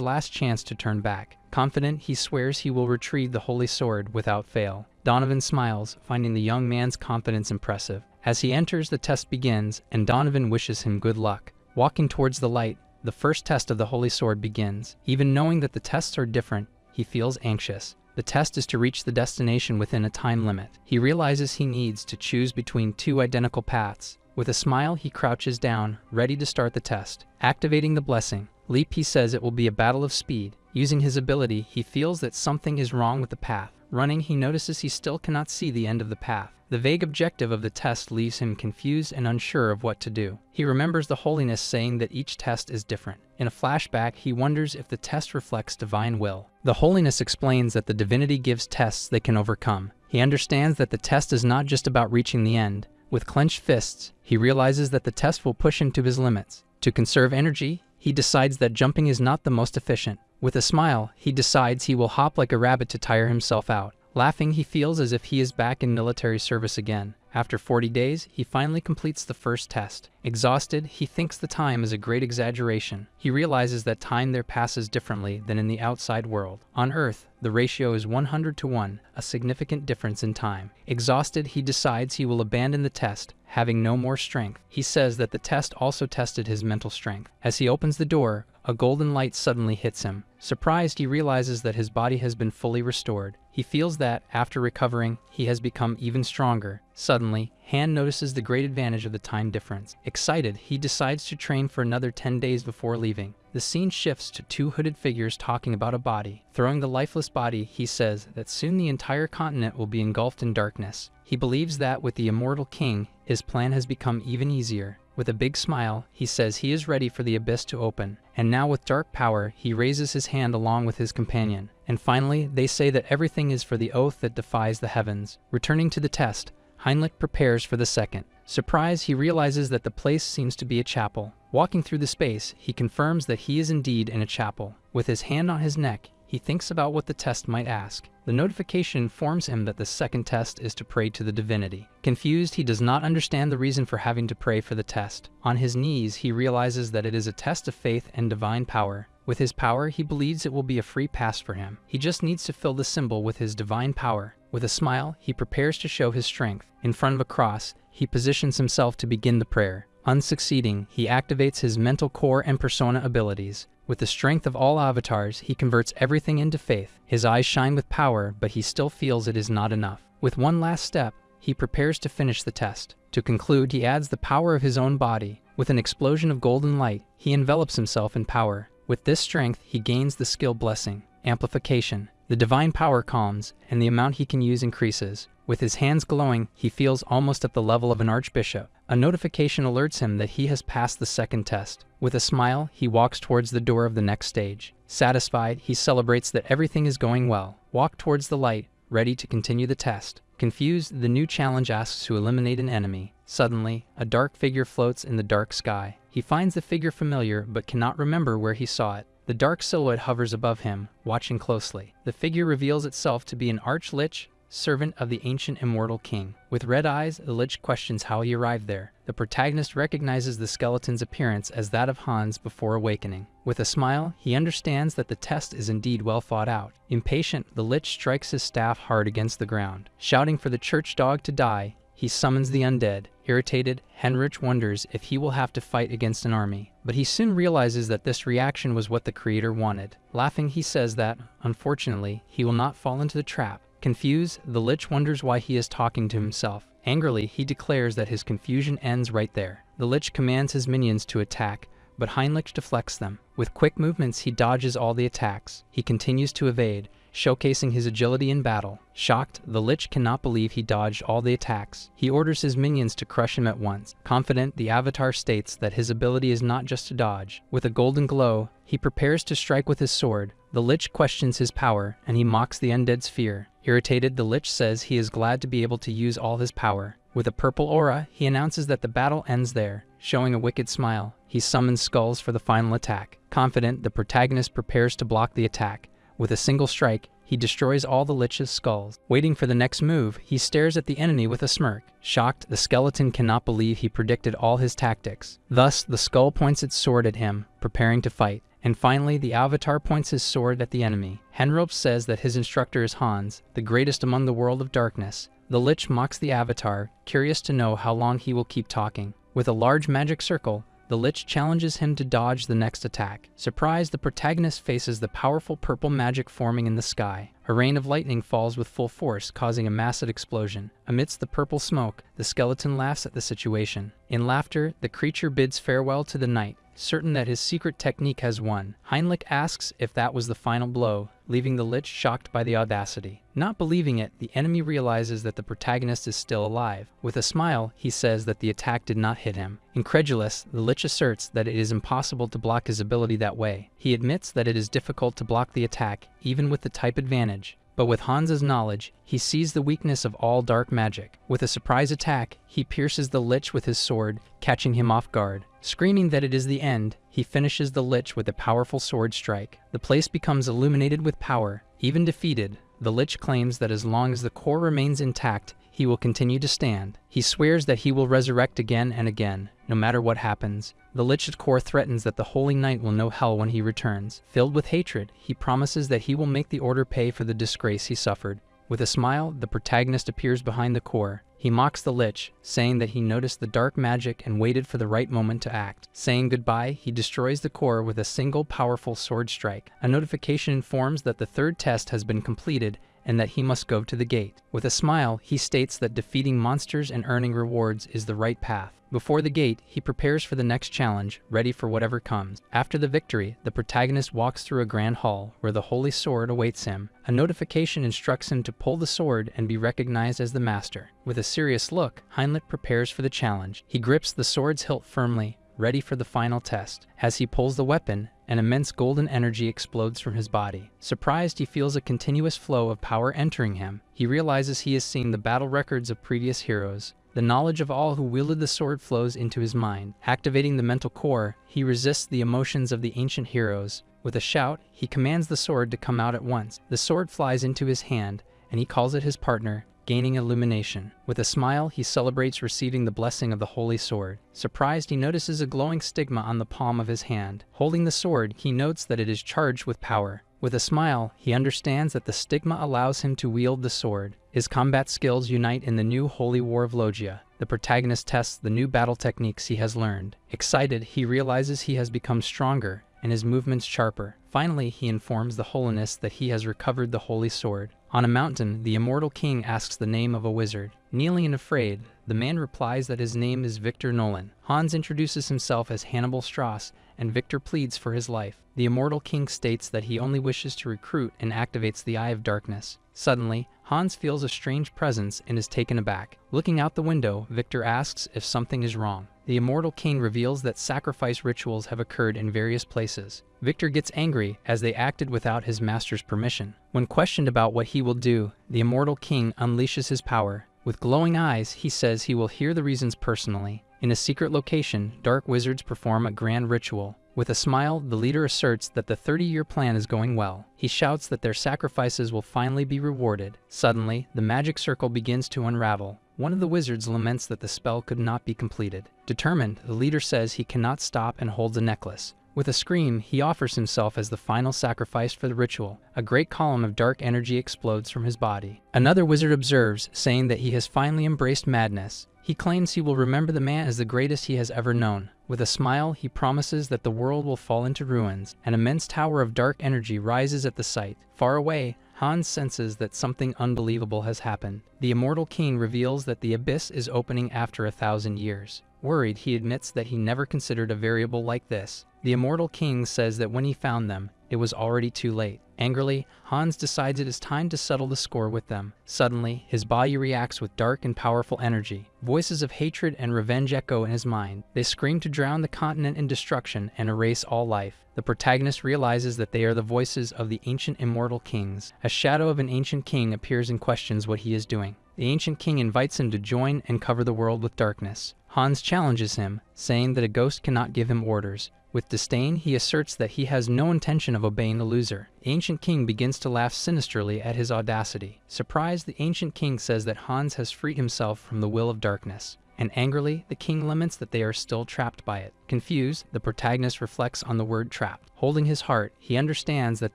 last chance to turn back. Confident, he swears he will retrieve the Holy Sword without fail. Donovan smiles, finding the young man's confidence impressive. As he enters, the test begins, and Donovan wishes him good luck. Walking towards the light, the first test of the Holy Sword begins. Even knowing that the tests are different, he feels anxious. The test is to reach the destination within a time limit. He realizes he needs to choose between two identical paths. With a smile, he crouches down, ready to start the test. Activating the blessing. Leap, he says it will be a battle of speed. Using his ability, he feels that something is wrong with the path. Running, he notices he still cannot see the end of the path. The vague objective of the test leaves him confused and unsure of what to do. He remembers the Holiness saying that each test is different. In a flashback, he wonders if the test reflects divine will. The Holiness explains that the divinity gives tests they can overcome. He understands that the test is not just about reaching the end. With clenched fists, he realizes that the test will push him to his limits. To conserve energy, he decides that jumping is not the most efficient. With a smile, he decides he will hop like a rabbit to tire himself out. Laughing, he feels as if he is back in military service again. After 40 days, he finally completes the first test. Exhausted, he thinks the time is a great exaggeration. He realizes that time there passes differently than in the outside world. On Earth, the ratio is 100-to-1, a significant difference in time. Exhausted, he decides he will abandon the test, having no more strength. He says that the test also tested his mental strength. As he opens the door, a golden light suddenly hits him. Surprised, he realizes that his body has been fully restored. He feels that, after recovering, he has become even stronger. Suddenly, Han notices the great advantage of the time difference. Excited, he decides to train for another 10 days before leaving. The scene shifts to two hooded figures talking about a body. Throwing the lifeless body, he says that soon the entire continent will be engulfed in darkness. He believes that with the immortal king, his plan has become even easier. With a big smile, he says he is ready for the abyss to open. And now with dark power, he raises his hand along with his companion. And finally, they say that everything is for the oath that defies the heavens. Returning to the test, Heinrich prepares for the second. Surprised, he realizes that the place seems to be a chapel. Walking through the space, he confirms that he is indeed in a chapel. With his hand on his neck, he thinks about what the test might ask. The notification informs him that the second test is to pray to the divinity. Confused, he does not understand the reason for having to pray for the test. On his knees, he realizes that it is a test of faith and divine power. With his power, he believes it will be a free pass for him. He just needs to fill the symbol with his divine power. With a smile, he prepares to show his strength. In front of a cross, he positions himself to begin the prayer. Unsucceeding, he activates his mental core and persona abilities. With the strength of all avatars, he converts everything into faith. His eyes shine with power, but he still feels it is not enough. With one last step, he prepares to finish the test. To conclude, he adds the power of his own body. With an explosion of golden light, he envelops himself in power. With this strength, he gains the skill blessing, amplification. The divine power calms, and the amount he can use increases. With his hands glowing, he feels almost at the level of an archbishop. A notification alerts him that he has passed the second test. With a smile, he walks towards the door of the next stage. Satisfied, he celebrates that everything is going well. Walk towards the light, ready to continue the test. Confused, the new challenge asks to eliminate an enemy. Suddenly, a dark figure floats in the dark sky. He finds the figure familiar but cannot remember where he saw it. The dark silhouette hovers above him, watching closely. The figure reveals itself to be an arch-lich, servant of the ancient immortal king. With red eyes, the lich questions how he arrived there. The protagonist recognizes the skeleton's appearance as that of Hans before awakening. With a smile, he understands that the test is indeed well thought out. Impatient, the lich strikes his staff hard against the ground. Shouting for the church dog to die, he summons the undead. Irritated, Henrich wonders if he will have to fight against an army. But he soon realizes that this reaction was what the creator wanted. Laughing, he says that, unfortunately, he will not fall into the trap. Confused, the lich wonders why he is talking to himself. Angrily, he declares that his confusion ends right there. The lich commands his minions to attack, but Heinrich deflects them. With quick movements, he dodges all the attacks. He continues to evade, showcasing his agility in battle. Shocked, the lich cannot believe he dodged all the attacks. He orders his minions to crush him at once. Confident, the avatar states that his ability is not just to dodge. With a golden glow, he prepares to strike with his sword. The lich questions his power, and he mocks the undead's fear. Irritated, the lich says he is glad to be able to use all his power. With a purple aura, he announces that the battle ends there. Showing a wicked smile, he summons skulls for the final attack. Confident, the protagonist prepares to block the attack. With a single strike, he destroys all the lich's skulls. Waiting for the next move, he stares at the enemy with a smirk. Shocked, the skeleton cannot believe he predicted all his tactics. Thus, the skull points its sword at him, preparing to fight. And finally, the avatar points his sword at the enemy. Henrich says that his instructor is Hans, the greatest among the world of darkness. The lich mocks the avatar, curious to know how long he will keep talking. With a large magic circle, the lich challenges him to dodge the next attack. Surprised, the protagonist faces the powerful purple magic forming in the sky. A rain of lightning falls with full force, causing a massive explosion. Amidst the purple smoke, the skeleton laughs at the situation. In laughter, the creature bids farewell to the night, certain that his secret technique has won. Heinrich asks if that was the final blow, leaving the lich shocked by the audacity. Not believing it, the enemy realizes that the protagonist is still alive. With a smile, he says that the attack did not hit him. Incredulous, the lich asserts that it is impossible to block his ability that way. He admits that it is difficult to block the attack, even with the type advantage. But with Hans's knowledge, he sees the weakness of all dark magic. With a surprise attack, he pierces the lich with his sword, catching him off guard. Screaming that it is the end, he finishes the lich with a powerful sword strike. The place becomes illuminated with power. Even defeated, the lich claims that as long as the core remains intact, he will continue to stand. He swears that he will resurrect again and again, no matter what happens. The lich's core threatens that the Holy Knight will know hell when he returns. Filled with hatred, he promises that he will make the order pay for the disgrace he suffered. With a smile, the protagonist appears behind the core. He mocks the lich, saying that he noticed the dark magic and waited for the right moment to act. Saying goodbye, he destroys the core with a single powerful sword strike. A notification informs that the third test has been completed and that he must go to the gate. With a smile, he states that defeating monsters and earning rewards is the right path. Before the gate, he prepares for the next challenge, ready for whatever comes. After the victory, the protagonist walks through a grand hall where the holy sword awaits him. A notification instructs him to pull the sword and be recognized as the master. With a serious look, Heinrich prepares for the challenge. He grips the sword's hilt firmly, ready for the final test. As he pulls the weapon, an immense golden energy explodes from his body. Surprised, he feels a continuous flow of power entering him. He realizes he has seen the battle records of previous heroes. The knowledge of all who wielded the sword flows into his mind. Activating the mental core, he resists the emotions of the ancient heroes. With a shout, he commands the sword to come out at once. The sword flies into his hand, and he calls it his partner, gaining illumination. With a smile, he celebrates receiving the blessing of the holy sword. Surprised, he notices a glowing stigma on the palm of his hand. Holding the sword, he notes that it is charged with power. With a smile, he understands that the stigma allows him to wield the sword. His combat skills unite in the new Holy War of Logia. The protagonist tests the new battle techniques he has learned. Excited, he realizes he has become stronger and his movements sharper. Finally, he informs the holiness that he has recovered the holy sword. On a mountain, the immortal king asks the name of a wizard. Kneeling and afraid, The man replies that his name is Victor Nolan. Hans introduces himself as Hannibal Strauss, and Victor pleads for his life. The immortal king states that he only wishes to recruit and activates the Eye of Darkness. Suddenly, Hans feels a strange presence and is taken aback. Looking out the window, Victor asks if something is wrong. The immortal king reveals that sacrifice rituals have occurred in various places. Victor gets angry as they acted without his master's permission. When questioned about what he will do, the immortal king unleashes his power. With glowing eyes, he says he will hear the reasons personally. In a secret location, dark wizards perform a grand ritual. With a smile, the leader asserts that the 30-year plan is going well. He shouts that their sacrifices will finally be rewarded. Suddenly, the magic circle begins to unravel. One of the wizards laments that the spell could not be completed. Determined, the leader says he cannot stop and holds a necklace. With a scream, he offers himself as the final sacrifice for the ritual. A great column of dark energy explodes from his body. Another wizard observes, saying that he has finally embraced madness. He claims he will remember the man as the greatest he has ever known. With a smile, he promises that the world will fall into ruins. An immense tower of dark energy rises at the sight. Far away, Hans senses that something unbelievable has happened. The immortal king reveals that the abyss is opening after 1,000 years. Worried, he admits that he never considered a variable like this. The immortal king says that when he found them, it was already too late. Angrily, Hans decides it is time to settle the score with them. Suddenly, his body reacts with dark and powerful energy. Voices of hatred and revenge echo in his mind. They scream to drown the continent in destruction and erase all life. The protagonist realizes that they are the voices of the ancient immortal kings. A shadow of an ancient king appears and questions what he is doing. The ancient king invites him to join and cover the world with darkness. Hans challenges him, saying that a ghost cannot give him orders. With disdain, he asserts that he has no intention of obeying the loser. The ancient king begins to laugh sinisterly at his audacity. Surprised, the ancient king says that Hans has freed himself from the will of darkness. And angrily, the king laments that they are still trapped by it. Confused, the protagonist reflects on the word trapped. Holding his heart, he understands that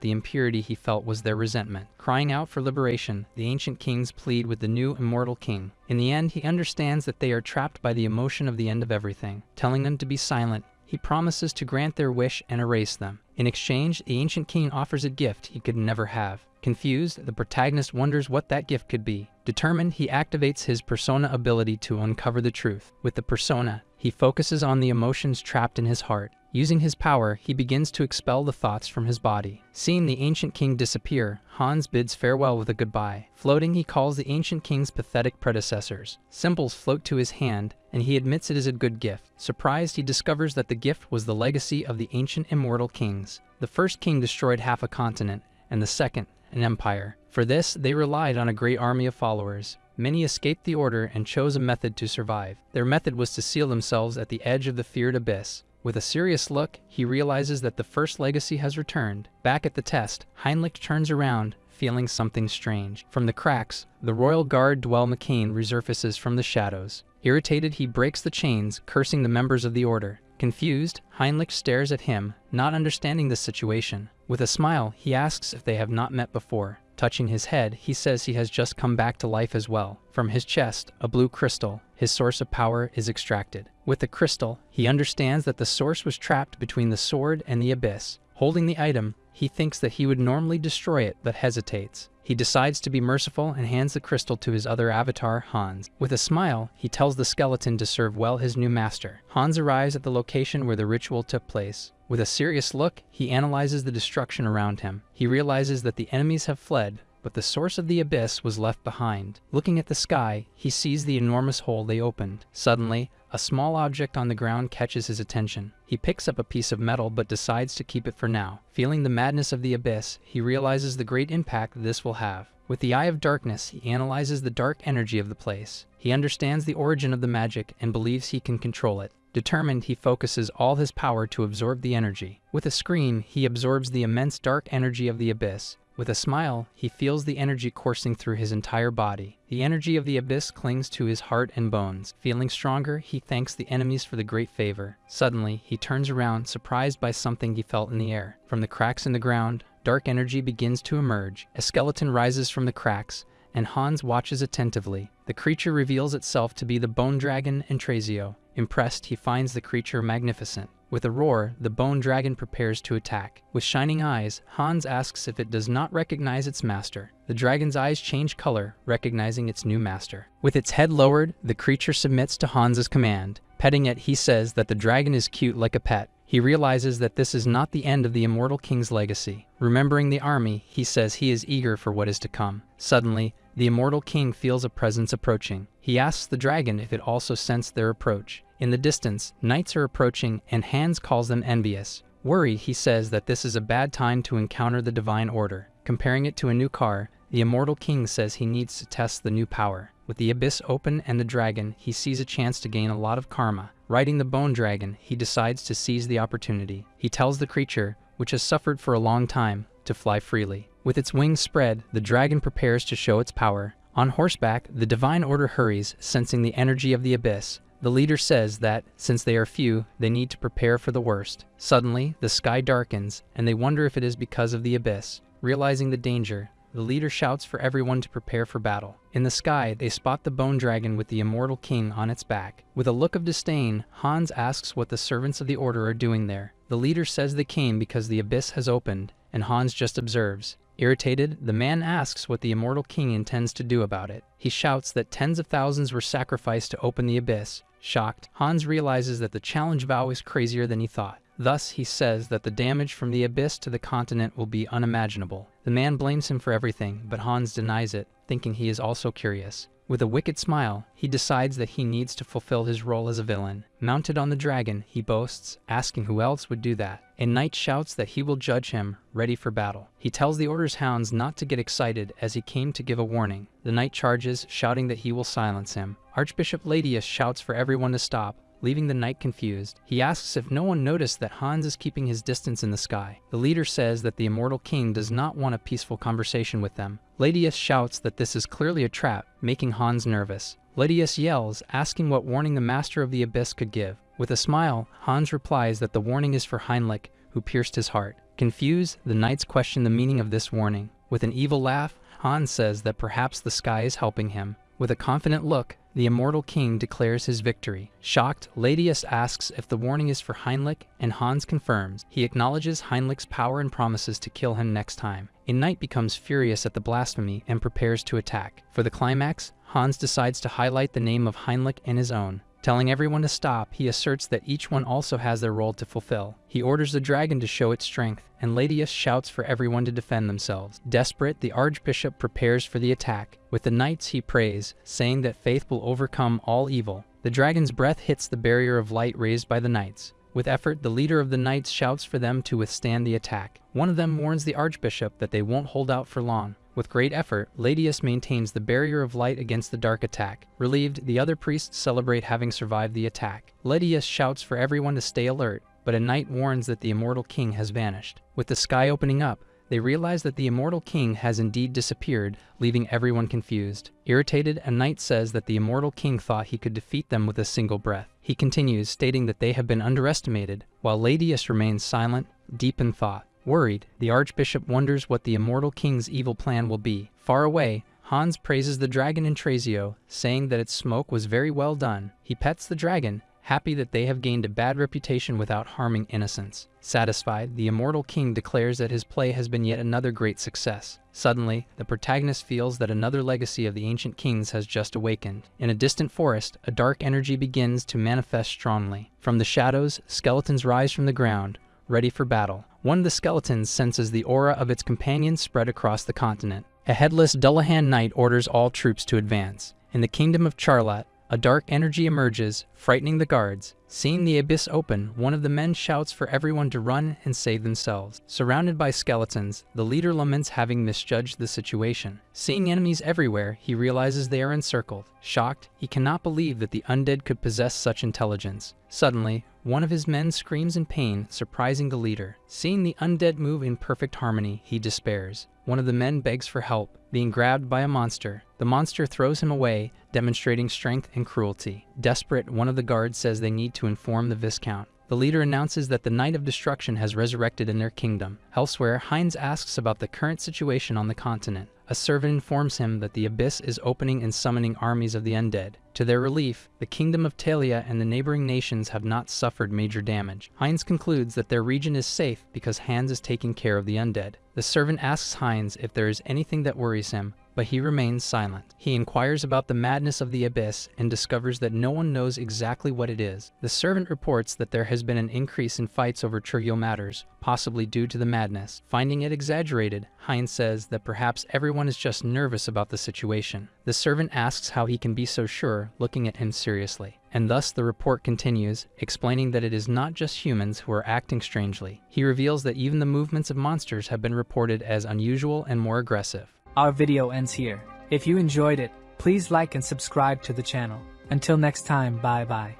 the impurity he felt was their resentment. Crying out for liberation, the ancient kings plead with the new immortal king. In the end, he understands that they are trapped by the emotion of the end of everything. Telling them to be silent, he promises to grant their wish and erase them. In exchange, the ancient king offers a gift he could never have. Confused, the protagonist wonders what that gift could be. Determined, he activates his persona ability to uncover the truth. With the persona, he focuses on the emotions trapped in his heart. Using his power, he begins to expel the thoughts from his body. Seeing the ancient king disappear, Hans bids farewell with a goodbye. Floating, he calls the ancient king's pathetic predecessors. Symbols float to his hand, and he admits it is a good gift. Surprised, he discovers that the gift was the legacy of the ancient immortal kings. The first king destroyed half a continent, and the second, an empire. For this, they relied on a great army of followers. Many escaped the order and chose a method to survive. Their method was to seal themselves at the edge of the feared abyss. With a serious look, he realizes that the first legacy has returned. Back at the test, Heinrich turns around, feeling something strange. From the cracks, the royal guard Dwell McCain resurfaces from the shadows. Irritated, he breaks the chains, cursing the members of the order. Confused, Heinrich stares at him, not understanding the situation. With a smile, he asks if they have not met before. Touching his head, he says he has just come back to life as well. From his chest, a blue crystal, his source of power, is extracted. With the crystal, he understands that the source was trapped between the sword and the abyss. Holding the item, he thinks that he would normally destroy it, but hesitates. He decides to be merciful and hands the crystal to his other avatar, Hans. With a smile, he tells the skeleton to serve well his new master. Hans arrives at the location where the ritual took place. With a serious look, he analyzes the destruction around him. He realizes that the enemies have fled, but the source of the abyss was left behind. Looking at the sky, he sees the enormous hole they opened. Suddenly, a small object on the ground catches his attention. He picks up a piece of metal but decides to keep it for now. Feeling the madness of the abyss, he realizes the great impact this will have. With the Eye of Darkness, he analyzes the dark energy of the place. He understands the origin of the magic and believes he can control it. Determined, he focuses all his power to absorb the energy. With a scream, he absorbs the immense dark energy of the abyss. With a smile, he feels the energy coursing through his entire body. The energy of the abyss clings to his heart and bones. Feeling stronger, he thanks the enemies for the great favor. Suddenly, he turns around, surprised by something he felt in the air. From the cracks in the ground, dark energy begins to emerge. A skeleton rises from the cracks, and Hans watches attentively. The creature reveals itself to be the bone dragon Entrazio. Impressed, he finds the creature magnificent. With a roar, the bone dragon prepares to attack. With shining eyes, Hans asks if it does not recognize its master. The dragon's eyes change color, recognizing its new master. With its head lowered, the creature submits to Hans's command. Petting it, he says that the dragon is cute like a pet. He realizes that this is not the end of the immortal king's legacy. Remembering the army, he says he is eager for what is to come. Suddenly, the immortal king feels a presence approaching. He asks the dragon if it also sensed their approach. In the distance, knights are approaching, and Hans calls them envious. Worried, he says that this is a bad time to encounter the divine order. Comparing it to a new car, the immortal king says he needs to test the new power. With the abyss open and the dragon, he sees a chance to gain a lot of karma. Riding the bone dragon, he decides to seize the opportunity. He tells the creature, which has suffered for a long time, to fly freely. With its wings spread, the dragon prepares to show its power. On horseback, the divine order hurries, sensing the energy of the abyss. The leader says that, since they are few, they need to prepare for the worst. Suddenly, the sky darkens, and they wonder if it is because of the abyss. Realizing the danger, the leader shouts for everyone to prepare for battle. In the sky, they spot the bone dragon with the immortal king on its back. With a look of disdain, Hans asks what the servants of the order are doing there. The leader says they came because the abyss has opened, and Hans just observes. Irritated, the man asks what the immortal king intends to do about it. He shouts that tens of thousands were sacrificed to open the abyss. Shocked, Hans realizes that the challenge vow is crazier than he thought. Thus, he says that the damage from the abyss to the continent will be unimaginable. The man blames him for everything, but Hans denies it, thinking he is also curious. With a wicked smile, he decides that he needs to fulfill his role as a villain. Mounted on the dragon, he boasts, asking who else would do that. A knight shouts that he will judge him, ready for battle. He tells the order's hounds not to get excited as he came to give a warning. The knight charges, shouting that he will silence him. Archbishop Ladius shouts for everyone to stop, leaving the knight confused. He asks if no one noticed that Hans is keeping his distance in the sky. The leader says that the immortal king does not want a peaceful conversation with them. Ladius shouts that this is clearly a trap, making Hans nervous. Ladius yells, asking what warning the master of the abyss could give. With a smile, Hans replies that the warning is for Heinrich, who pierced his heart. Confused, the knights question the meaning of this warning. With an evil laugh, Hans says that perhaps the sky is helping him. With a confident look, the immortal king declares his victory. Shocked, Ladius asks if the warning is for Heinrich, and Hans confirms. He acknowledges Heinrich's power and promises to kill him next time. A knight becomes furious at the blasphemy and prepares to attack. For the climax, Hans decides to highlight the name of Heinrich and his own. Telling everyone to stop, he asserts that each one also has their role to fulfill. He orders the dragon to show its strength, and Ladius shouts for everyone to defend themselves. Desperate, the archbishop prepares for the attack. With the knights, he prays, saying that faith will overcome all evil. The dragon's breath hits the barrier of light raised by the knights. With effort, the leader of the knights shouts for them to withstand the attack. One of them warns the archbishop that they won't hold out for long. With great effort, Ladius maintains the barrier of light against the dark attack. Relieved, the other priests celebrate having survived the attack. Ladius shouts for everyone to stay alert, but a knight warns that the immortal king has vanished. With the sky opening up, they realize that the immortal king has indeed disappeared, leaving everyone confused. Irritated, a knight says that the immortal king thought he could defeat them with a single breath. He continues, stating that they have been underestimated, while Ladius remains silent, deep in thought. Worried, the archbishop wonders what the immortal king's evil plan will be. Far away, Hans praises the dragon in Trazio, saying that its smoke was very well done. He pets the dragon, happy that they have gained a bad reputation without harming innocents. Satisfied, the immortal king declares that his play has been yet another great success. Suddenly, the protagonist feels that another legacy of the ancient kings has just awakened. In a distant forest, a dark energy begins to manifest strongly. From the shadows, skeletons rise from the ground, ready for battle. One of the skeletons senses the aura of its companions spread across the continent. A headless Dullahan knight orders all troops to advance. In the kingdom of Charlotte, a dark energy emerges, frightening the guards. Seeing the abyss open, one of the men shouts for everyone to run and save themselves. Surrounded by skeletons, the leader laments having misjudged the situation. Seeing enemies everywhere, he realizes they are encircled. Shocked, he cannot believe that the undead could possess such intelligence. Suddenly, one of his men screams in pain, surprising the leader. Seeing the undead move in perfect harmony, he despairs. One of the men begs for help, being grabbed by a monster. The monster throws him away, demonstrating strength and cruelty. Desperate, one of the guards says they need to inform the Viscount. The leader announces that the Night of Destruction has resurrected in their kingdom. Elsewhere, Heinz asks about the current situation on the continent. A servant informs him that the abyss is opening and summoning armies of the undead. To their relief, the kingdom of Talia and the neighboring nations have not suffered major damage. Heinz concludes that their region is safe because Hans is taking care of the undead. The servant asks Heinz if there is anything that worries him, but he remains silent. He inquires about the madness of the abyss and discovers that no one knows exactly what it is. The servant reports that there has been an increase in fights over trivial matters, possibly due to the madness. Finding it exaggerated, Heinz says that perhaps everyone is just nervous about the situation. The servant asks how he can be so sure, looking at him seriously. And thus the report continues, explaining that it is not just humans who are acting strangely. He reveals that even the movements of monsters have been reported as unusual and more aggressive. Our video ends here. If you enjoyed it, please like and subscribe to the channel. Until next time, bye bye.